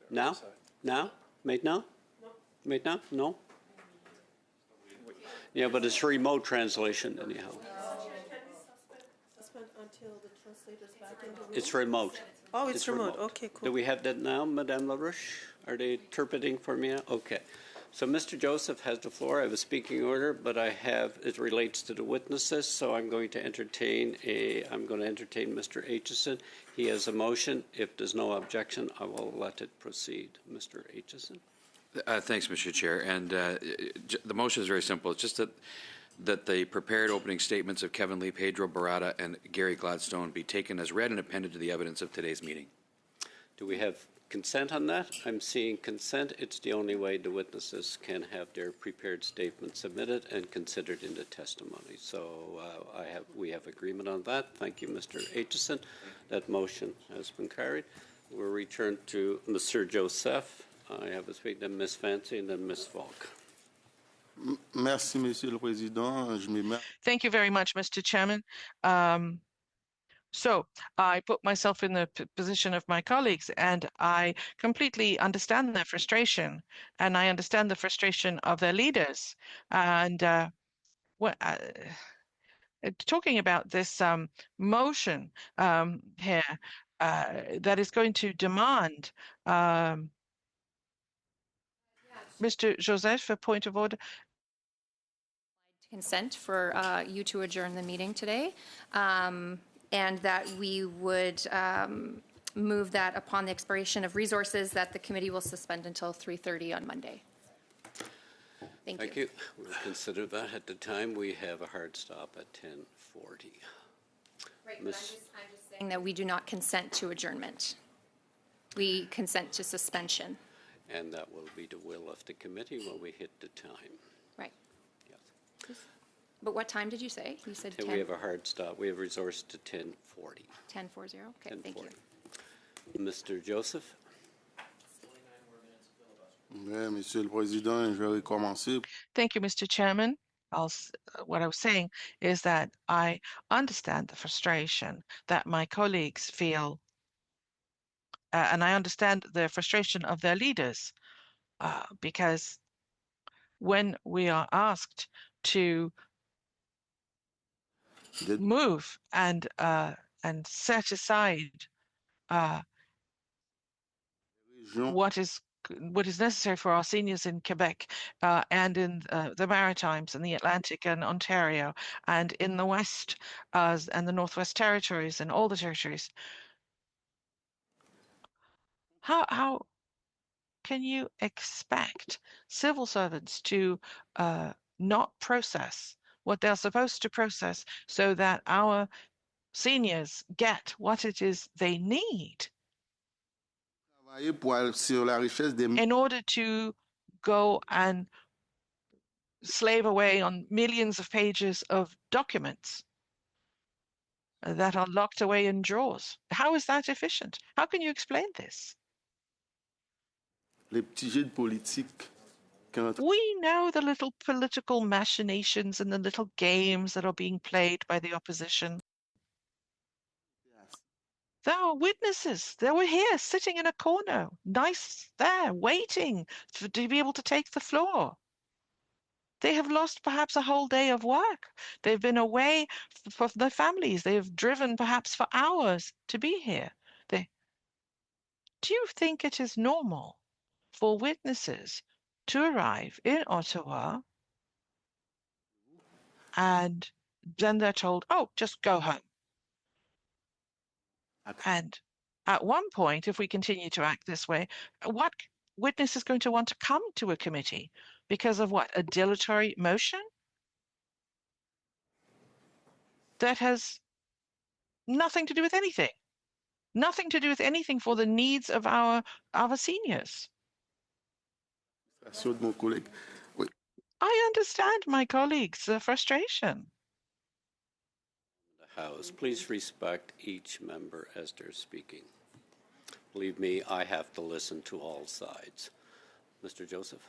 Now? Made now? Made now? No? Yeah, but it's remote translation anyhow. Until the translator's back in the room. It's remote. Oh, it's remote. Okay, cool. Do we have that now, Madame LaRouche? Are they interpreting for me now? Okay. So Mr. Joseph has the floor. I have a speaking order, but it relates to the witnesses, so I'm going to entertain Mr. Aitchison. He has a motion. If there's no objection, I will let it proceed. Mr. Aitchison. Thanks, Mr. Chair. And the motion is very simple. It's just that the prepared opening statements of Kevin Lee, Pedro Barata, and Gary Gladstone be taken as read and appended to the evidence of today's meeting. Do we have consent on that? I'm seeing consent. It's the only way the witnesses can have their prepared statements submitted and considered in the testimony. So we have agreement on that. Thank you, Mr. Aitchison. That motion has been carried. We'll return to Mr. Joseph. I have a speak, then Ms. Fancy, and then Ms. Falk. Merci, Monsieur le Président. Thank you very much, Mr. Chairman. So I put myself in the position of my colleagues, and I completely understand their frustration, and I understand the frustration of their leaders. And talking about this motion here that is going to demand Mr. Joseph, a point of order. Consent for you to adjourn the meeting today, and that we would move that upon the expiration of resources that the committee will suspend until 3:30 on Monday. Thank you. We'll consider that. At the time, we have a hard stop at 10:40. Right, but I'm just saying that we do not consent to adjournment. We consent to suspension. And that will be the will of the committee when we hit the time. Right. Yes. But what time did you say? You said 10? We have a hard stop. We have resource to 10:40. 10:40. Okay, 10:40. Thank you. Mr. Joseph. Oui, Monsieur le Président, je vais recommencer. Thank you, Mr. Chairman. What I was saying is that I understand the frustration that my colleagues feel, and I understand the frustration of their leaders, because when we are asked to move and set aside what is necessary for our seniors in Quebec and in the Maritimes and the Atlantic and Ontario and in the West and the Northwest Territories and all the territories. How can you expect civil servants to not process what they're supposed to process so that our seniors get what it is they need in order to go and slave away on millions of pages of documents that are locked away in drawers? How is that efficient? How can you explain this? Les petits jeux de politique We know the little political machinations and the little games that are being played by the opposition. There are witnesses. They were here sitting in a corner, nice there, waiting to be able to take the floor. They have lost perhaps a whole day of work. They've been away for their families. They've driven perhaps for hours to be here. Do you think it is normal for witnesses to arrive in Ottawa and then they're told, oh, just go home? And at one point, if we continue to act this way, what witness is going to want to come to a committee? Because of what? A dilatory motion? That has nothing to do with anything. Nothing to do with anything for the needs of our seniors. I understand my colleagues' frustration. The House, please respect each member as they're speaking. Believe me, I have to listen to all sides. Mr. Joseph.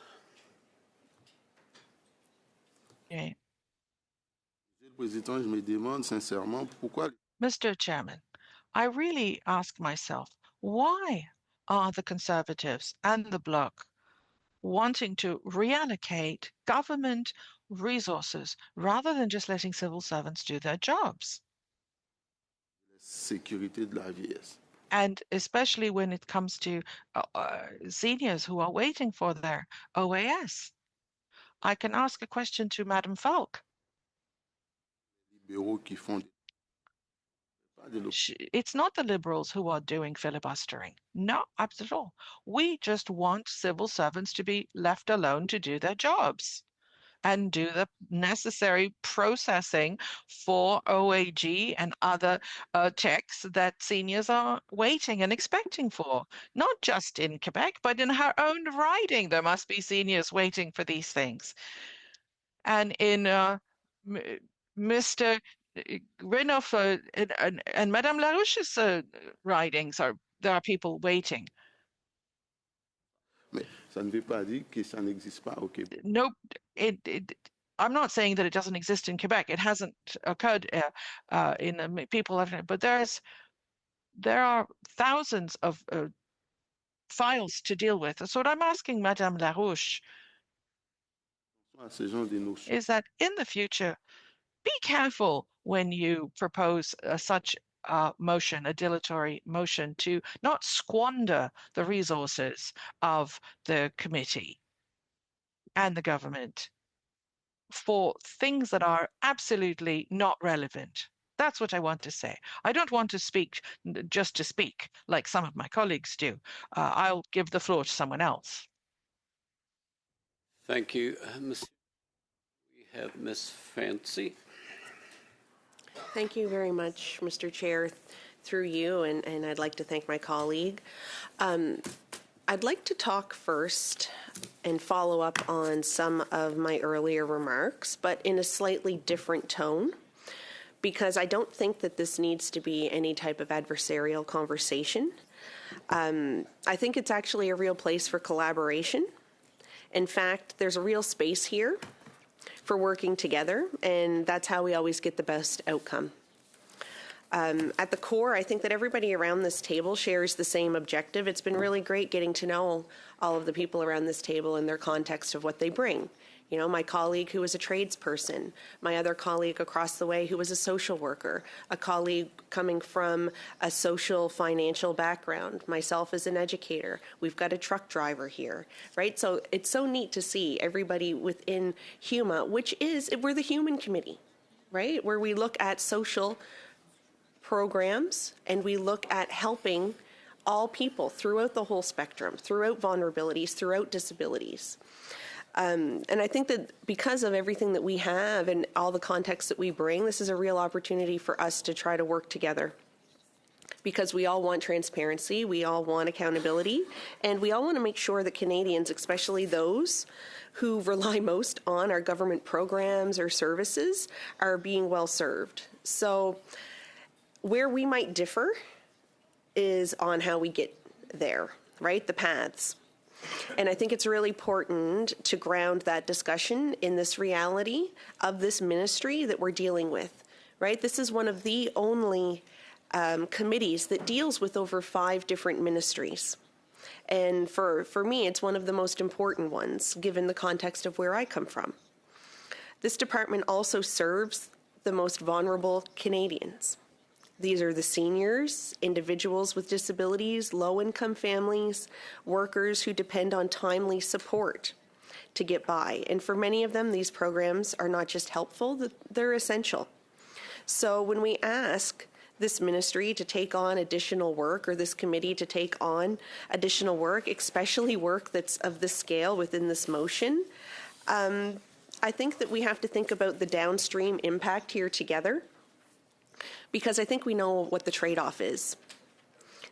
Okay. Mr. Mr. Chairman, I really ask myself, why are the Conservatives and the Bloc wanting to reallocate government resources rather than just letting civil servants do their jobs? And especially when it comes to seniors who are waiting for their OAS. I can ask a question to Madam Falk. It's not the Liberals who are doing filibustering. No, absolutely. All. We just want civil servants to be left alone to do their jobs and do the necessary processing for OAG and other checks that seniors are waiting and expecting for. Not just in Quebec, but in her own riding, there must be seniors waiting for these things. And in Mr. Renouf and Madame Larouche's ridings, there are people waiting. Nope. I'm not saying that it doesn't exist in Quebec. It hasn't occurred in people, but there are thousands of files to deal with. So what I'm asking Madame Larouche is that in the future, be careful when you propose such a motion, a dilatory motion, to not squander the resources of the committee and the government for things that are absolutely not relevant. That's what I want to say. I don't want to speak just to speak like some of my colleagues do. I'll give the floor to someone else. Thank you. We have Ms. Fancy. Thank you very much, Mr. Chair, through you, and I'd like to thank my colleague. I'd like to talk first and follow up on some of my earlier remarks, but in a slightly different tone, because I don't think that this needs to be any type of adversarial conversation. I think it's actually a real place for collaboration. In fact, there's a real space here for working together, and that's how we always get the best outcome. At the core, I think that everybody around this table shares the same objective. It's been really great getting to know all of the people around this table and their context of what they bring. You know, my colleague who was a tradesperson, my other colleague across the way who was a social worker, a colleague coming from a social financial background, myself as an educator. We've got a truck driver here, right? So it's so neat to see everybody within HUMA, we're the human committee, right? Where we look at social programs and we look at helping all people throughout the whole spectrum, throughout vulnerabilities, throughout disabilities. And I think that because of everything that we have and all the context that we bring, this is a real opportunity for us to try to work together. Because we all want transparency, we all want accountability, and we all want to make sure that Canadians, especially those who rely most on our government programs or services, are being well served. So where we might differ is on how we get there, right? The paths. And I think it's really important to ground that discussion in this reality of this ministry that we're dealing with, right? This is one of the only committees that deals with over 5 different ministries. And for me, it's one of the most important ones, given the context of where I come from. This department also serves the most vulnerable Canadians. These are the seniors, individuals with disabilities, low-income families, workers who depend on timely support to get by. And for many of them, these programs are not just helpful, they're essential. So when we ask this ministry to take on additional work, or this committee to take on additional work, especially work that's of this scale within this motion, I think that we have to think about the downstream impact here together, because I think we know what the trade-off is.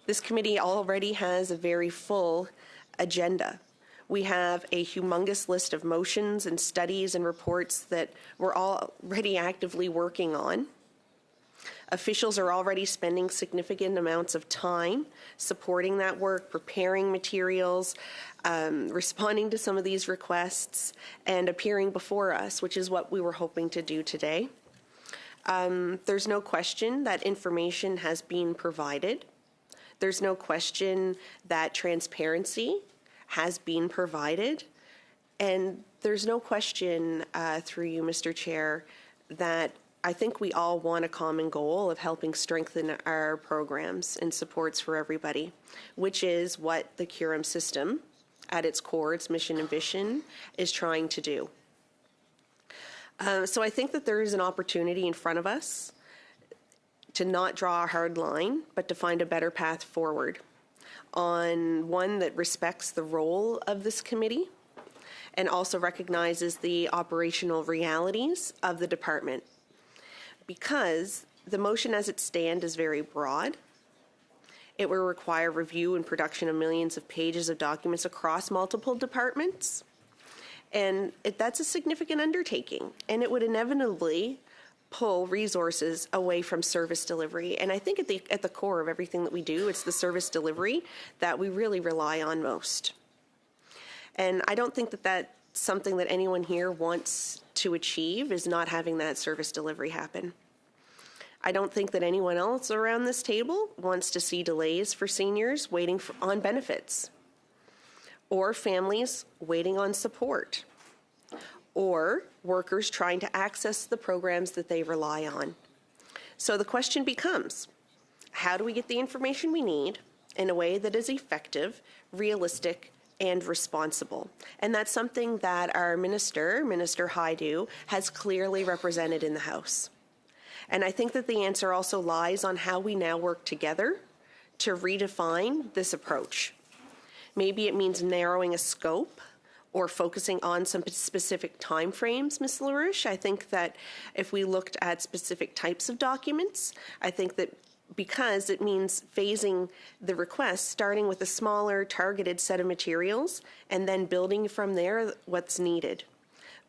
This committee already has a very full agenda. We have a humongous list of motions and studies and reports that we're already actively working on. Officials are already spending significant amounts of time supporting that work, preparing materials, responding to some of these requests, and appearing before us, which is what we were hoping to do today. There's no question that information has been provided. There's no question that transparency has been provided. And there's no question, through you, Mr. Chair, that I think we all want a common goal of helping strengthen our programs and supports for everybody, which is what the Curum system, at its core, its mission and vision, is trying to do. So I think that there is an opportunity in front of us to not draw a hard line, but to find a better path forward on one that respects the role of this committee and also recognizes the operational realities of the department. Because the motion as it stands is very broad. It will require review and production of millions of pages of documents across multiple departments. And that's a significant undertaking, and it would inevitably pull resources away from service delivery. And I think at the core of everything that we do, it's the service delivery that we really rely on most. And I don't think that that's something that anyone here wants to achieve, is not having that service delivery happen. I don't think that anyone else around this table wants to see delays for seniors waiting on benefits, or families waiting on support, or workers trying to access the programs that they rely on. So the question becomes, how do we get the information we need in a way that is effective, realistic, and responsible? And that's something that our Minister Hajdu, has clearly represented in the House. And I think that the answer also lies on how we now work together to redefine this approach. Maybe it means narrowing a scope or focusing on some specific timeframes, Ms. LaRouche. I think that if we looked at specific types of documents, I think that because it means phasing the request, starting with a smaller targeted set of materials and then building from there what's needed.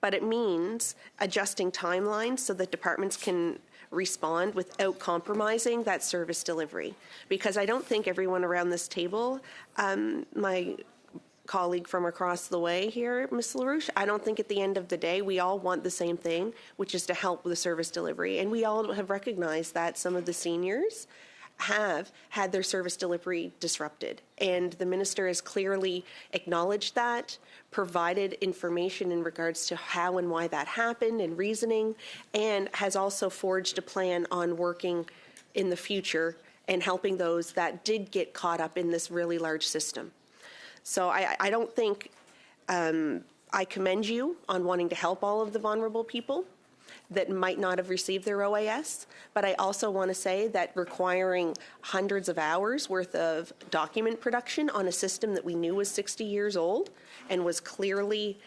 But it means adjusting timelines so that departments can respond without compromising that service delivery. Because I don't think everyone around this table, my colleague from across the way here, Ms. LaRouche, I don't think at the end of the day we all want the same thing, which is to help with the service delivery. And we all have recognized that some of the seniors have had their service delivery disrupted. And the minister has clearly acknowledged that, provided information in regards to how and why that happened and reasoning, and has also forged a plan on working in the future and helping those that did get caught up in this really large system. So I don't think I commend you on wanting to help all of the vulnerable people that might not have received their OAS, but I also want to say that requiring hundreds of hours worth of document production on a system that we knew was 60 years old and was clearly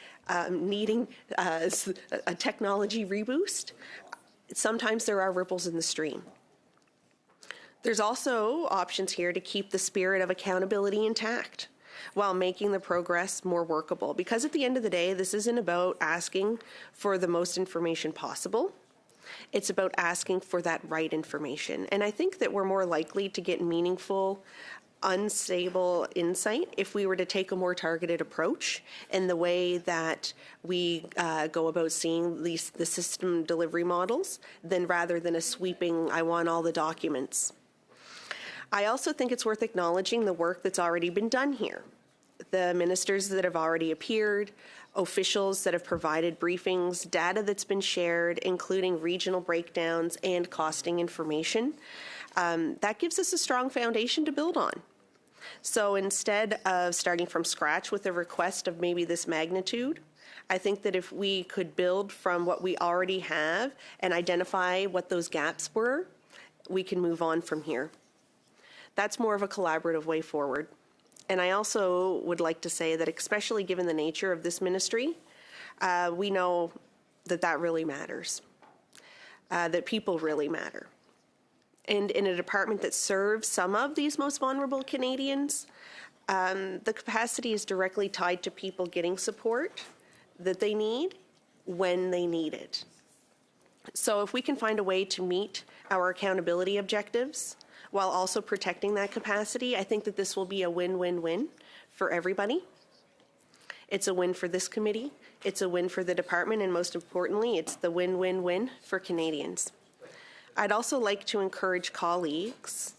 needing a technology reboost, sometimes there are ripples in the stream. There's also options here to keep the spirit of accountability intact while making the progress more workable. Because at the end of the day, this isn't about asking for the most information possible. It's about asking for that right information. And I think that we're more likely to get meaningful unstable insight if we were to take a more targeted approach in the way that we go about seeing the system delivery models, than rather than a sweeping, I want all the documents. I also think it's worth acknowledging the work that's already been done here. The ministers that have already appeared, officials that have provided briefings, data that's been shared, including regional breakdowns and costing information. That gives us a strong foundation to build on. So instead of starting from scratch with a request of maybe this magnitude, I think that if we could build from what we already have and identify what those gaps were, we can move on from here. That's more of a collaborative way forward. And I also would like to say that, especially given the nature of this ministry, we know that that really matters, that people really matter. And in a department that serves some of these most vulnerable Canadians, the capacity is directly tied to people getting support that they need when they need it. So if we can find a way to meet our accountability objectives while also protecting that capacity, I think that this will be a win-win-win for everybody. It's a win for this committee, it's a win for the department, and most importantly, it's the win-win-win for Canadians. I'd also like to encourage colleagues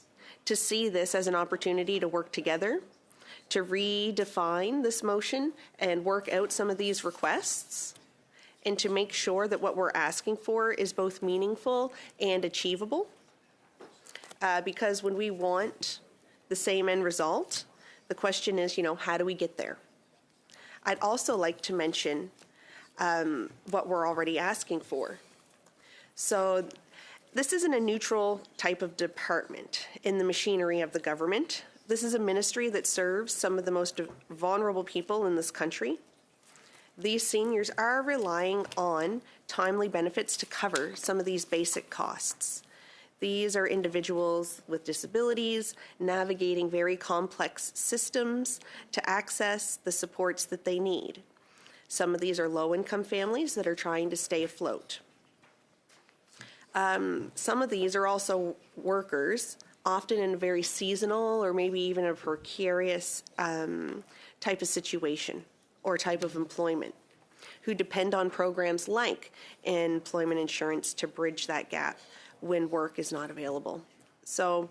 to see this as an opportunity to work together, to redefine this motion and work out some of these requests, and to make sure that what we're asking for is both meaningful and achievable. Because when we want the same end result, the question is, how do we get there? I'd also like to mention what we're already asking for. So this isn't a neutral type of department in the machinery of the government. This is a ministry that serves some of the most vulnerable people in this country. These seniors are relying on timely benefits to cover some of these basic costs. These are individuals with disabilities navigating very complex systems to access the supports that they need. Some of these are low-income families that are trying to stay afloat. Some of these are also workers, often in a very seasonal or maybe even a precarious type of situation or type of employment, who depend on programs like employment insurance to bridge that gap when work is not available. So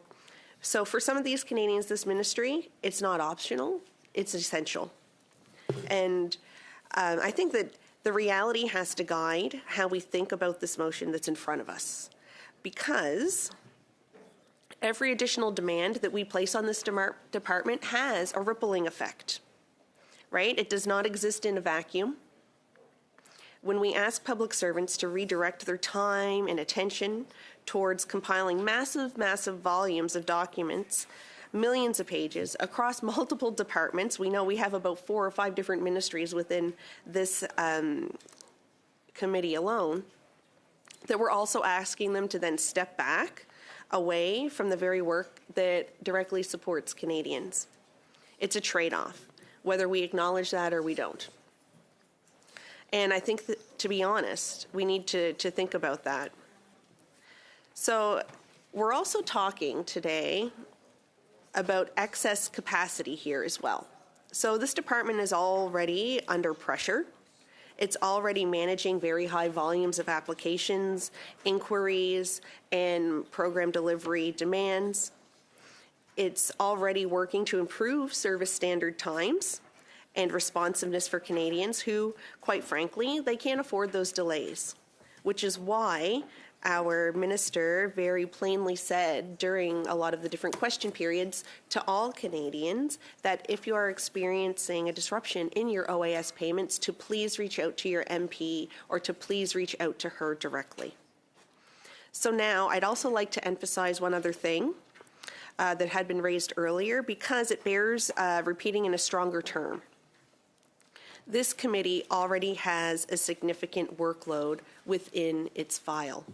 for some of these Canadians, this ministry, it's not optional, it's essential. And I think that the reality has to guide how we think about this motion that's in front of us, because every additional demand that we place on this department has a rippling effect, right? It does not exist in a vacuum. When we ask public servants to redirect their time and attention towards compiling massive, massive volumes of documents, millions of pages across multiple departments, we know we have about 4 or 5 different ministries within this committee alone, that we're also asking them to then step back away from the very work that directly supports Canadians. It's a trade-off, whether we acknowledge that or we don't. And I think that, to be honest, we need to think about that. So we're also talking today about excess capacity here as well. So this department is already under pressure. It's already managing very high volumes of applications, inquiries, and program delivery demands. It's already working to improve service standard times and responsiveness for Canadians who, quite frankly, they can't afford those delays, which is why our minister very plainly said during a lot of the different question periods to all Canadians that if you are experiencing a disruption in your OAS payments, to please reach out to your MP or to please reach out to her directly. So now I'd also like to emphasize one other thing that had been raised earlier, because it bears repeating in a stronger term. This committee already has a significant workload within its file.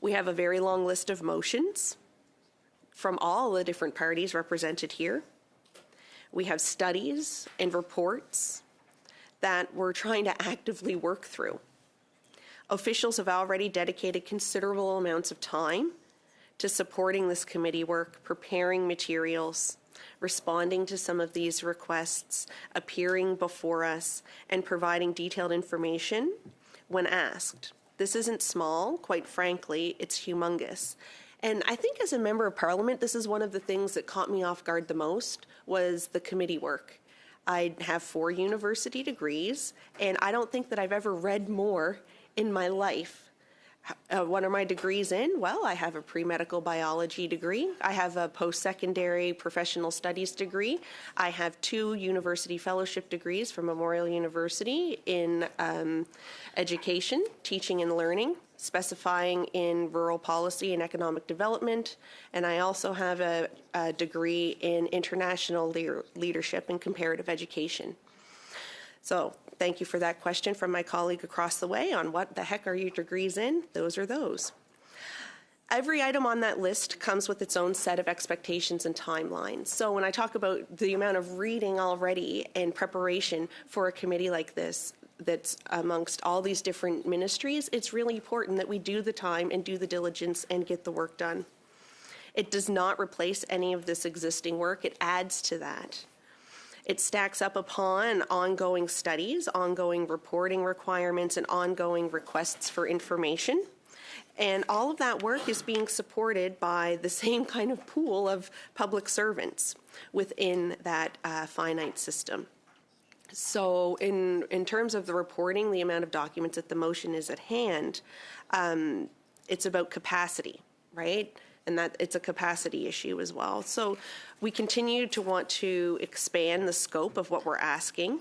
We have a very long list of motions from all the different parties represented here. We have studies and reports that we're trying to actively work through. Officials have already dedicated considerable amounts of time to supporting this committee work, preparing materials, responding to some of these requests, appearing before us, and providing detailed information when asked. This isn't small, quite frankly, it's humongous. And I think as a member of parliament, this is one of the things that caught me off guard the most was the committee work. I have 4 university degrees, and I don't think that I've ever read more in my life. What are my degrees in? Well, I have a pre-medical biology degree. I have a post-secondary professional studies degree. I have 2 university fellowship degrees from Memorial University in education, teaching and learning, specifying in rural policy and economic development. And I also have a degree in international leadership and comparative education. So thank you for that question from my colleague across the way on what the heck are your degrees in? Those are those. Every item on that list comes with its own set of expectations and timelines. So when I talk about the amount of reading already and preparation for a committee like this, that's amongst all these different ministries, it's really important that we do the time and do the diligence and get the work done. It does not replace any of this existing work. It adds to that. It stacks up upon ongoing studies, ongoing reporting requirements, and ongoing requests for information. And all of that work is being supported by the same kind of pool of public servants within that finite system. So in terms of the reporting, the amount of documents that the motion is at hand, it's about capacity, right? And that it's a capacity issue as well. So we continue to want to expand the scope of what we're asking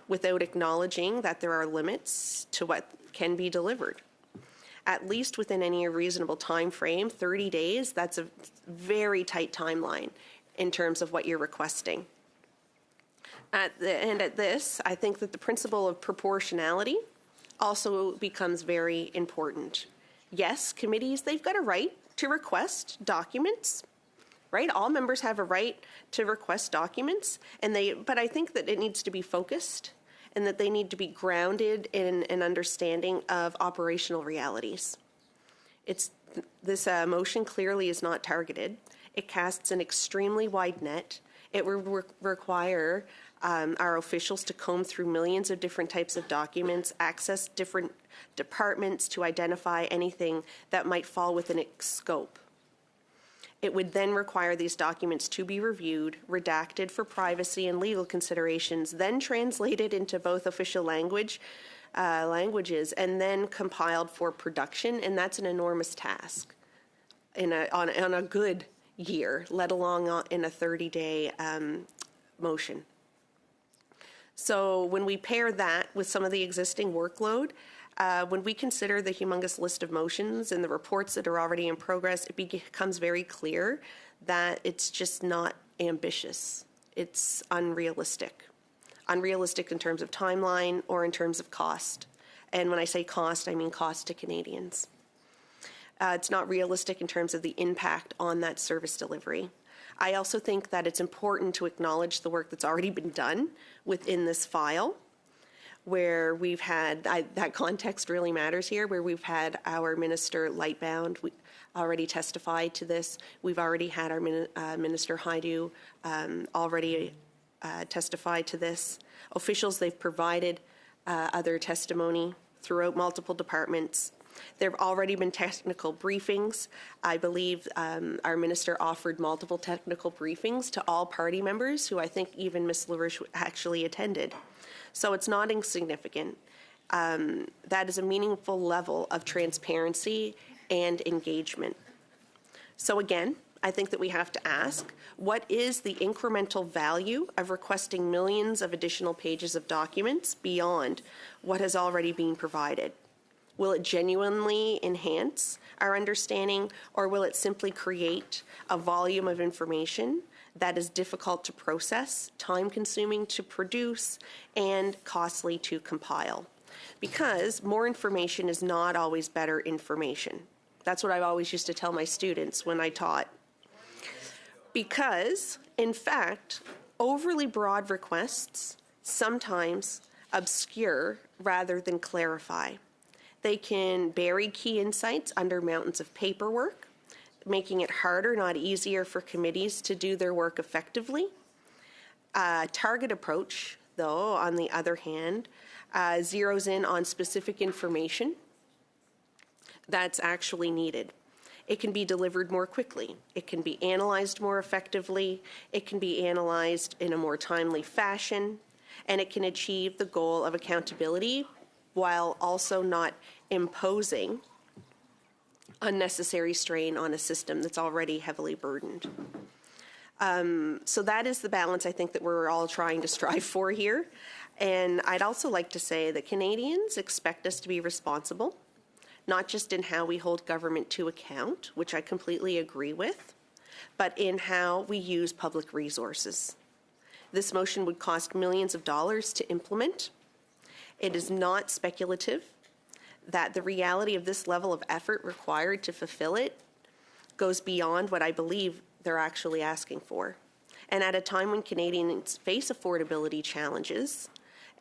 without acknowledging that there are limits to what can be delivered. At least within any reasonable time frame, 30 days, that's a very tight timeline in terms of what you're requesting. At this, I think that the principle of proportionality also becomes very important. Yes, committees, they've got a right to request documents, right? All members have a right to request documents, but I think that it needs to be focused and that they need to be grounded in an understanding of operational realities. This motion clearly is not targeted. It casts an extremely wide net. It will require our officials to comb through millions of different types of documents, access different departments to identify anything that might fall within its scope. It would then require these documents to be reviewed, redacted for privacy and legal considerations, then translated into both official languages, and then compiled for production, and that's an enormous task on a good year, let alone in a 30-day motion. So when we pair that with some of the existing workload, when we consider the humongous list of motions and the reports that are already in progress, it becomes very clear that it's just not ambitious. It's unrealistic. Unrealistic in terms of timeline or in terms of cost. And when I say cost, I mean cost to Canadians. It's not realistic in terms of the impact on that service delivery. I also think that it's important to acknowledge the work that's already been done within this file, where we've had, that context really matters here, where we've had our Minister Lightbound already testify to this. We've already had our Minister Haidu already testify to this. Officials, they've provided other testimony throughout multiple departments. There have already been technical briefings. I believe our minister offered multiple technical briefings to all party members, who I think even Ms. LaRouche actually attended. So it's not insignificant. That is a meaningful level of transparency and engagement. So again, I think that we have to ask, what is the incremental value of requesting millions of additional pages of documents beyond what has already been provided? Will it genuinely enhance our understanding, or will it simply create a volume of information that is difficult to process, time-consuming to produce, and costly to compile? Because more information is not always better information. That's what I always used to tell my students when I taught. Because, in fact, overly broad requests sometimes obscure rather than clarify. They can bury key insights under mountains of paperwork. making it harder, not easier, for committees to do their work effectively. Target approach, though, on the other hand, zeroes in on specific information that's actually needed. It can be delivered more quickly. It can be analyzed more effectively. It can be analyzed in a more timely fashion. And it can achieve the goal of accountability while also not imposing unnecessary strain on a system that's already heavily burdened. So that is the balance I think that we're all trying to strive for here. And I'd also like to say that Canadians expect us to be responsible, not just in how we hold government to account, which I completely agree with, but in how we use public resources. This motion would cost millions of dollars to implement. It is not speculative that the reality of this level of effort required to fulfill it goes beyond what I believe they're actually asking for. And at a time when Canadians face affordability challenges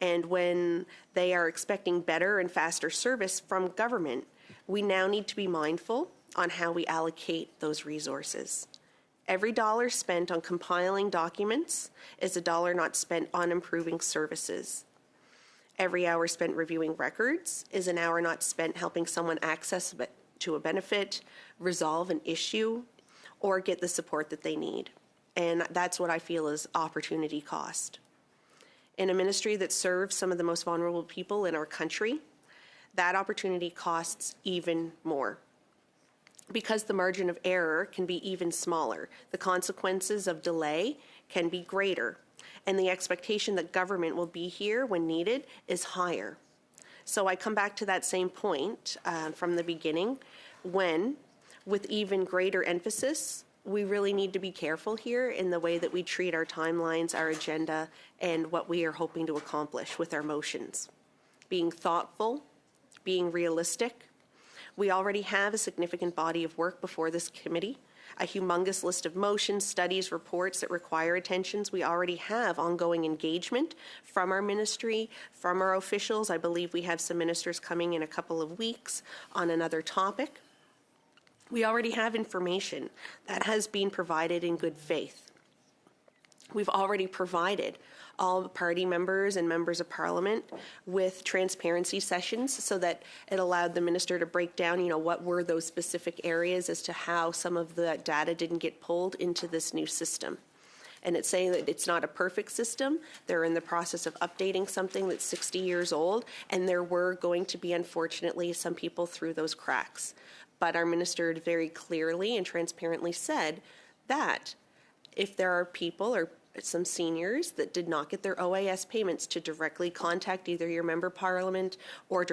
and when they are expecting better and faster service from government, we now need to be mindful on how we allocate those resources. Every dollar spent on compiling documents is a dollar not spent on improving services. Every hour spent reviewing records is an hour not spent helping someone access to a benefit, resolve an issue, or get the support that they need. And that's what I feel is opportunity cost. In a ministry that serves some of the most vulnerable people in our country, that opportunity costs even more. Because the margin of error can be even smaller, the consequences of delay can be greater, and the expectation that government will be here when needed is higher. So I come back to that same point from the beginning, when, with even greater emphasis, we really need to be careful here in the way that we treat our timelines, our agenda, and what we are hoping to accomplish with our motions. Being thoughtful, being realistic. We already have a significant body of work before this committee, a humongous list of motions, studies, reports that require attentions. We already have ongoing engagement from our ministry, from our officials. I believe we have some ministers coming in a couple of weeks on another topic. We already have information that has been provided in good faith. We've already provided all the party members and members of parliament with transparency sessions so that it allowed the minister to break down, what were those specific areas as to how some of the data didn't get pulled into this new system. And it's saying that it's not a perfect system. They're in the process of updating something that's 60 years old, and there were going to be, unfortunately, some people through those cracks. But our minister very clearly and transparently said that if there are people or some seniors that did not get their OAS payments, to directly contact either your member parliament or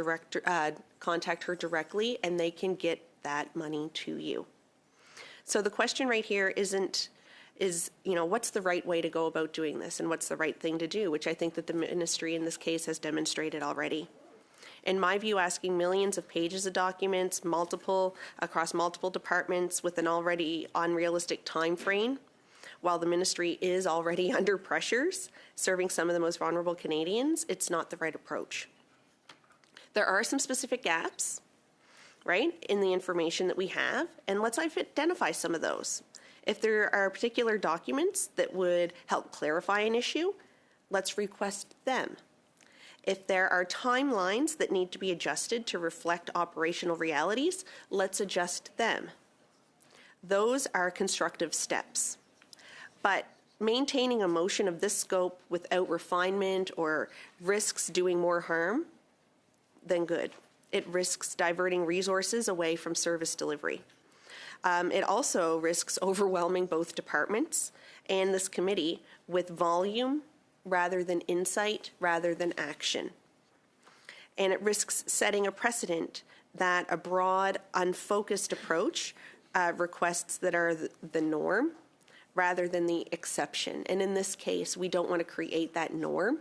contact her directly, and they can get that money to you. So the question right here is, what's the right way to go about doing this, and what's the right thing to do, which I think that the ministry in this case has demonstrated already. In my view, asking millions of pages of documents, across multiple departments with an already unrealistic time frame, while the ministry is already under pressures, serving some of the most vulnerable Canadians, it's not the right approach. There are some specific gaps, right, in the information that we have, and let's identify some of those. If there are particular documents that would help clarify an issue, let's request them. If there are timelines that need to be adjusted to reflect operational realities, let's adjust them. Those are constructive steps. But maintaining a motion of this scope without refinement or risks doing more harm than good. It risks diverting resources away from service delivery. It also risks overwhelming both departments and this committee with volume rather than insight, rather than action. And it risks setting a precedent that a broad, unfocused approach requests that are the norm rather than the exception. And in this case, we don't want to create that norm,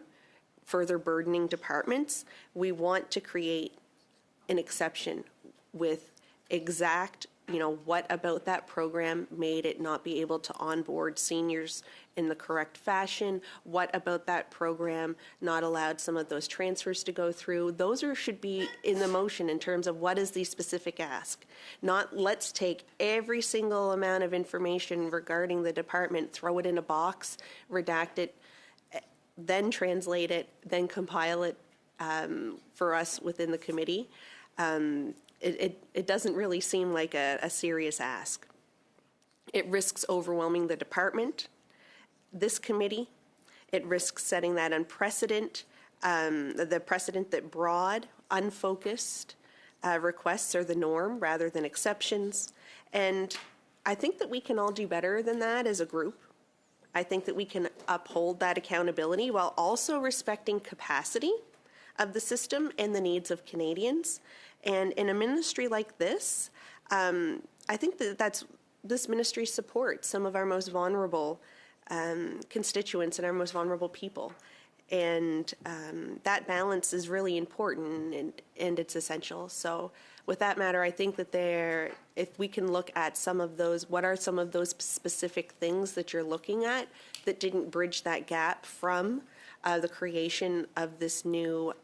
further burdening departments. We want to create an exception with exact what about that program made it not be able to onboard seniors in the correct fashion? What about that program not allowed some of those transfers to go through? Those should be in the motion in terms of what is the specific ask. Not let's take every single amount of information regarding the department, throw it in a box, redact it, then translate it, then compile it for us within the committee. It doesn't really seem like a serious ask. It risks overwhelming the department, this committee. It risks setting that the precedent that broad, unfocused requests are the norm rather than exceptions. And I think that we can all do better than that as a group. I think that we can uphold that accountability while also respecting capacity of the system and the needs of Canadians. And in a ministry like this, I think that this ministry supports some of our most vulnerable constituents and our most vulnerable people. And that balance is really important and it's essential. So with that matter, I think that if we can look at some of those, what are some of those specific things that you're looking at that didn't bridge that gap from the creation of this new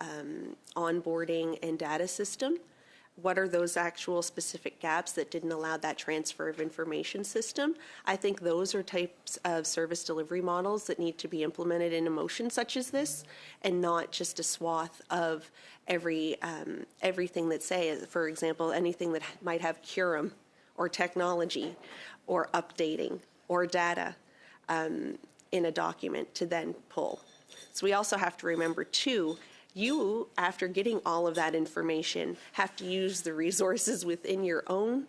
onboarding and data system? What are those actual specific gaps that didn't allow that transfer of information system? I think those are types of service delivery models that need to be implemented in a motion such as this, and not just a swath of everything that say, for example, anything that might have Curum or technology or updating or data in a document to then pull. So we also have to remember too, you, after getting all of that information, have to use the resources within your own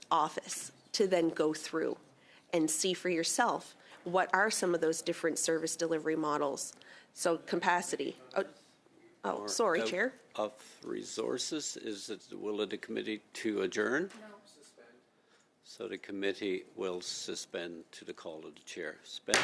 office to then go through and see for yourself what are some of those different service delivery models. So capacity. Sorry, Chair. Of resources, is it the will of the committee to adjourn? No. Suspend. So the committee will suspend to the call of the chair. Suspend.